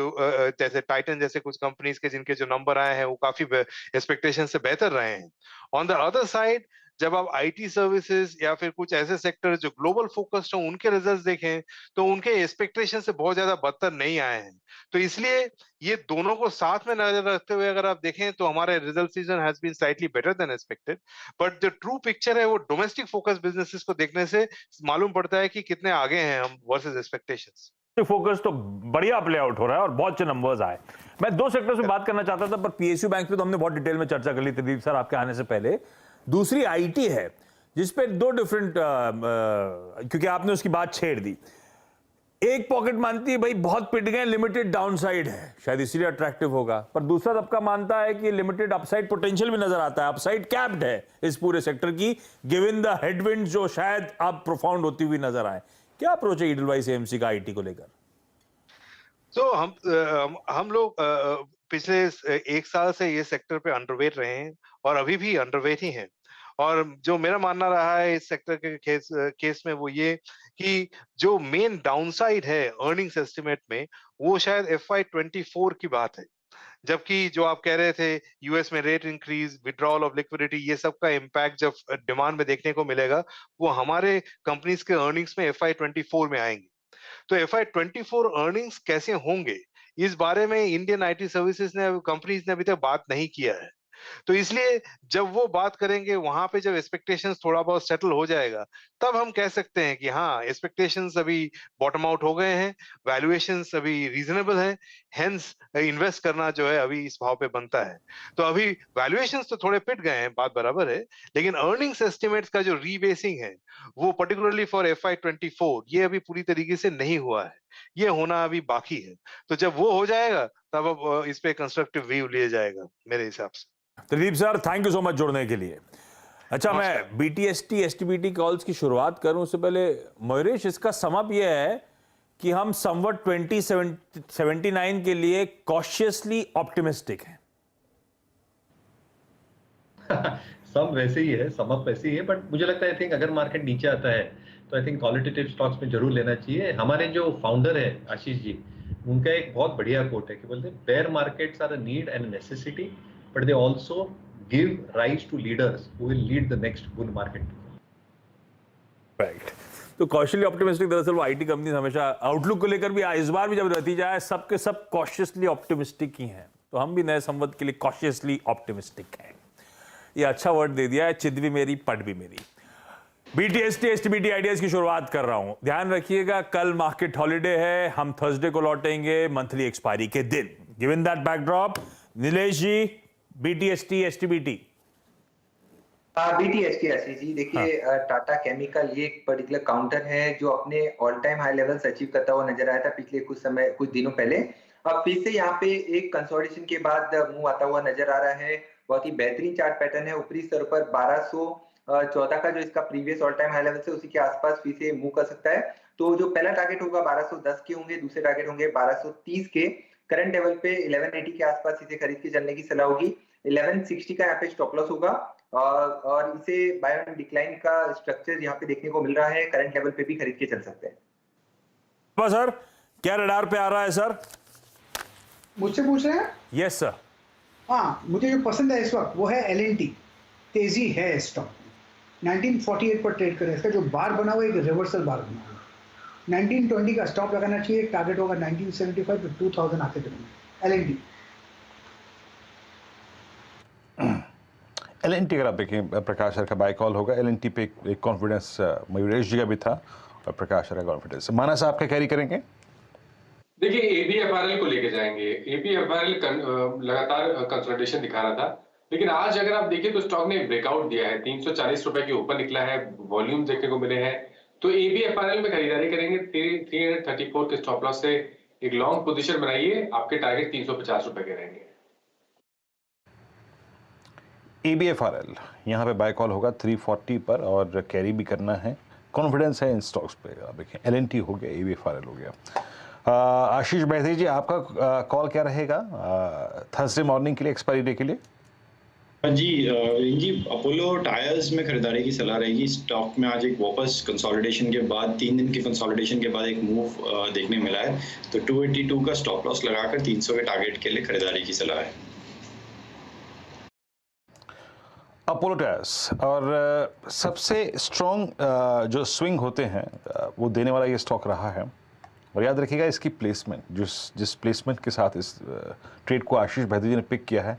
जैसे टाइटन जैसे कुछ कंपनीज के जिनके जो नंबर आए हैं वो काफी एक्सपेक्टेशन से बेहतर रहे हैं। ऑन द अदर साइड जब आप आईटी सर्विसेज या फिर कुछ ऐसे सेक्टर जो ग्लोबल फोकस्ड हो उनके रिजल्ट्स देखें तो उनके एक्सपेक्टेशन से बहुत ज्यादा बदतर नहीं आए हैं। तो इसलिए ये दोनों को साथ में नजर रखते हुए अगर आप देखें तो हमारे result season has been slightly better than expected, but जो ट्रू पिक्चर है वो डोमेस्टिक फोकस बिजनेसेस को देखने से मालूम पड़ता है कि कितने आगे हैं हम वर्सेस एक्सपेक्टेशंस। फोकस तो बढ़िया प्ले आउट हो रहा है और बहुत अच्छे नंबर्स आए। मैं 2 सेक्टर्स में बात करना चाहता था, पर पीएसयू बैंक पे तो हमने बहुत डिटेल में चर्चा कर ली त्रिदीप सर आपके आने से पहले। दूसरी आईटी है जिसपे 2 डिफरेंट क्योंकि आपने उसकी बात छेड़ दी। एक पॉकेट मानती है भाई बहुत पिट गए, लिमिटेड डाउनसाइड है, शायद इसीलिए अट्रैक्टिव होगा, पर दूसरा तबका मानता है कि लिमिटेड अपसाइड पोटेंशियल भी नजर आता है, अपसाइड कैप्ड है इस पूरे सेक्टर की गिवन द हेडविंड जो शायद अब प्रोफाउंड होती हुई नजर आए। क्या अप्रोच है ईडलवाइस एएमसी का आईटी को लेकर? तो हम लोग पिछले 1 साल से ये सेक्टर पे अंडरवेट रहे हैं और अभी भी अंडरवेट ही हैं। और जो मेरा मानना रहा है इस सेक्टर के केस में वो ये कि जो मेन डाउनसाइड है अर्निंग्स एस्टिमेट में वो शायद FY24 की बात है, जबकि जो आप कह रहे थे यूएस में rate increase, withdrawal of liquidity, ये सब का इम्पैक्ट जब डिमांड में देखने को मिलेगा वो हमारे कंपनीज के अर्निंग्स में FY24 में आएंगे। तो FY24 अर्निंग्स कैसे होंगे इस बारे में इंडियन आईटी सर्विसेज ने कंपनीज ने अभी तक बात नहीं किया है। तो इसलिए जब वो बात करेंगे वहां पे जब एक्सपेक्टेशंस थोड़ा बहुत सेटल हो जाएगा तब हम कह सकते हैं कि हाँ एक्सपेक्टेशंस अभी बॉटम आउट हो गए हैं, वैल्यूएशंस अभी रीजनेबल है, हेंस इन्वेस्ट करना जो है अभी इस भाव पे बनता है। तो अभी वैल्यूएशंस तो थोड़े पिट गए हैं, बात बराबर है, लेकिन अर्निंग्स एस्टिमेट्स का जो रीबेसिंग है वो पर्टिकुलरली फॉर FY24 ये अभी पूरी तरीके से नहीं हुआ है, ये होना अभी बाकी है। तो जब वो हो जाएगा तब अब इस पे कंस्ट्रक्टिव व्यू लिया जाएगा मेरे हिसाब से। Tridip sir thank you so much जुड़ने के लिए। अच्छा, मैं BTST STBT कॉल्स की शुरुआत करूं उससे पहले मयूरेश, इसका समअप यह है कि हम समवट 2079 के लिए कॉशियसली ऑप्टिमिस्टिक हैं। सम वैसे ही है, समअप वैसे ही है, बट मुझे लगता है आई थिंक अगर मार्केट नीचे आता है तो आई थिंक क्वालिटेटिव स्टॉक्स में जरूर लेना चाहिए। हमारे जो फाउंडर है आशीष जी, उनका एक बहुत बढ़िया कोट है कि बोलते हैं bear markets are a need and necessity but they also give rise to leaders who will lead the next bull market. Right. तो कॉशियसली ऑप्टिमिस्टिक दरअसल वो आईटी कंपनीज हमेशा आउटलुक को लेकर भी इस बार भी जब रहती जाए सबके सब कॉशियसली ऑप्टिमिस्टिक ही हैं, तो हम भी नए संवत के लिए कॉशियसली ऑप्टिमिस्टिक हैं। ये अच्छा वर्ड दे दिया है, चिद भी मेरी पट भी मेरी। BTST STBT आइडियाज की शुरुआत कर रहा हूं। ध्यान रखिएगा कल मार्केट हॉलिडे है, हम थर्सडे को लौटेंगे मंथली एक्सपायरी के दिन। Given that backdrop, Nilesh ji BTST STBT। BTST Ashish ji देखिए, टाटा केमिकल ये एक पर्टिकुलर काउंटर है जो अपने all time high levels achieve करता हुआ नजर आया था पिछले कुछ दिनों पहले। अब फिर से यहाँ पे एक कंसोलिडेशन के बाद मूव आता हुआ नजर आ रहा है। बहुत ही बेहतरीन चार्ट पैटर्न है। ऊपरी स्तर पर 1214 का जो इसका previous all time high level है उसी के आसपास फिर से मूव कर सकता है। तो जो पहला टारगेट होगा 1210 के होंगे, दूसरे टारगेट होंगे 1230 के। करंट लेवल पे 1180 के आसपास इसे खरीद के चलने की सलाह होगी। 1160 का यहाँ पे स्टॉप लॉस होगा और इसे बाय ऑन डिक्लाइन का स्ट्रक्चर यहाँ पे देखने को मिल रहा है। करंट लेवल पे भी खरीद के चल सकते हैं। सर क्या रडार पे आ रहा है सर? मुझसे पूछ रहे हैं? Yes sir. हाँ, मुझे जो पसंद है इस वक्त वो है LNT। तेजी है स्टॉक, 1948 पर ट्रेड करें। इसका जो बार बना हुआ है एक रिवर्सल बार बना हुआ है। 1920 का स्टॉप लगाना चाहिए, टारगेट होगा 1975 to 2000 आते दिनों में। LNT अगर आप देखें, प्रकाश सर का बाय कॉल होगा। LNT पे एक कॉन्फिडेंस मयूरेश जी का भी था और प्रकाश सर का कॉन्फिडेंस। मानस आप क्या कैरी करेंगे? देखिए ABFRL को लेके जाएंगे। ABFRL लगातार कंसोलिडेशन दिखा रहा था, लेकिन आज अगर आप देखिए तो स्टॉक ने ब्रेकआउट दिया है। 340 रुपए के ऊपर निकला है, वॉल्यूम देखने को मिले हैं। तो ABFRL में खरीदारी करेंगे। 334 के स्टॉप लॉस से एक लॉन्ग पोजीशन बनाइए। आपके टारगेट 350 रुपए के रहेंगे। ABFRL यहाँ पे बाय कॉल होगा 340 पर और कैरी भी करना है। कॉन्फिडेंस है इन स्टॉक्स पे। आप देखें LNT हो गया, ABFRL हो गया। आशीष बैठी जी, आपका कॉल क्या रहेगा थर्सडे मॉर्निंग के लिए, एक्सपायरी डे के लिए? जी अपोलो टायर्स में खरीदारी की सलाह रहेगी। स्टॉक में आज एक वापस कंसोलिडेशन के बाद 3 दिन के कंसोलिडेशन के बाद एक मूव देखने मिला है। तो 282 का स्टॉप लॉस लगाकर 300 के टारगेट के लिए खरीदारी की सलाह है। अपोलो टायर्स और सबसे स्ट्रॉन्ग जो स्विंग होते हैं वो देने वाला ये स्टॉक रहा है। और याद रखिएगा इसकी प्लेसमेंट, जिस प्लेसमेंट के साथ इस ट्रेड को आशीष बैठी जी ने पिक किया है,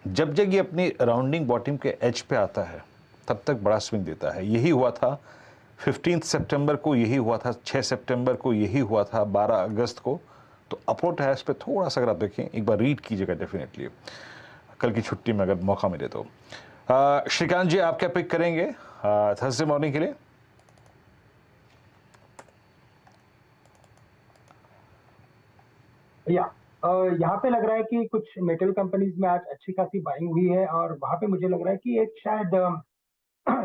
जब जब ये अपनी राउंडिंग बॉटम के एज पे आता है तब तक बड़ा स्विंग देता है। यही हुआ था 15 सितंबर को, यही हुआ था 6 सितंबर को, यही हुआ था 12 अगस्त को। तो अपोलो टायर्स पे थोड़ा सा अगर आप देखें, एक बार रीड कीजिएगा डेफिनेटली कल की छुट्टी में अगर मौका मिले तो। श्रीकांत जी, आप क्या पिक करेंगे थर्सडे मॉर्निंग के लिए? यहाँ पे लग रहा है कि कुछ मेटल कंपनीज में आज अच्छी खासी बाइंग हुई है और वहां पे मुझे लग रहा है कि एक शायद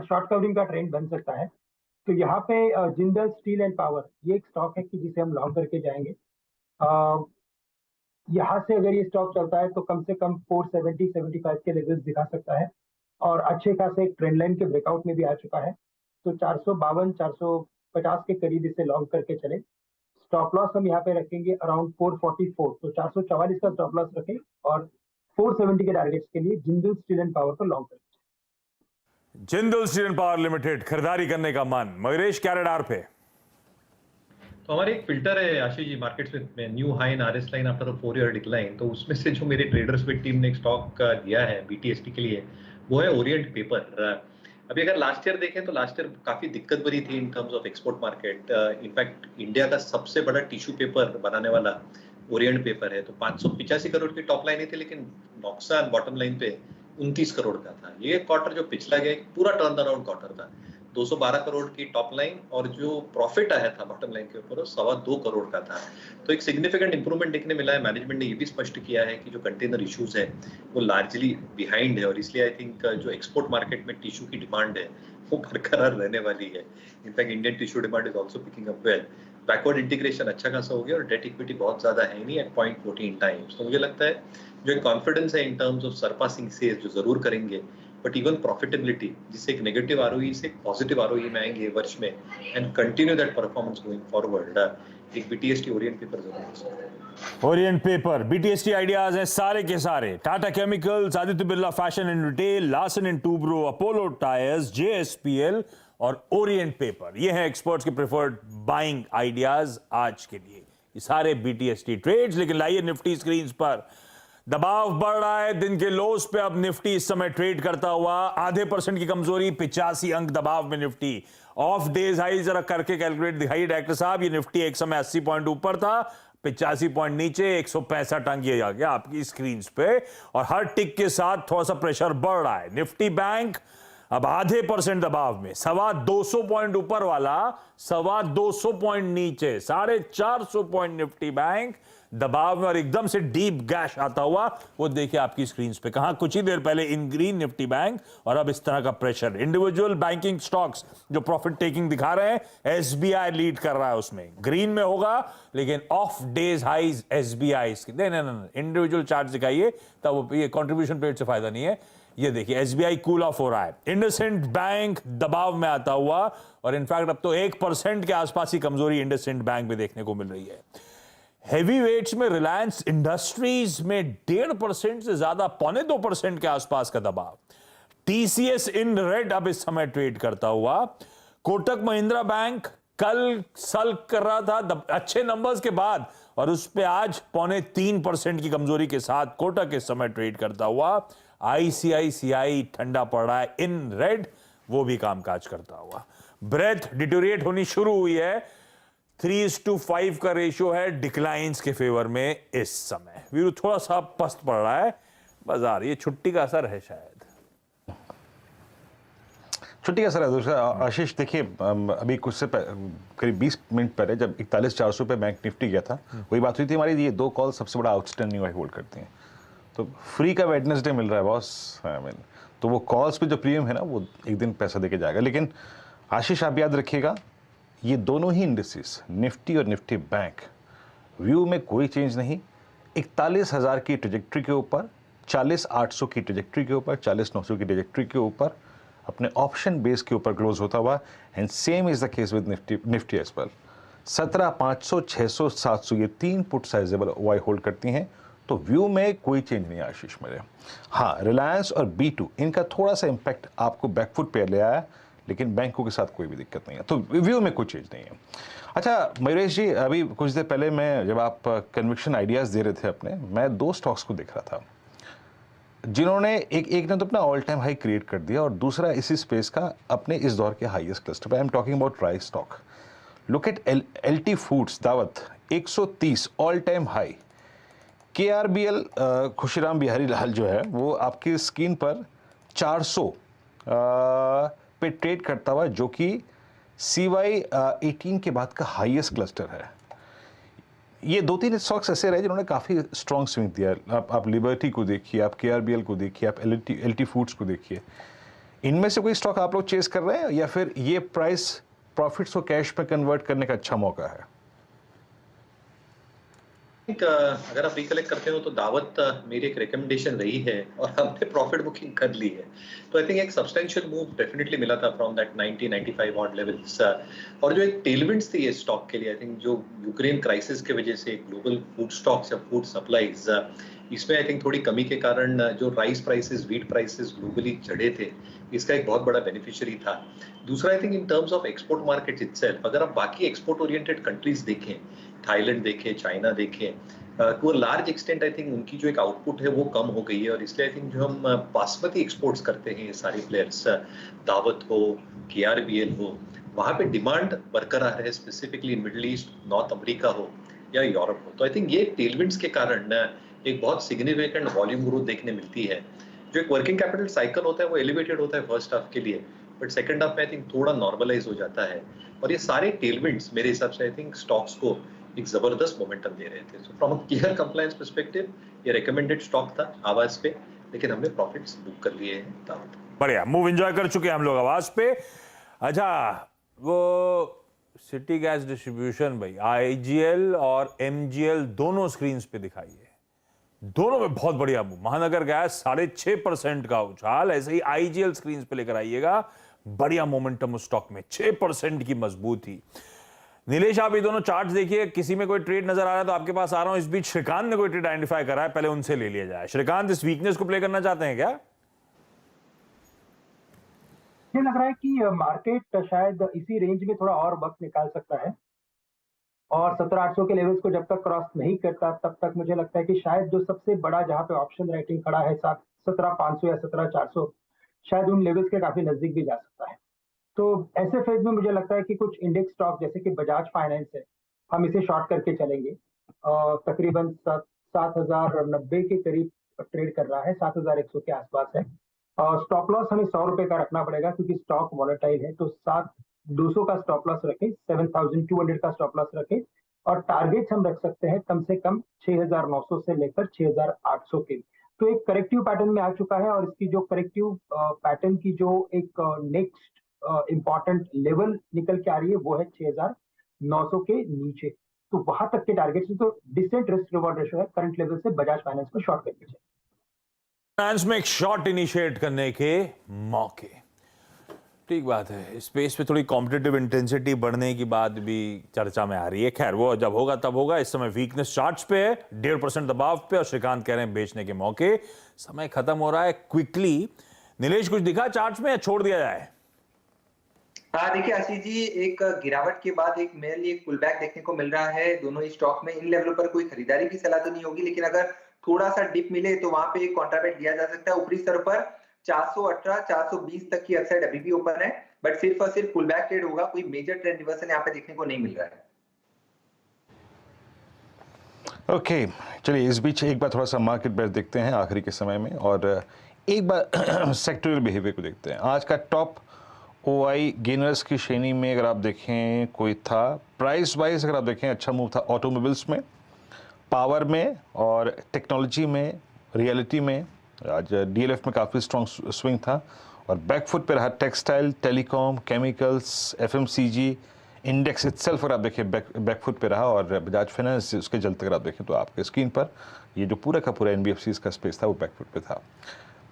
शॉर्ट कवरिंग का ट्रेंड बन सकता है। तो यहाँ पे जिंदल स्टील एंड पावर ये एक स्टॉक है कि जिसे हम लॉन्ग करके जाएंगे। यहाँ से अगर ये स्टॉक चलता है तो कम से कम 470-75 के लेवल्स दिखा सकता है और अच्छे खासे एक ट्रेंड लाइन के ब्रेकआउट में भी आ चुका है। तो 452-450 के करीब इसे लॉन्ग करके चले। स्टॉप लॉस हम यहाँ पे रखेंगे अराउंड 444, तो 444 का स्टॉप लॉस रखें और 470 के टारगेट्स के लिए जिंदल स्टील एंड पावर को लॉन्ग करें। Jindal steel and power limited खरीदारी करने का मन। मयूरेश क्या रडार पे? तो हमारे एक फिल्टर है आशीष जी मार्केट्स में, new high in RS line after a 4 year decline. तो उसमें से जो मेरे ट्रेडर्स विद टीम ने एक स्टॉक दिया है BTST के लिए, वो है ओरिएंट पेपर। अभी अगर लास्ट ईयर देखें तो लास्ट ईयर काफी दिक्कत भरी थी इन terms of export market. In fact India का सबसे बड़ा टिश्यू पेपर बनाने वाला ओरिएंट पेपर है। तो 585 करोड़ की टॉप लाइन थी, लेकिन नुकसान बॉटम लाइन पे 29 करोड़ का था। ये क्वार्टर जो पिछला गया पूरा टर्न अराउंड क्वार्टर था। 212 करोड़ की टॉप लाइन और जो प्रॉफिट आया था बॉटम लाइन के ऊपर वो 2.25 करोड़ का था। तो एक सिग्निफिकेंट इंप्रूवमेंट देखने मिला है। मैनेजमेंट ने ये भी स्पष्ट किया है कि जो कंटेनर इश्यूज है वो लार्जली बिहाइंड है और इसलिए आई थिंक जो एक्सपोर्ट मार्केट में टिश्यू की डिमांड है वो बरकरार रहने वाली है। In fact Indian tissue demand is also picking up well. Backward integration अच्छा खासा हो गया और डेट इक्विटी बहुत ज्यादा है नहीं एट 0.14 टाइम्स। तो मुझे लगता है जो एक कॉन्फिडेंस है in terms of surpassing sales जो जरूर करेंगे, बट इवन प्रॉफिटेबिलिटी जिससे एक नेगेटिव ROE से एक पॉजिटिव ROE में आएंगे वर्ष में and continue that performance going forward. एक BTST ओरिएंट पेपर जरूर। ओरिएंट पेपर BTST आइडियाज हैं सारे के सारे। Tata chemicals, Aditya Birla fashion and retail, Larsen and Toubro, Apollo tyres, JSPL और ओरिएंट पेपर। ये हैं एक्सपर्ट्स के प्रेफर्ड बाइंग आइडियाज आज के लिए। ये सारे BTST ट्रेड्स। लेकिन लाइए निफ्टी स्क्रीन पर, दबाव बढ़ रहा है दिन के लोस पे। अब निफ्टी इस समय ट्रेड करता हुआ 0.5% की कमजोरी, 85 अंक दबाव में निफ्टी। ऑफ डेज हाई जरा करके कैलकुलेट दिखाइए डायरेक्टर साहब। ये निफ्टी एक समय 80 पॉइंट ऊपर था, 85 पॉइंट नीचे, 165 अंक ये आ गया आपकी स्क्रीन पे। और हर टिक के साथ थोड़ा सा प्रेशर बढ़ रहा है। निफ्टी बैंक अब 0.5% दबाव में, 225 पॉइंट ऊपर वाला 225 पॉइंट नीचे, 450 पॉइंट निफ्टी बैंक दबाव में। और एकदम से डीप गैश आता हुआ वो देखिए आपकी स्क्रीन पे, कहां कुछ ही देर पहले इन ग्रीन निफ्टी बैंक, और अब इस तरह का प्रेशर। इंडिविजुअल बैंकिंग स्टॉक्स जो प्रॉफिट टेकिंग दिखा रहे हैं, SBI लीड कर रहा है उसमें, ग्रीन में होगा, लेकिन ऑफ डेज हाइज SBI। नहीं, इंडिविजुअल चार्ट दिखाइए, तब ये कंट्रीब्यूशन पेड से फायदा नहीं है। ये देखिए SBI कूल ऑफ हो रहा है। इंडसइंड बैंक दबाव में आता हुआ, और इनफैक्ट अब तो 1% के आसपास ही कमजोरी इंडसइंड बैंक में देखने को मिल रही है। हैवी वेट्स में रिलायंस इंडस्ट्रीज में 1.5% से ज्यादा, 2.25% के आसपास का दबाव। TCS इन रेड अब इस समय ट्रेड करता हुआ। कोटक महिंद्रा बैंक कल सल्क कर रहा था अच्छे नंबर्स के बाद, और उस पे आज 3.25% की कमजोरी के साथ कोटक इस समय ट्रेड करता हुआ। ICICI ठंडा पड़ रहा है इन रेड, वो भी कामकाज करता हुआ। ब्रेथ डिटोरिएट होनी शुरू हुई है, 3:5 का रेशियो है डिक्लाइंस के फेवर में इस समय। वीरू थोड़ा सा पस्त पड़ रहा है बाजार, ये छुट्टी का असर है शायद। छुट्टी का असर है। दूसरा आशीष देखिए, अभी कुछ से करीब 20 मिनट पहले जब 41,400 पे बैंक निफ्टी गया था, वही बात हुई थी हमारी, ये 2 कॉल सबसे बड़ा आउटस्टैंडिंग होल्ड करती हैं। तो फ्री का वेडनेसडे मिल रहा है बॉस, तो वो कॉल्स पे जो प्रीमियम है ना, वो एक दिन पैसा देके जाएगा। लेकिन आशीष आप याद रखिएगा, ये दोनों ही इंडिसेस, निफ्टी और निफ्टी बैंक, व्यू में कोई चेंज नहीं। 41,000 की ट्रेजेक्ट्री के ऊपर, 40,800 की ट्रेजेक्ट्री के ऊपर, 40,900 की ट्रेजेक्ट्री के ऊपर, अपने ऑप्शन बेस के ऊपर क्लोज होता हुआ। And same is the case with Nifty as well. 17,500, 600, 700 ये 3 पुट साइजेबल वाई होल्ड करती हैं। तो व्यू में कोई चेंज नहीं है आशीष मेरे। हाँ, रिलायंस और B2 इनका थोड़ा सा इंपैक्ट आपको बैकफुट पे ले आया, लेकिन बैंकों के साथ कोई भी दिक्कत नहीं है, तो व्यू में कोई चेंज नहीं है। अच्छा मयूरेश जी, अभी कुछ देर पहले मैं, जब आप कन्विक्शन आइडियाज दे रहे थे अपने, मैं 2 स्टॉक्स को देख रहा था जिन्होंने एक ने तो अपना ऑल टाइम हाई क्रिएट कर दिया, और दूसरा इसी स्पेस का अपने इस दौर के हाईएस्ट क्लस्टर पे। I am talking about rice stock. Look at LT foods, Daawat 130 all time high. KRBL Khushiram Bihari Lal जो है वो आपकी स्क्रीन पर 400 पे ट्रेड करता हुआ, जो कि CY 18 के बाद का हाईएस्ट क्लस्टर है। ये 2-3 स्टॉक्स ऐसे रहे जिन्होंने काफ़ी स्ट्रॉन्ग स्विंग दिया। आप लिबर्टी को देखिए, आप KRBL को देखिए, आप LT फूड्स को देखिए। इनमें से कोई स्टॉक आप लोग चेस कर रहे हैं, या फिर ये प्राइस प्रॉफिट्स को कैश में कन्वर्ट करने का अच्छा मौका है? अगर आप रिकलेक्ट करते हो तो दावत मेरी एक रिकमेंडेशन रही है और हमने प्रॉफिट बुकिंग कर ली है। तो आई थिंक एक सब्सटेंशियल मूव डेफिनेटली मिला था फ्रॉम दैट 90-95 ऑड लेवल्स। और जो एक टेलविंड्स थी इस स्टॉक के लिए, आई थिंक जो यूक्रेन क्राइसिस की वजह से ग्लोबल फूड स्टॉक्स या फूड सप्लाईज, इसमें आई थिंक थोड़ी कमी के कारण जो rice prices, wheat prices globally चढ़े थे, इसका एक बहुत बड़ा बेनिफिशियरी था। दूसरा I think in terms of export market itself, अगर आप बाकी एक्सपोर्ट ओरिएंटेड कंट्रीज देखें, थाईलैंड देखें, चाइना देखें, to a large extent I think उनकी जो एक आउटपुट है वो कम हो गई है। और इसलिए आई थिंक जो हम बासमती एक्सपोर्ट्स करते हैं, ये सारे प्लेयर्स, दावत हो, KRBL हो, वहाँ पे डिमांड बरकरार है, specifically middle east, north America हो या यूरोप हो। तो आई थिंक ये टेलविंड्स के कारण एक बहुत सिग्निफिकेंट वॉल्यूम ग्रोथ देखने मिलती है। जो एक वर्किंग कैपिटल साइकिल होता है वो एलिवेटेड होता है फर्स्ट हाफ के लिए, बट सेकंड हाफ में आई थिंक थोड़ा नॉर्मलाइज हो जाता है। और ये सारे टेलविंड्स मेरे हिसाब से आई थिंक स्टॉक्स को एक जबरदस्त मोमेंटम दे रहे थे। So from a clear compliance perspective ये रिकमेंडेड स्टॉक था आवाज पे, लेकिन हमने प्रॉफिट्स बुक कर लिए हैं दावत। बढ़िया मूव एंजॉय कर चुके हैं हम लोग आवाज पे। अच्छा, वो सिटी गैस डिस्ट्रीब्यूशन भाई, IGL और MGL दोनों स्क्रीन पे दिखाई है, दोनों में बहुत बढ़िया मूव। महानगर गैस 6.5% का उछाल, ऐसे ही IGL स्क्रीन पे लेकर आइएगा, बढ़िया मोमेंटम उस स्टॉक में, 6% की मजबूती। नीलेश आप ये दोनों चार्ट्स देखिए, किसी में कोई ट्रेड नजर आ रहा है तो आपके पास आ रहा हूं। इस बीच श्रीकांत ने कोई ट्रेड आइडेंटिफाई करा है, पहले उनसे ले लिया जाए। श्रीकांत, इस वीकनेस को प्ले करना चाहते हैं क्या? मुझे लग रहा है कि मार्केट शायद इसी रेंज में थोड़ा और वक्त निकाल सकता है और 17,800 के लेवल्स को जब तक क्रॉस नहीं करता तब तक मुझे लगता है कि शायद जो सबसे बड़ा जहां पे ऑप्शन राइटिंग खड़ा है 17,500 या 17,400 शायद उन लेवल्स के काफी नजदीक भी जा सकता है। तो ऐसे फेज में मुझे लगता है कि कुछ इंडेक्स स्टॉक जैसे कि बजाज फाइनेंस है, हम इसे शॉर्ट करके चलेंगे। तकरीबन 7,090 के करीब ट्रेड कर रहा है, 7,100 के आसपास है। स्टॉप लॉस हमें 100 रुपए का रखना पड़ेगा क्योंकि स्टॉक वॉलेटाइल है, तो 7,200 का स्टॉप लॉस रखें, 7,200 का स्टॉप लॉस रखें और टारगेट हम रख सकते हैं कम से कम 6,900 से लेकर 6,800 के। तो एक करेक्टिव पैटर्न में आ चुका है और इसकी जो करेक्टिव पैटर्न की जो एक नेक्स्ट इंपॉर्टेंट लेवल निकल के आ रही है वो है 6,900 के नीचे। तो वहां तक के टारगेट से तो डिसेंट रिस्क रिवॉर्ड रेशियो है करंट लेवल से बजाज फाइनेंस को शॉर्ट करके चाहिए। फाइनेंस में एक शॉर्ट इनिशिएट करने के मौके, ठीक बात है। स्पेस पे थोड़ी कॉम्पिटिटिव इंटेंसिटी बढ़ने की बात भी चर्चा में आ रही है। खैर वो जब होगा तब होगा। इस समय वीकनेस चार्ट्स पे है, 1.5% दबाव पे और श्रीकांत कह रहे हैं बेचने के मौके। समय खत्म हो रहा है क्विकली। नीलेश कुछ दिखा चार्ट्स में या छोड़ दिया जाए? हाँ देखिए आशीष जी, एक गिरावट के बाद एक मेनली एक पुल बैक देखने को मिल रहा है दोनों ही स्टॉक में। इन लेवलों पर कोई खरीदारी की सलाह तो नहीं होगी, लेकिन अगर थोड़ा सा डिप मिले तो वहां पे एक कॉन्ट्राबेट लिया जा सकता है। ऊपरी स्तर पर 418 420 तक की अपसाइड अभी भी ओपन है, बट सिर्फ और सिर्फ पुल बैक ट्रेड होगा। कोई मेजर ट्रेंड रिवर्सल यहाँ पे देखने को नहीं मिल रहा है। ओके, चलिए इस बीच एक बार थोड़ा सा मार्केट बेस देखते हैं आखिरी के समय में और एक बार सेक्टरल बिहेवियर को देखते हैं। आज का टॉप ओआई गेनर्स की श्रेणी में अगर आप देखें कोई था, प्राइस वाइज अगर आप देखें अच्छा मूव था ऑटोमोबाइल्स में, पावर में और टेक्नोलॉजी में, रियलिटी में। आज डीएलएफ में काफ़ी स्ट्रॉन्ग स्विंग था और बैकफुट पे रहा textile, telecom, chemicals, FMCG. Index itself अगर आप देखें बैकफुट पे रहा और बजाज फाइनेंस उसके जलते अगर आप देखें तो आपके स्क्रीन पर ये जो पूरा का पूरा एनबीएफसीज का स्पेस था वो बैकफुट पे था।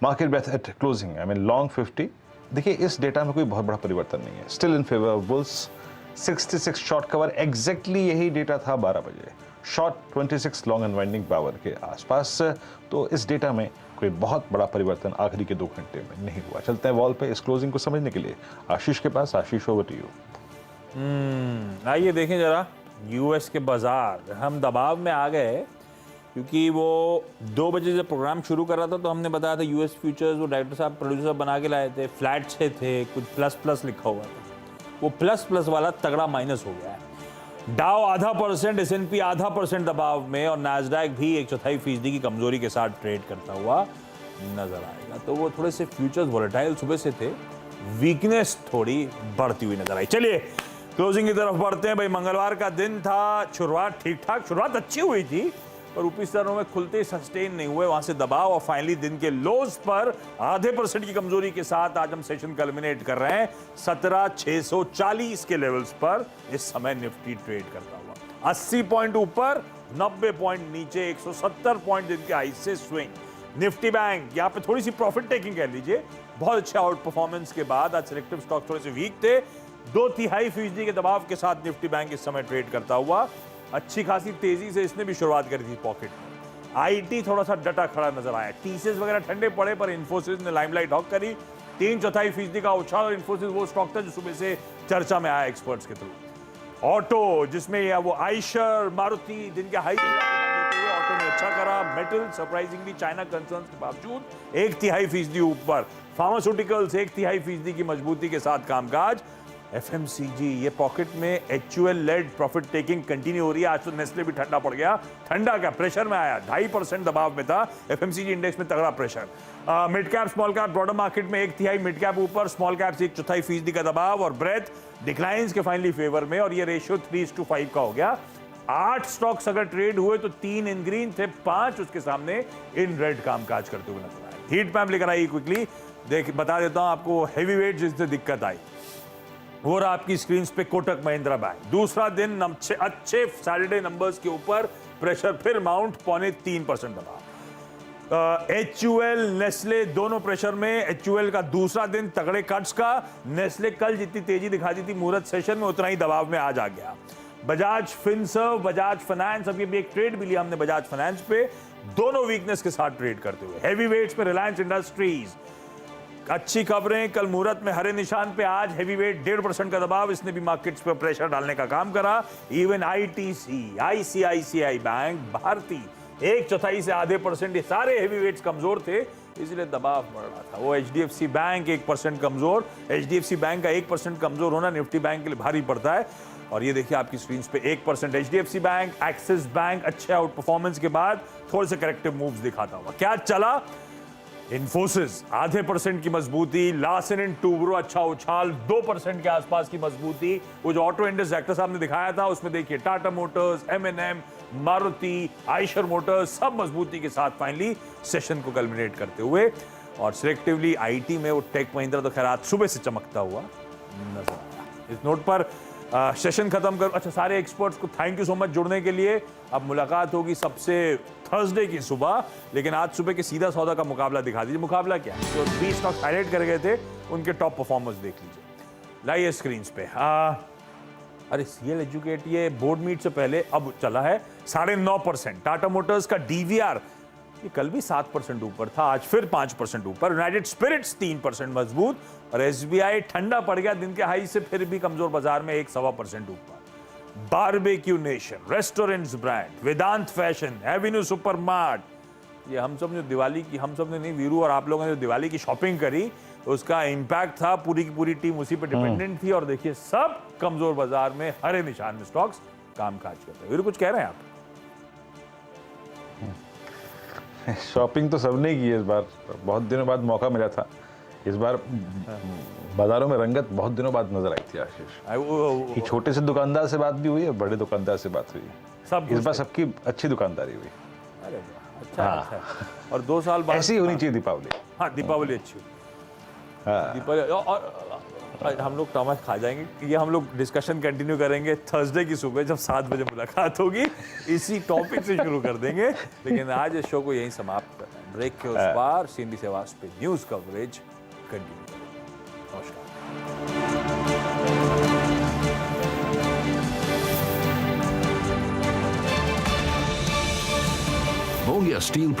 Market breadth at closing I mean long 50। देखिए इस डेटा में कोई बहुत बड़ा परिवर्तन नहीं है, still in favour of bulls. 66 short cover, exactly यही डेटा था 12 बजे। शॉर्ट 26 लॉन्ग अनवाइंडिंग पावर के आसपास। तो इस डेटा में कोई बहुत बड़ा परिवर्तन आखिरी के 2 घंटे में नहीं हुआ। चलते हैं वॉल पे इस क्लोजिंग को समझने के लिए आशीष के पास। आशीष, ओवर टू यू। आइए देखें जरा यूएस के बाजार। हम दबाव में आ गए क्योंकि वो 2 बजे जब प्रोग्राम शुरू कर रहा था तो हमने बताया था यूएस फ्यूचर्स वो डायरेक्टर साहब प्रोड्यूसर साहब बना के लाए थे, फ्लैट से थे, कुछ प्लस प्लस लिखा हुआ था। वो प्लस प्लस वाला तगड़ा माइनस हो गया है। डाउ 0.5%, एसएनपी 0.5% दबाव में और नैस्डैक भी 1/4% की कमजोरी के साथ ट्रेड करता हुआ नजर आएगा। तो वो थोड़े से फ्यूचर्स वोलेटाइल सुबह से थे, वीकनेस थोड़ी बढ़ती हुई नजर आई। चलिए क्लोजिंग की तरफ बढ़ते हैं। भाई मंगलवार का दिन था, शुरुआत ठीक ठाक, शुरुआत अच्छी हुई थी पर ऊपरी स्तरों में खुलते सस्टेन नहीं हुए, वहां से दबाव और फाइनली दिन के लोज पर 0.5% की कमजोरी के साथ आज हम सेशन कल्मिनेट कर रहे हैं 17,640 के लेवल्स पर। इस समय निफ्टी ट्रेड करता हुआ 80 पॉइंट ऊपर, 90 पॉइंट नीचे, 170 पॉइंट दिन के हाई से स्विंग। निफ्टी बैंक यहाँ पे थोड़ी सी प्रॉफिट टेकिंग कह लीजिए, बहुत अच्छे आउट परफॉर्मेंस के बाद आज सिलेक्टिव स्टॉक थोड़े से वीक थे। 2/3% के दबाव के साथ निफ्टी बैंक इस समय ट्रेड करता हुआ अच्छी खासी तेजी से इसने भी शुरुआत करी थी पॉकेट में। आईटी थोड़ा सा डटा खड़ा नजर आया, टीसीएस वगैरह ठंडे पड़े पर इन्फोसिस ने लाइमलाइट हॉक करी। 3/4% का उछाल और इन्फोसिस वो स्टॉक था जो सुबह से चर्चा में आया एक्सपर्ट्स के थ्रू। ऑटो जिसमें वो आइशर, मारुति दिन के हाई ऑटो ने अच्छा करा। मेटल सरप्राइजिंगली चाइना कंसर्न्स के बावजूद 1/3% ऊपर। फार्मास्यूटिकल्स 1/3% की मजबूती के साथ कामकाज। एफएमसीजी ये पॉकेट में HUL led profit taking continue हो रही है। आज तो नेस्ले भी ठंडा पड़ गया, ठंडा क्या प्रेशर में आया, 2.5% दबाव में था। एफएमसीजी इंडेक्स में तगड़ा pressure. Mid cap small cap broader market में 1/3 मिड कैप ऊपर, स्मॉल कैप 1/4% का दबाव और ब्रेथ डिक्लाइंस के फाइनली फेवर में और ये रेशियो 3:5 का हो गया। 8 स्टॉक्स अगर ट्रेड हुए तो 3 इन ग्रीन थे, 5 उसके सामने इन रेड कामकाज करते हुए नजर आए। हीट पैम्प लेकर आई क्विकली, बता देता हूं आपको हेवी वेट जिससे दिक्कत आई वो रहा आपकी स्क्रीन पे कोटक महिंद्रा बैंक। दूसरा दिन अच्छे सैटरडे नंबर्स के ऊपर प्रेशर फिर माउंट, 0.3% दबाव। एचयूएल नेस्ले दोनों प्रेशर में। एचयूएल का दूसरा दिन तगड़े कट्स का, नेस्ले कल जितनी तेजी दिखाती थी मुहूर्त सेशन में उतना ही दबाव में आज आ गया। बजाज फिनसर्व, बजाज फाइनेंस, अभी भी एक ट्रेड भी लिया हमने बजाज फाइनेंस पे, दोनों वीकनेस के साथ ट्रेड करते हुए। हैवी वेट्स पे रिलायंस इंडस्ट्रीज अच्छी खबरें, कल मुहूर्त में हरे निशान पे, आज हैवीवेट 1.5% का दबाव, इसने भी मार्केट्स पे प्रेशर डालने का काम करा। Even ITC, ICICI bank, Bharti 1/4 से आधे %, ये सारे हैवीवेट्स कमजोर थे, इसलिए दबाव बढ़ रहा था। वो एचडीएफसी बैंक 1% कमजोर, एचडीएफसी बैंक का 1% कमजोर होना निफ्टी बैंक के लिए भारी पड़ता है। और ये देखिए आपकी स्क्रीन पे 1% एचडीएफसी बैंक, एक्सिस बैंक अच्छे आउट परफॉर्मेंस के बाद थोड़े से करेक्टिव मूव्स दिखाता हुआ। क्या चला? इन्फोसिस आधे % की मजबूती, लार्सन एंड टूब्रो अच्छा उछाल, 2% के आसपास की मजबूती। वो जो ऑटो इंडस्ट्री सेक्टर साहब ने दिखाया था उसमें देखिए Tata Motors, M&M, Maruti, Eicher Motors सब मजबूती के साथ फाइनली सेशन को कल्मिनेट करते हुए। और सिलेक्टिवली आईटी में वो टेक महिंद्रा तो खैर आज सुबह से चमकता हुआ नजर आया। इस नोट पर सेशन खत्म कर, अच्छा सारे एक्सपर्ट्स को थैंक यू सो मच जुड़ने के लिए। अब मुलाकात होगी सबसे थर्सडे की सुबह, लेकिन आज सुबह के सीधा सौदा का मुकाबला दिखा दीजिए। मुकाबला क्या है? जो 20 स्टॉक्स हाईलाइट कर गए थे उनके टॉप परफॉर्मर्स देख लीजिए, लाइए स्क्रीन पे। अरे सीएल एजुकेट ये बोर्ड मीट से पहले अब चला है 9.5%। टाटा मोटर्स का डीवीआर ये कल भी 7% ऊपर था, आज फिर 5% ऊपर। यूनाइटेड स्पिरिट्स 3% मजबूत, और एसबीआई ठंडा पड़ गया दिन के हाई से, फिर भी कमजोर बाजार में 1.25% ऊपर। बारबेक्यू नेशन, रेस्टोरेंट्स ब्रांड, वेदांत फैशन, एवेन्यू सुपरमार्ट, ये हम सब ने दिवाली की, हम सब ने नहीं, वीरू और आप लोगों ने जो दिवाली की शॉपिंग करी उसका इंपैक्ट था, पूरी की पूरी टीम उसी पे डिपेंडेंट थी। और देखिए सब कमजोर बाजार में हरे निशान में स्टॉक्स कामकाज करते हैं। वीरू कुछ कह रहे हैं आप? शॉपिंग तो सबने की है इस बार, बहुत दिनों बाद मौका मिला था। इस बार बाजारों में रंगत बहुत दिनों बाद नजर आई थी आशीष। ये छोटे से दुकानदार से बात भी हुई है, बड़े दुकानदार से बात हुई है, सब इस बार सबकी अच्छी दुकानदारी हुई। अरे अच्छा, हाँ। अच्छा। और 2 साल बाद ऐसी होनी चाहिए दीपावली। हाँ दीपावली अच्छी हुई। हाँ। दीपावली और हम लोग टमाटर खा जाएंगे। ये हम लोग डिस्कशन कंटिन्यू करेंगे थर्सडे की सुबह जब 7 बजे मुलाकात होगी, इसी टॉपिक से शुरू कर देंगे। लेकिन आज इस शो को यहीं समाप्त करना है। ब्रेक के उस पार सीएनबीसी सेवास पे न्यूज कवरेज कंटिन्यू करेंगे। नमस्कार। Volia Steel